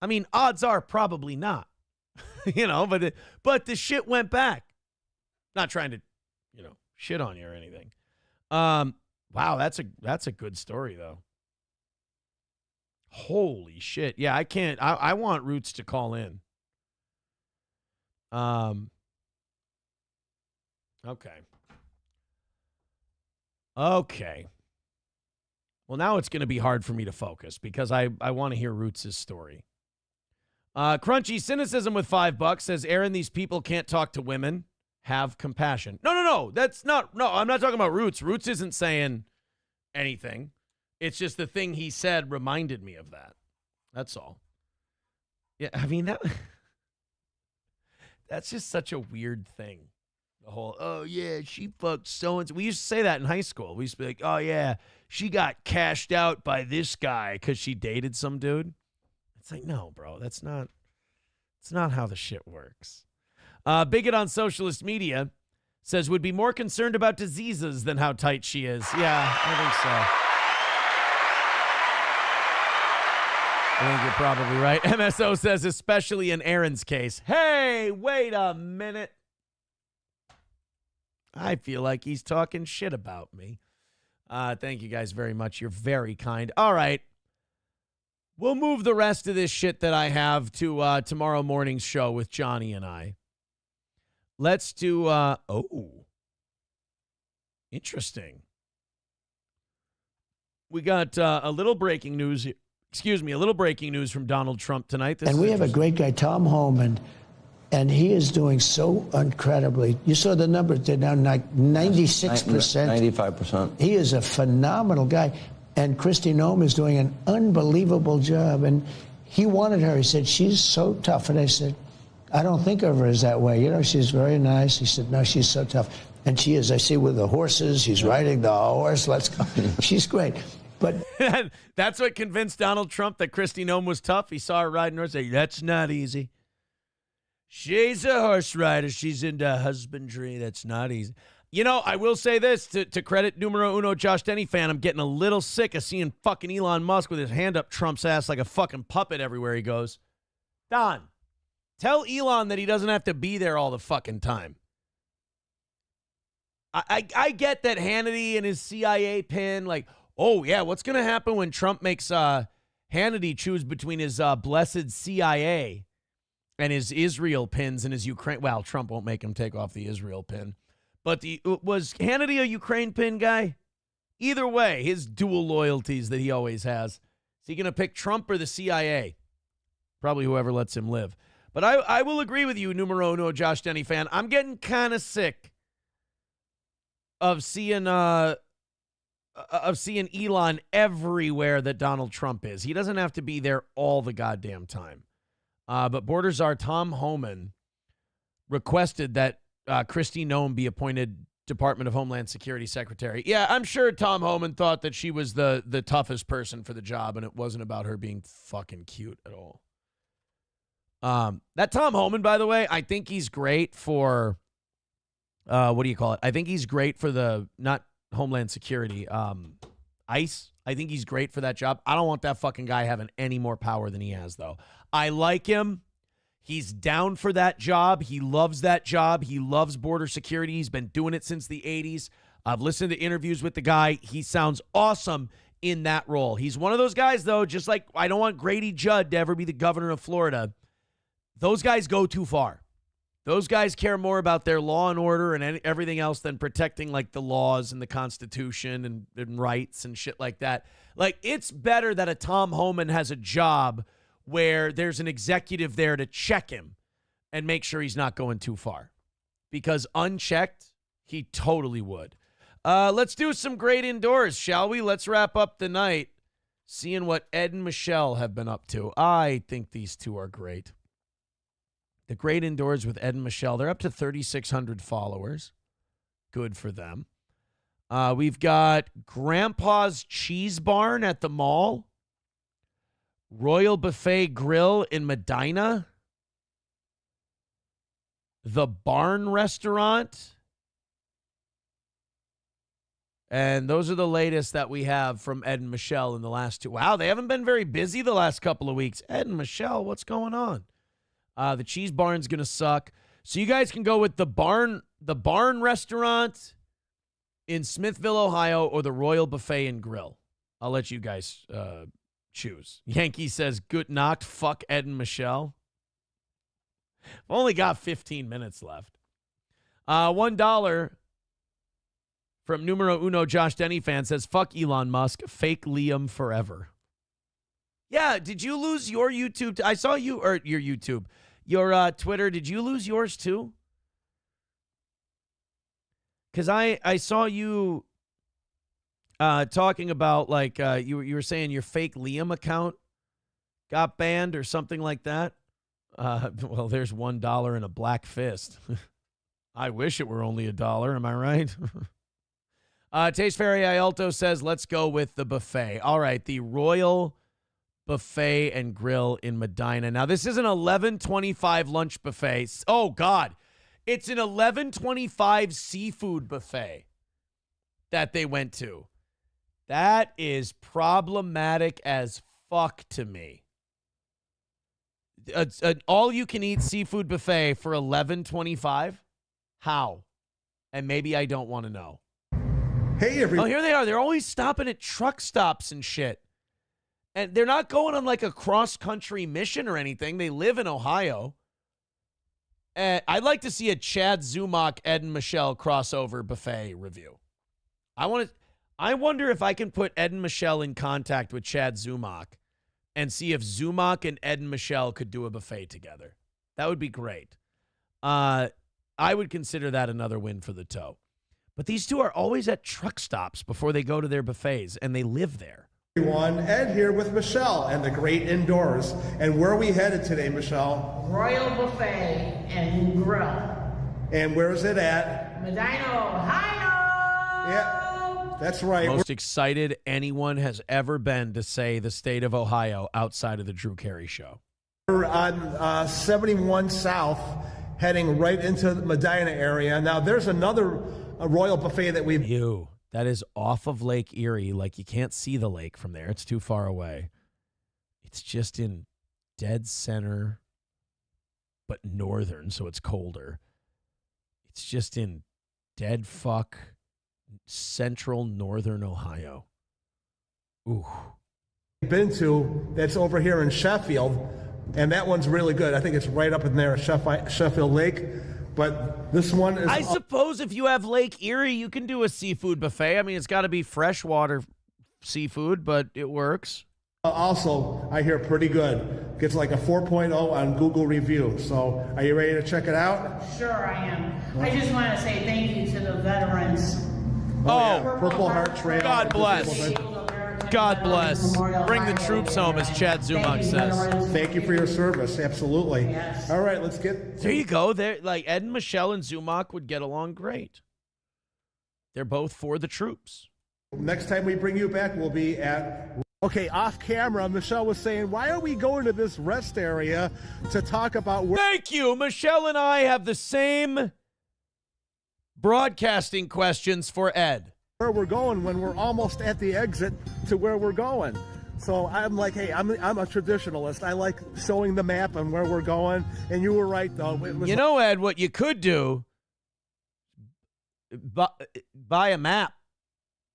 I mean, odds are probably not. But the shit went back. Not trying to, shit on you or anything. Wow, that's a good story, though. Holy shit. Yeah, I can't. I want Roots to call in. Okay. Well, now it's going to be hard for me to focus because I want to hear Roots' story. Crunchy Cynicism with $5 says, Aaron, these people can't talk to women. Have compassion. No. That's not. No, I'm not talking about Roots. Roots isn't saying anything. It's just the thing he said reminded me of that. That's all. Yeah, I mean, that's just such a weird thing. The whole, oh, yeah, she fucked so-and-so. We used to say that in high school. We used to be like, oh, yeah, she got cashed out by this guy because she dated some dude. It's like, no, bro, it's not how the shit works. Bigot on socialist media says would be more concerned about diseases than how tight she is. Yeah, I think so. I think you're probably right. MSO says, especially in Aaron's case. Hey, wait a minute. I feel like he's talking shit about me. Thank you guys very much. You're very kind. All right. We'll move the rest of this shit that I have to tomorrow morning's show with Johnny and I. Let's do, interesting. We got a little breaking news here. A little breaking news from Donald Trump tonight. And we have a great guy, Tom Homan, and he is doing so incredibly. You saw the numbers, they're down like 96%. 95%. He is a phenomenal guy. And Kristi Noem is doing an unbelievable job. And he wanted her. He said, she's so tough. And I said, I don't think of her as that way. You know, she's very nice. He said, no, she's so tough. And she is. I see with the horses. He's riding the horse. Let's go. She's great. But that's what convinced Donald Trump that Kristi Noem was tough. He saw her riding horse. Say, that's not easy. She's a horse rider. She's into husbandry. That's not easy. You know, I will say this to credit numero uno Josh Denny fan. I'm getting a little sick of seeing fucking Elon Musk with his hand up Trump's ass like a fucking puppet everywhere he goes. Don, tell Elon that he doesn't have to be there all the fucking time. I get that Hannity and his CIA pin, like, oh, yeah, what's going to happen when Trump makes Hannity choose between his blessed CIA and his Israel pins and his Ukraine? Well, Trump won't make him take off the Israel pin. But was Hannity a Ukraine pin guy? Either way, his dual loyalties that he always has. Is he going to pick Trump or the CIA? Probably whoever lets him live. But I will agree with you, numero uno Josh Denny fan. I'm getting kind of sick of seeing Elon everywhere that Donald Trump is. He doesn't have to be there all the goddamn time. But border czar Tom Homan requested that Kristi Noem be appointed Department of Homeland Security Secretary. Yeah, I'm sure Tom Homan thought that she was the toughest person for the job, and it wasn't about her being fucking cute at all. That Tom Homan, by the way, I think he's great for, what do you call it? I think he's great for not Homeland Security, ICE. I think he's great for that job. I don't want that fucking guy having any more power than he has, though. I like him. He's down for that job. He loves that job. He loves border security. He's been doing it since the 80s. I've listened to interviews with the guy. He sounds awesome in that role. He's one of those guys, though, just like I don't want Grady Judd to ever be the governor of Florida. Those guys go too far. Those guys care more about their law and order and everything else than protecting, like, the laws and the Constitution and rights and shit like that. Like, it's better that a Tom Homan has a job where there's an executive there to check him and make sure he's not going too far. Because unchecked, he totally would. Let's do some great indoors, shall we? Let's wrap up the night seeing what Ed and Michelle have been up to. I think these two are great. The Great Indoors with Ed and Michelle. They're up to 3,600 followers. Good for them. We've got Grandpa's Cheese Barn at the mall. Royal Buffet Grill in Medina. The Barn Restaurant. And those are the latest that we have from Ed and Michelle in the last two. Wow, they haven't been very busy the last couple of weeks. Ed and Michelle, what's going on? The Cheese Barn's going to suck. So you guys can go with the Barn Restaurant in Smithville, Ohio, or the Royal Buffet and Grill. I'll let you guys choose. Yankee says, good knocked. Fuck Ed and Michelle. I've only got 15 minutes left. $1 from numero uno Josh Denny fan says, fuck Elon Musk. Fake Liam forever. Yeah, did you lose your YouTube? I saw you, or your YouTube. Your Twitter, did you lose yours too? Because I saw you talking about, like, you were saying your fake Liam account got banned or something like that. Well, there's $1 and a black fist. I wish it were only $1. Am I right? Taste Fairy Ialto says, let's go with the buffet. All right, the Royal Buffet and Grill in Medina. Now, this is an $11.25 lunch buffet. Oh, God. It's an $11.25 seafood buffet that they went to. That is problematic as fuck to me. An all-you-can-eat seafood buffet for $11.25? How? And maybe I don't want to know. Hey, everyone. Oh, here they are. They're always stopping at truck stops and shit. And they're not going on like a cross-country mission or anything. They live in Ohio. I'd like to see a Chad Zumach, Ed and Michelle crossover buffet review. I wonder if I can put Ed and Michelle in contact with Chad Zumach and see if Zumach and Ed and Michelle could do a buffet together. That would be great. I would consider that another win for the toe. But these two are always at truck stops before they go to their buffets, and they live there. Everyone, Ed here with Michelle and the Great Indoors. And where are we headed today, Michelle? Royal Buffet and Grill. And where is it at? Medina, Ohio. Yeah, that's right. Most excited anyone has ever been to say the state of Ohio outside of the Drew Carey Show. We're on 71 South, heading right into the Medina area. Now, there's another Royal Buffet that we've... Ew, that is off of Lake Erie. Like, you can't see the lake from there. It's too far away. It's just in dead center, but northern, so it's colder. It's just in dead fuck central northern Ohio. Ooh. Been to that's over here in Sheffield, and that one's really good. I think it's right up in there, Sheffield Lake. But this one is... I suppose if you have Lake Erie, you can do a seafood buffet. I mean, it's got to be freshwater seafood, but it works. Also, I hear pretty good. Gets like a 4.0 on Google review. So are you ready to check it out? Sure, I am. I just want to say thank you to the veterans. Yeah. Purple Heart Trail. God bless. God bless. Bring the troops home, as Chad Zumach says. Thank you for your service. Absolutely. Yes. All right, let's get... There you go. There, like Ed and Michelle and Zumach would get along great. They're both for the troops. Next time we bring you back, we'll be at... Okay, off camera, Michelle was saying, why are we going to this rest area to talk about... Thank you. Michelle and I have the same broadcasting questions for Ed. Where we're going when we're almost at the exit to where we're going. So I'm like, hey, I'm a traditionalist. I like showing the map and where we're going. And you were right, though. You know, Ed, what you could do, buy a map.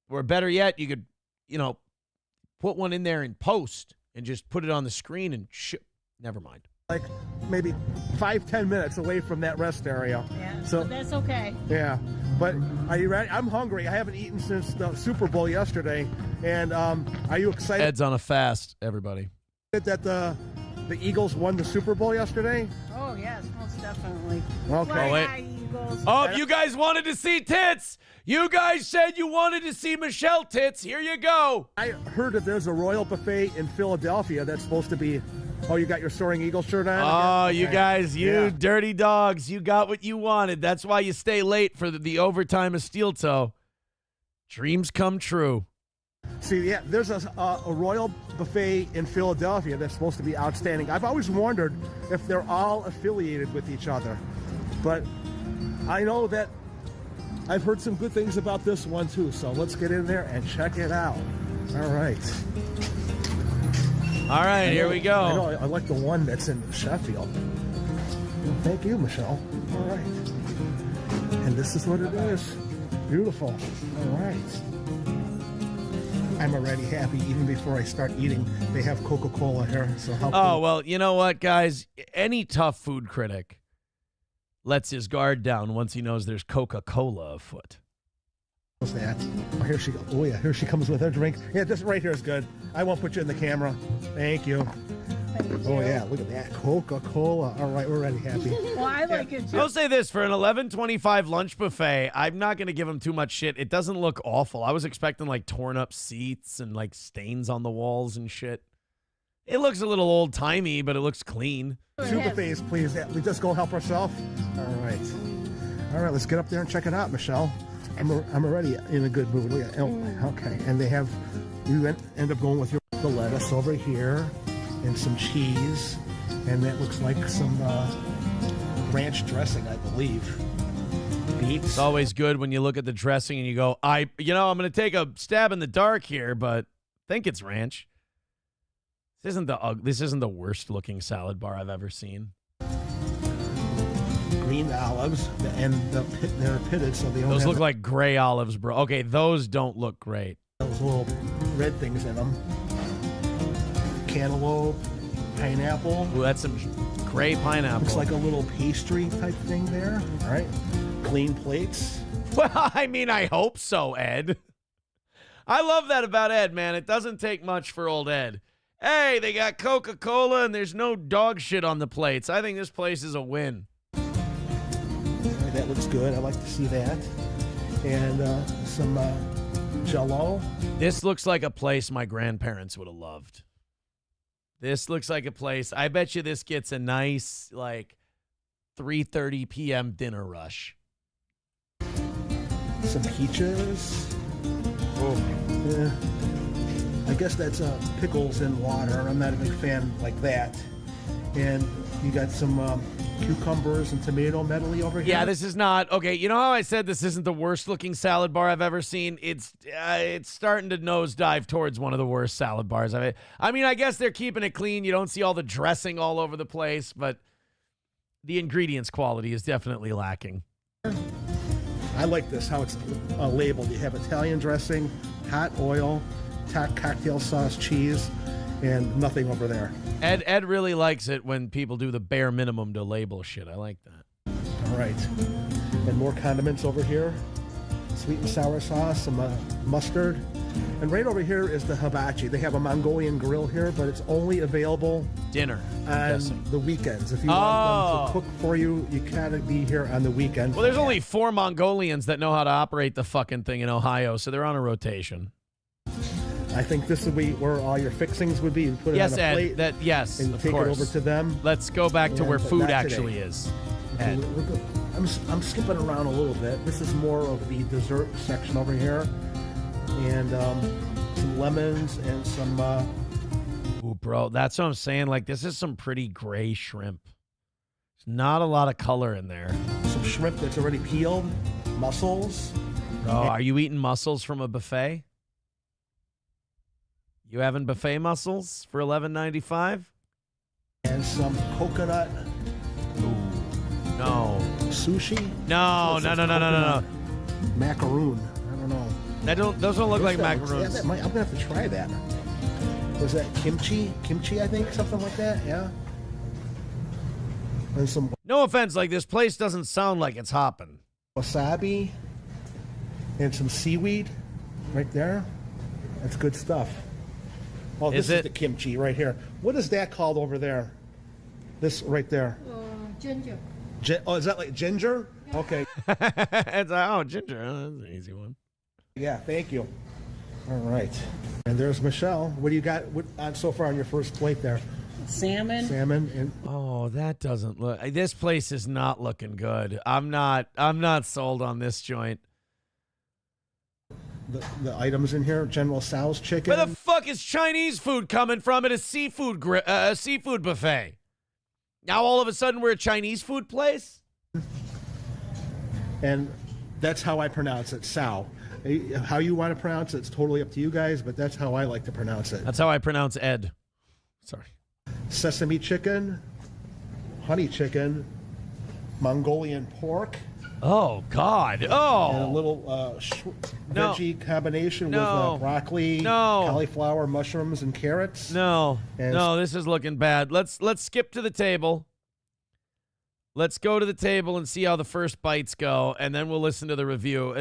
Or better yet, you could, put one in there in post and just put it on the screen and never mind. Like maybe 5-10 minutes away from that rest area. Yeah, so but that's okay. Yeah, but are you ready? I'm hungry. I haven't eaten since the Super Bowl yesterday. And are you excited? Ed's on a fast, everybody. That the Eagles won the Super Bowl yesterday? Oh, yes, most definitely. Okay. Fly wait. high, Eagles. Oh, you guys wanted to see tits. You guys said you wanted to see Michelle tits. Here you go. I heard that there's a Royal Buffet in Philadelphia that's supposed to be... Oh, you got your Soaring Eagle shirt on? Oh, again? you Okay. guys, you Yeah. dirty dogs. You got what you wanted. That's why you stay late for the overtime of Steel Toe. Dreams come true. See, yeah, there's a Royal Buffet in Philadelphia that's supposed to be outstanding. I've always wondered if they're all affiliated with each other. But I know that I've heard some good things about this one, too. So let's get in there and check it out. All right. All right, here we go. I know, I like the one that's in Sheffield. Well, thank you, Michelle. All right. And this is what it is. Beautiful. All right. I'm already happy even before I start eating. They have Coca-Cola here, so how Oh, well, you know what, guys? Any tough food critic lets his guard down once he knows there's Coca-Cola afoot. What's that? Oh, here she goes. Oh, yeah, here she comes with her drink. Yeah, this right here is good. I won't put you in the camera. Thank you. Oh, yeah, look at that. Coca-Cola. All right, we're already happy. Well, I like it too. I'll say this, for an $11.25 lunch buffet, I'm not going to give them too much shit. It doesn't look awful. I was expecting, like, torn up seats and, like, stains on the walls and shit. It looks a little old-timey, but it looks clean. 2 buffets, please. We just go help ourselves. All right. All right, let's get up there and check it out, Michelle. I'm already in a good mood. Look at, okay, and they have, you end up going with the lettuce over here and some cheese, and that looks like some ranch dressing, I believe. Beets. It's always good when you look at the dressing and you go, I'm going to take a stab in the dark here, but I think it's ranch. This isn't the worst looking salad bar I've ever seen. Green olives, and they're pitted, so they don't. Those look like gray olives, bro. Okay, those don't look great. Those little red things in them. Cantaloupe, pineapple. Ooh, that's some gray pineapple. Looks like a little pastry type thing there. All right, clean plates. Well, I mean, I hope so, Ed. I love that about Ed, man. It doesn't take much for old Ed. Hey, they got Coca-Cola and there's no dog shit on the plates. I think this place is a win. Right, that looks good. I like to see that. And some Jell-O. This looks like a place my grandparents would have loved. This looks like a place. I bet you this gets a nice, like, 3:30 p.m. dinner rush. Some peaches. Oh. I guess that's pickles in water. I'm not a big fan like that. And you got some cucumbers and tomato medley over here. Yeah, this is not okay. You know how I said this isn't the worst looking salad bar I've ever seen? It's starting to nosedive towards one of the worst salad bars I've. I mean, I guess they're keeping it clean. You don't see all the dressing all over the place, but the ingredients quality is definitely lacking. I like this, how it's labeled. You have Italian dressing, hot oil, cocktail sauce, cheese, and nothing over there. Ed really likes it when people do the bare minimum to label shit. I like that. All right. And more condiments over here. Sweet and sour sauce, some mustard. And right over here is the hibachi. They have a Mongolian grill here, but it's only available dinner on the weekends. If you want them to cook for you, you gotta be here on the weekend. Well, there's only 4 Mongolians that know how to operate the fucking thing in Ohio, so they're on a rotation. I think this would be where all your fixings would be. You put it on a plate. Yes, and you of take course. it over to them. Let's go back to where But food not actually today. is. Okay, Ed. I'm skipping around a little bit. This is more of the dessert section over here. And some lemons and some... Ooh, bro, that's what I'm saying. Like, this is some pretty gray shrimp. There's not a lot of color in there. Some shrimp that's already peeled. Mussels. Bro, are you eating mussels from a buffet? You having buffet mussels for $11.95? And some coconut. No. Sushi? No. Macaroon. I don't know. Those don't look like Looks- macaroons. yeah, I'm going to have to try that. Was that kimchi? Kimchi, I think? Something like that, yeah? And some No offense, like this place doesn't sound like it's hopping. wasabi. And some seaweed right there. That's good stuff. Oh, this is the kimchi right here. What is that called over there? This right there. Ginger. Oh, is that like ginger? Okay. It's ginger. Oh, that's an easy one. Yeah, thank you. All right. And there's Michelle. What do you got on so far on your first plate there? Salmon. Salmon and Oh, that doesn't look. This place is not looking good. I'm not sold on this joint. the items in here. General Tso's chicken. Where the fuck is Chinese food coming from at a seafood buffet? Now all of a sudden we're a Chinese food place? And that's how I pronounce it, Tso. How you want to pronounce it's totally up to you guys, but that's how I like to pronounce it. That's how I pronounce Ed. Sorry. Sesame chicken, honey chicken, Mongolian pork. Oh, God. And a little veggie combination with broccoli, cauliflower, mushrooms, and carrots. No, this is looking bad. Let's skip to the table. Let's go to the table and see how the first bites go, and then we'll listen to the review.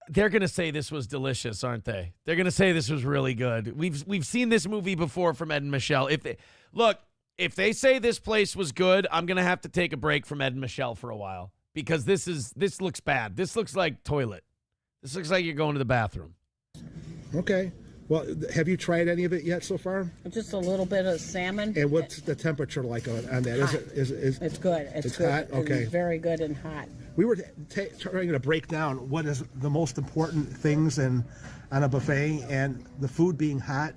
They're going to say this was delicious, aren't they? They're going to say this was really good. We've seen this movie before from Ed and Michelle. If they say this place was good, I'm going to have to take a break from Ed and Michelle for a while because this looks bad. This looks like toilet. This looks like you're going to the bathroom. Okay. Well, have you tried any of it yet so far? Just a little bit of salmon. And what's the temperature like on that? Hot. Is It's good. It's good. hot? Okay. It's very good and hot. We were trying to break down what is the most important things on a buffet, and the food being hot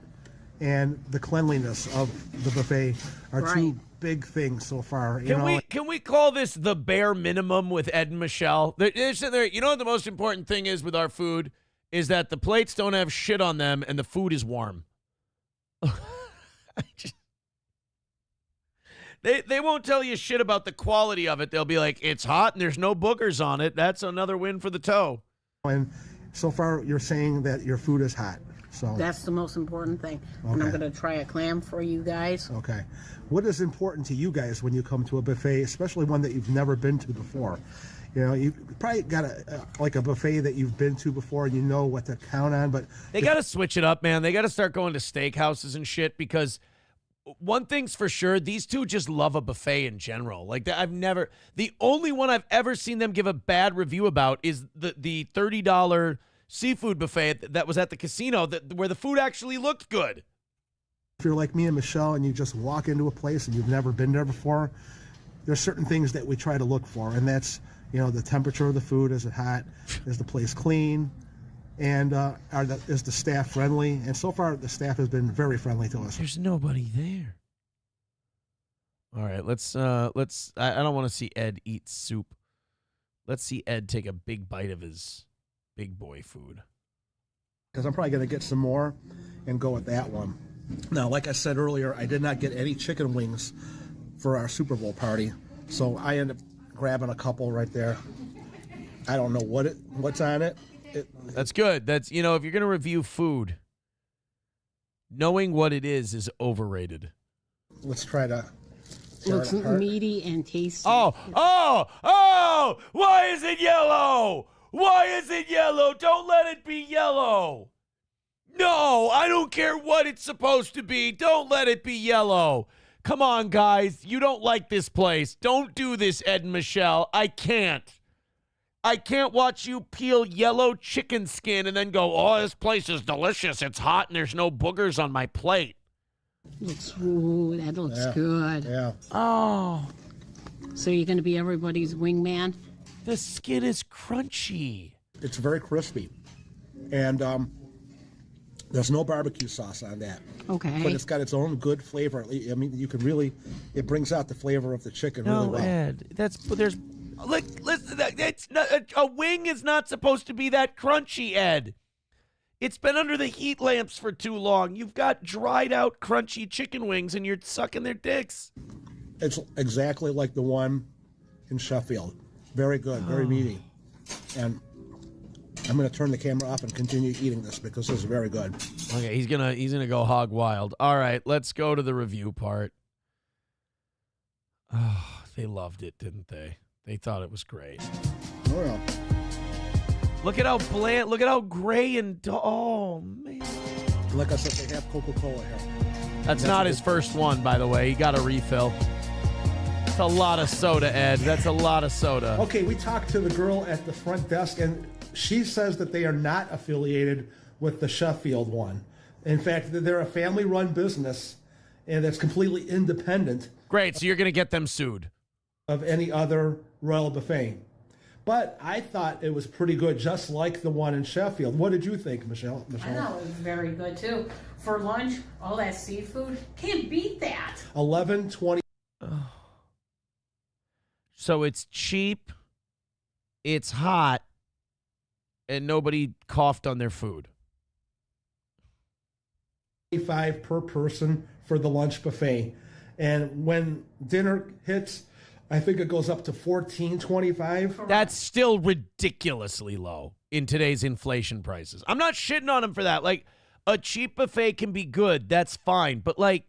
and the cleanliness of the buffet are two big things so far. Can we call this the bare minimum with Ed and Michelle? They're sitting there, you know what the most important thing is with our food? Is that the plates don't have shit on them and the food is warm. They won't tell you shit about the quality of it. They'll be like, it's hot and there's no boogers on it. That's another win for the toe. And so far, you're saying that your food is hot. So That's the most important thing. And I'm going to try a clam for you guys. Okay. What is important to you guys when you come to a buffet, especially one that you've never been to before? You know, you probably got a buffet that you've been to before and you know what to count on, but they got to switch it up, man. They got to start going to steakhouses and shit, because one thing's for sure, these two just love a buffet in general. Like, the only one I've ever seen them give a bad review about is the $30 seafood buffet that was at the casino where the food actually looked good. If you're like me and Michelle and you just walk into a place and you've never been there before, there's certain things that we try to look for, and that's, you know, the temperature of the food. Is it hot? Is the place clean? And is the staff friendly? And so far, the staff has been very friendly to us. There's nobody there. All right, let's. I don't want to see Ed eat soup. Let's see Ed take a big bite of his big boy food. Because I'm probably going to get some more and go with that one. Now, like I said earlier, I did not get any chicken wings for our Super Bowl party, so I ended up grabbing a couple right there. I don't know what's on it. That's good. That's, you know, if you're going to review food, knowing what it is overrated. Let's try to. Looks meaty and tasty. Oh! Why is it yellow? Why is it yellow? Don't let it be yellow. No, I don't care what it's supposed to be. Don't let it be yellow. Come on, guys. You don't like this place. Don't do this, Ed and Michelle. I can't watch you peel yellow chicken skin and then go, oh, this place is delicious. It's hot and there's no boogers on my plate. That looks good. Yeah. Oh. So you're going to be everybody's wingman? The skin is crunchy. It's very crispy. And there's no barbecue sauce on that. Okay. But it's got its own good flavor. I mean, you can really, it brings out the flavor of the chicken really well. Ed, listen, it's not, a wing is not supposed to be that crunchy, Ed. It's been under the heat lamps for too long. You've got dried out crunchy chicken wings and you're sucking their dicks. It's exactly like the one in Sheffield. Very good, very meaty. And I'm going to turn the camera off and continue eating this because this is very good. Okay, he's gonna go hog wild. All right, let's go to the review part. Oh, they loved it, didn't they? They thought it was great. Oh, yeah. Look at how bland, look at how gray and, oh, man. Like I said, they have Coca-Cola here. That's not his first one, by the way. He got a refill. That's a lot of soda, Ed. That's a lot of soda. Okay, we talked to the girl at the front desk, and she says that they are not affiliated with the Sheffield one. In fact, they're a family-run business, and that's completely independent. Great, so you're going to get them sued. Of any other Royal Buffet. But I thought it was pretty good, just like the one in Sheffield. What did you think, Michelle? I thought it was very good, too. For lunch, all that seafood, can't beat that. $11.20. So it's cheap, it's hot, and nobody coughed on their food. $25 per person for the lunch buffet. And when dinner hits, I think it goes up to $14.25. That's still ridiculously low in today's inflation prices. I'm not shitting on them for that. Like, a cheap buffet can be good. That's fine. But, like,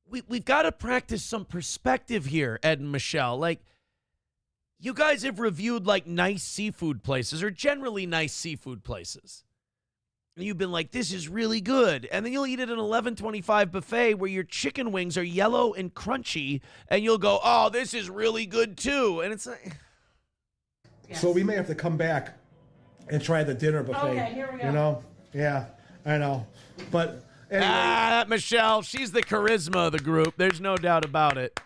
we've got to practice some perspective here, Ed and Michelle. Like, you guys have reviewed, like, nice seafood places or generally nice seafood places. And you've been like, this is really good. And then you'll eat at an $11.25 buffet where your chicken wings are yellow and crunchy. And you'll go, oh, this is really good too. And it's like... Yes. So we may have to come back and try the dinner buffet. Okay, here we go. You know? Yeah. I know. But anyway. That Michelle, she's the charisma of the group. There's no doubt about it.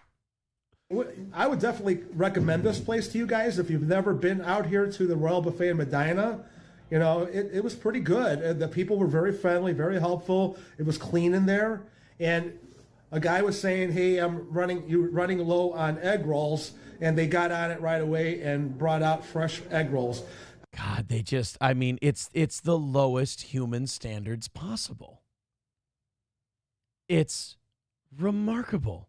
I would definitely recommend this place to you guys if you've never been out here to the Royal Buffet in Medina. You know, it was pretty good. The people were very friendly, very helpful. It was clean in there. And a guy was saying, hey, you're running low on egg rolls. And they got on it right away and brought out fresh egg rolls. God, it's the lowest human standards possible. It's remarkable.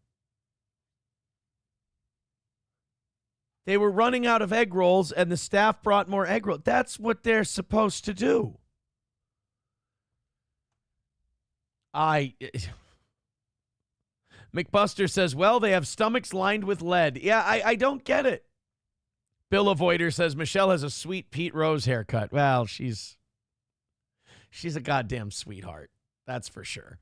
They were running out of egg rolls, and the staff brought more egg rolls. That's what they're supposed to do. McBuster says, well, they have stomachs lined with lead. Yeah, I don't get it. Bill Avoider says, Michelle has a sweet Pete Rose haircut. Well, she's a goddamn sweetheart. That's for sure.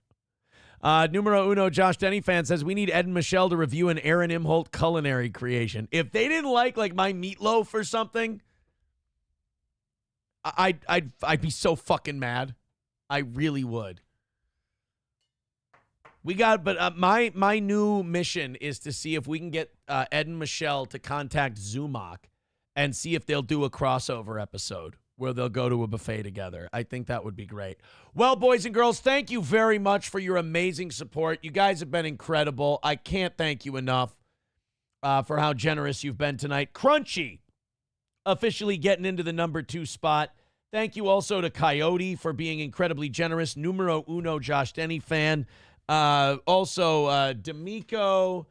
Numero uno, Josh Denny fan says, we need Ed and Michelle to review an Aaron Imholt culinary creation. If they didn't like my meatloaf or something, I'd be so fucking mad. I really would. But my new mission is to see if we can get Ed and Michelle to contact Zumach and see if they'll do a crossover episode where they'll go to a buffet together. I think that would be great. Well, boys and girls, thank you very much for your amazing support. You guys have been incredible. I can't thank you enough for how generous you've been tonight. Crunchy officially getting into the number 2 spot. Thank you also to Coyote for being incredibly generous. Numero uno, Josh Denny fan. Also, D'Amico,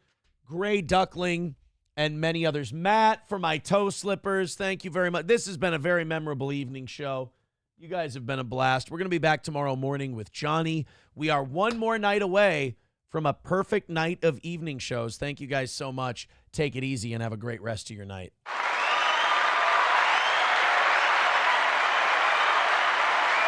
Gray Duckling, and many others. Matt for my toe slippers. Thank you very much. This has been a very memorable evening show. You guys have been a blast. We're going to be back tomorrow morning with Johnny. We are one more night away from a perfect night of evening shows. Thank you guys so much. Take it easy and have a great rest of your night.